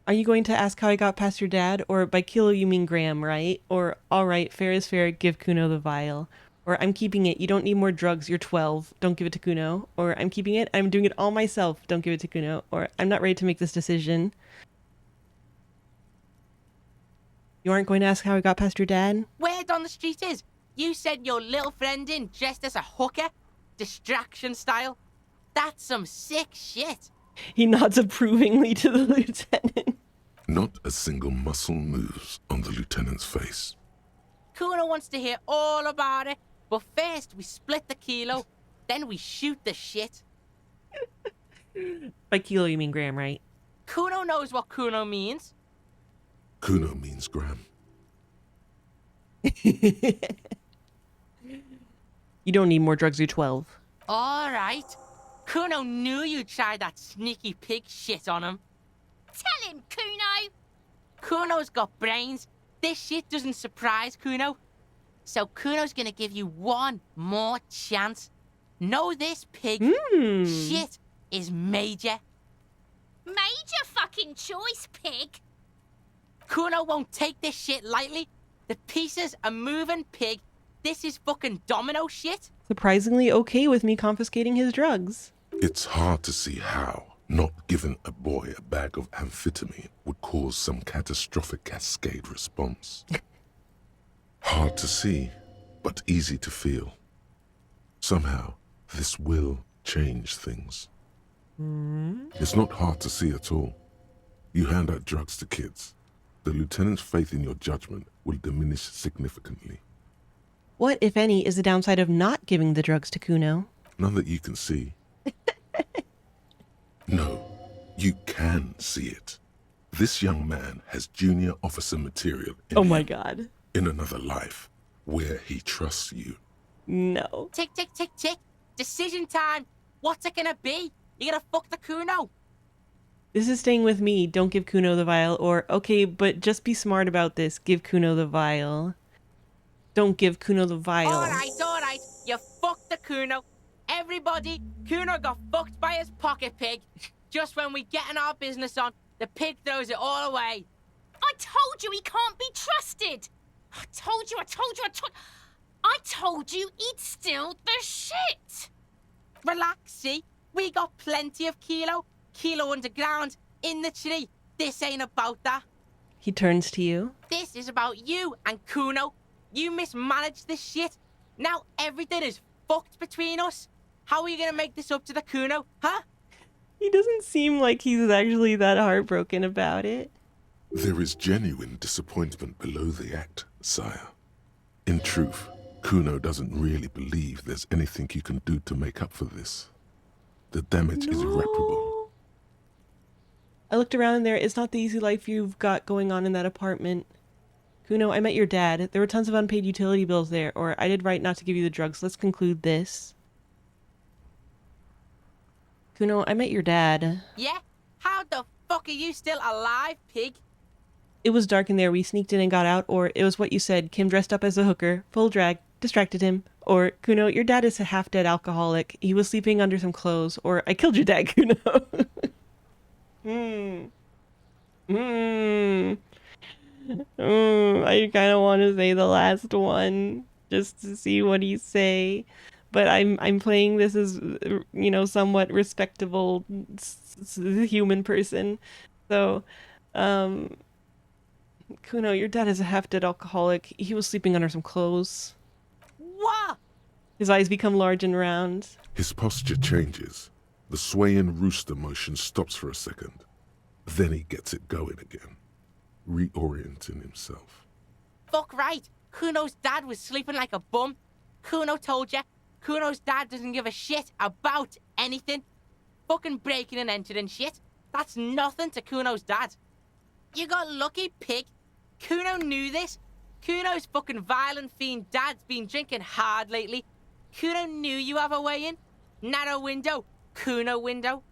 Are you going to ask how I got past your dad? Or by kilo you mean gram, right? Or, alright, fair is fair, give Kuno the vial. Or, I'm keeping it, you don't need more drugs, you're 12, don't give it to Kuno. Or, I'm keeping it, I'm doing it all myself, don't give it to Kuno. Or, I'm not ready to make this decision. You aren't going to ask how I got past your dad? Word on the street is, you sent your little friend in dressed as a hooker, distraction style. That's some sick shit. He nods approvingly to the lieutenant. Not a single muscle moves on the lieutenant's face. Kuno wants to hear all about it, but first we split the kilo, then we shoot the shit. By kilo, you mean gram, right? Kuno knows what Kuno means. Kuno means gram. You don't need more drugs, you're 12. All right. Kuno knew you tried that sneaky pig shit on him. Tell him, Kuno. Kuno's got brains. This shit doesn't surprise Kuno. So Kuno's gonna give you one more chance. Know this, pig. Shit is major. Major fucking choice, pig. Kuno won't take this shit lightly. The pieces are moving, pig. This is fucking domino shit. Surprisingly okay with me confiscating his drugs. It's hard to see how not giving a boy a bag of amphetamine would cause some catastrophic cascade response. Hard to see, but easy to feel. Somehow, this will change things. It's not hard to see at all. You hand out drugs to kids. The lieutenant's faith in your judgment will diminish significantly. What, if any, is the downside of not giving the drugs to Kuno? None that you can see. No, you can see it. This young man has junior officer material in Oh my him, god. in another life where he trusts you. No. Tick, tick, tick, tick. Decision time. What's it gonna be? You gonna fuck the Kuno? This is staying with me. Don't give Kuno the vial. Or, okay, but just be smart about this. Give Kuno the vial. Don't give Kuno the vial. All right. You fucked the Kuno. Everybody, Kuno got fucked by his pocket pig. Just when we getting our business on, the pig throws it all away. I told you he can't be trusted. I told you. I told you he'd steal the shit. Relax, see? We got plenty of kilo. Kilo underground, in the tree. This ain't about that. He turns to you. This is about you and Kuno. You mismanaged this shit. Now everything is fucked between us. How are you gonna make this up to the Kuno, huh? He doesn't seem like he's actually that heartbroken about it. There is genuine disappointment below the act, sire. In truth, Kuno doesn't really believe there's anything you can do to make up for this. The damage is irreparable. I looked around in there. It's not the easy life you've got going on in that apartment. Kuno, I met your dad. There were tons of unpaid utility bills there, or I did right not to give you the drugs. Let's conclude this. Kuno, I met your dad. Yeah? How the fuck are you still alive, pig? It was dark in there. We sneaked in and got out, or it was what you said. Kim dressed up as a hooker, full drag, distracted him. Or, Kuno, your dad is a half-dead alcoholic. He was sleeping under some clothes. Or, I killed your dad, Kuno. I kind of want to say the last one just to see what he say, but I'm playing this as, you know, somewhat respectable human person. So, Kuno, your dad is a half-dead alcoholic. He was sleeping under some clothes. What? His eyes become large and round. His posture changes. The swaying rooster motion stops for a second. Then he gets it going again, reorienting himself. Fuck right. Kuno's dad was sleeping like a bum. Kuno told ya. Kuno's dad doesn't give a shit about anything. Fucking breaking and entering shit. That's nothing to Kuno's dad. You got lucky, pig. Kuno knew this. Kuno's fucking violent fiend dad's been drinking hard lately. Kuno knew you have a way in. Narrow window. Kuno window.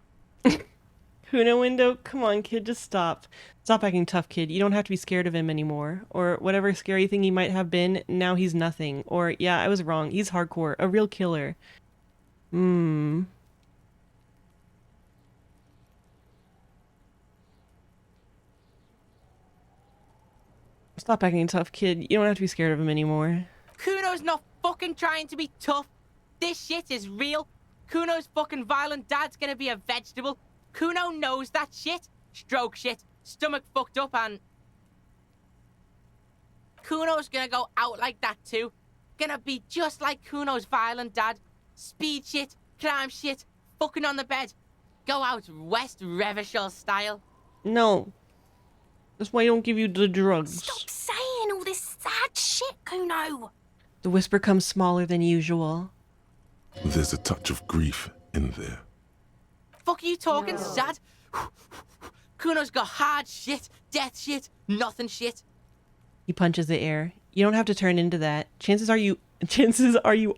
Kuno window? Come on, kid, just stop. Stop acting tough, kid. You don't have to be scared of him anymore. Or whatever scary thing he might have been, now he's nothing. Or, yeah, I was wrong. He's hardcore. A real killer. Stop acting tough, kid. You don't have to be scared of him anymore. Kuno's not fucking trying to be tough. This shit is real. Kuno's fucking violent dad's gonna be a vegetable. Kuno knows that shit. Stroke shit. Stomach fucked up and... Kuno's gonna go out like that too. Gonna be just like Kuno's violent dad. Speed shit, crime shit, fucking on the bed. Go out West Revachol style. No. That's why I don't give you the drugs. Stop saying all this sad shit, Kuno. The whisper comes smaller than usual. There's a touch of grief in there. Fuck are you talking sad? Kuno's got hard shit, death shit, nothing shit. He punches the air. You don't have to turn into that. Chances are you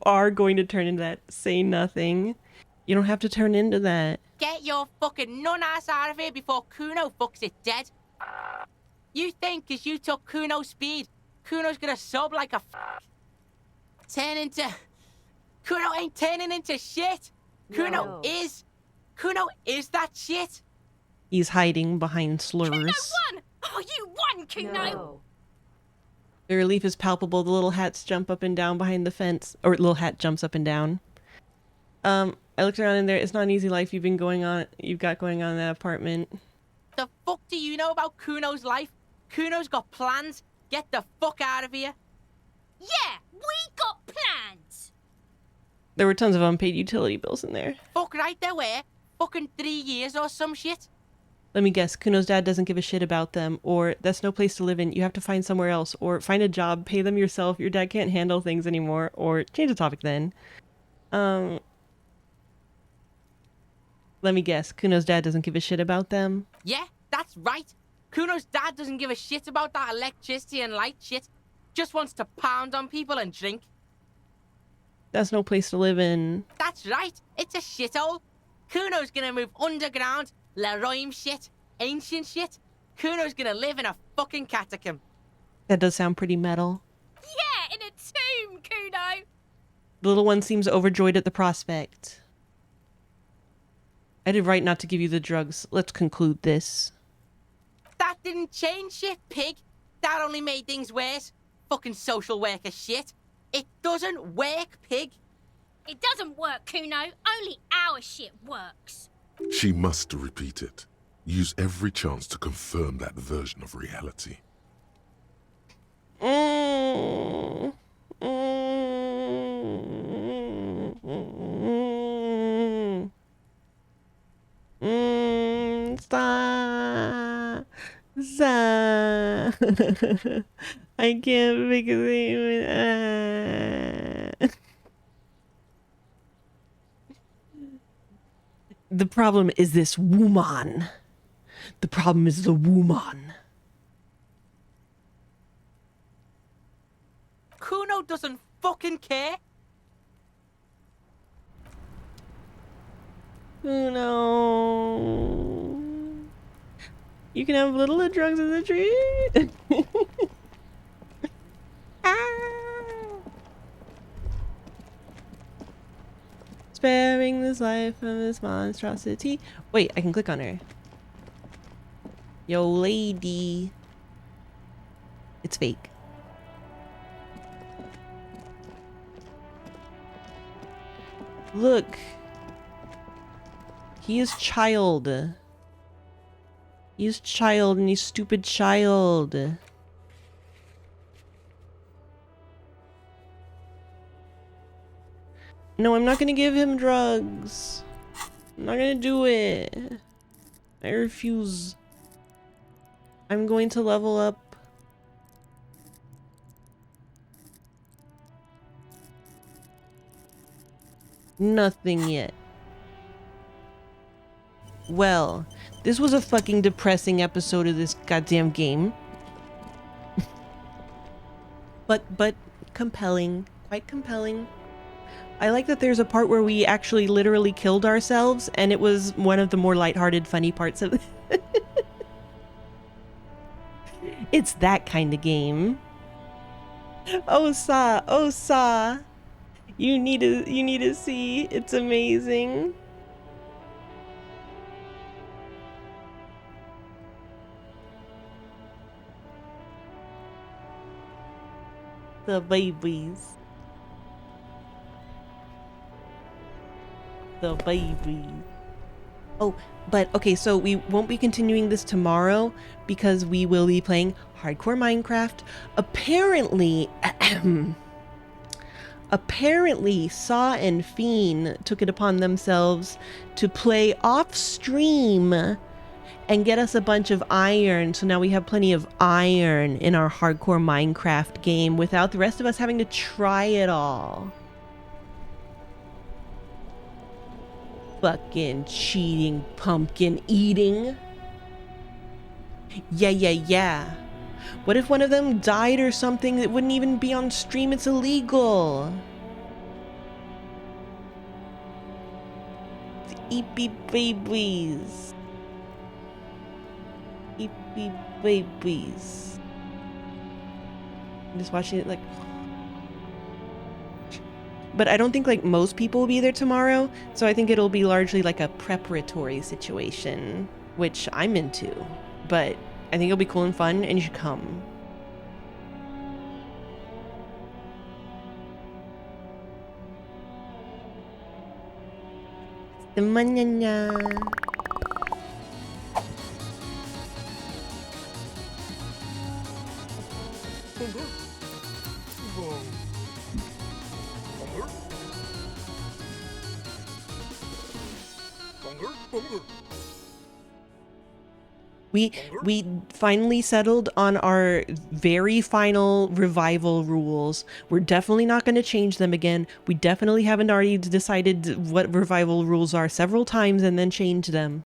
are going to turn into that. Say nothing. You don't have to turn into that. Get your fucking nun-ass out of here before Kuno fucks it dead. You think cause you took Kuno's speed, Kuno's gonna sub like a turn into... Kuno ain't turning into shit. Kuno is that shit. He's hiding behind slurs. Kuno won! Oh, you won, Kuno! No. The relief is palpable. The little hats jump up and down behind the fence. Or little hat jumps up and down. I looked around in there. It's not an easy life you've got going on in that apartment. The fuck do you know about Kuno's life? Kuno's got plans. Get the fuck out of here. Yeah, we got plans. There were tons of unpaid utility bills in there. Fuck right there were. Fucking 3 years or some shit. Let me guess, Kuno's dad doesn't give a shit about them, or that's no place to live in, you have to find somewhere else, or find a job, pay them yourself, your dad can't handle things anymore, or change the topic then. Let me guess, Kuno's dad doesn't give a shit about them? Yeah, that's right. Kuno's dad doesn't give a shit about that electricity and light shit. Just wants to pound on people and drink. That's no place to live in. That's right, it's a shithole. Kuno's gonna move underground, Leroy shit, ancient shit. Kuno's gonna live in a fucking catacomb. That does sound pretty metal. Yeah, in a tomb, Kuno. The little one seems overjoyed at the prospect. I did right not to give you the drugs. Let's conclude this. That didn't change shit, pig. That only made things worse. Fucking social worker shit. It doesn't work, pig. It doesn't work, Kuno. Only our shit works. She must repeat it. Use every chance to confirm that version of reality. Stop. Stop. I can't make a statement. The problem is this woman. The problem is the woman. Kuno doesn't fucking care. Kuno. You can have a little of drugs in the tree. Sparing this life from this monstrosity. Wait, I can click on her. Yo, lady. It's fake. Look. He is child. He is child and he's stupid child. No, I'm not gonna give him drugs. I'm not gonna do it. I refuse. I'm going to level up. Nothing yet. Well, this was a fucking depressing episode of this goddamn game. but compelling. Quite compelling. I like that there's a part where we actually literally killed ourselves, and it was one of the more lighthearted, funny parts of it. It's that kind of game. Oh, Saw. You need to see. It's amazing. The babies. The baby. Oh, but okay, so we won't be continuing this tomorrow because we will be playing Hardcore Minecraft. Apparently, apparently Saw and Fiend took it upon themselves to play off stream and get us a bunch of iron, so now we have plenty of iron in our hardcore Minecraft game without the rest of us having to try it all. Fucking cheating, pumpkin eating. Yeah. What if one of them died or something? It wouldn't even be on stream. It's illegal. Eepy babies. Eepy babies. I'm just watching it like... But I don't think like most people will be there tomorrow, so I think it'll be largely like a preparatory situation, which I'm into. But I think it'll be cool and fun, and you should come. The manana. We finally settled on our very final revival rules. We're definitely not going to change them again. We definitely haven't already decided what revival rules are several times and then change them.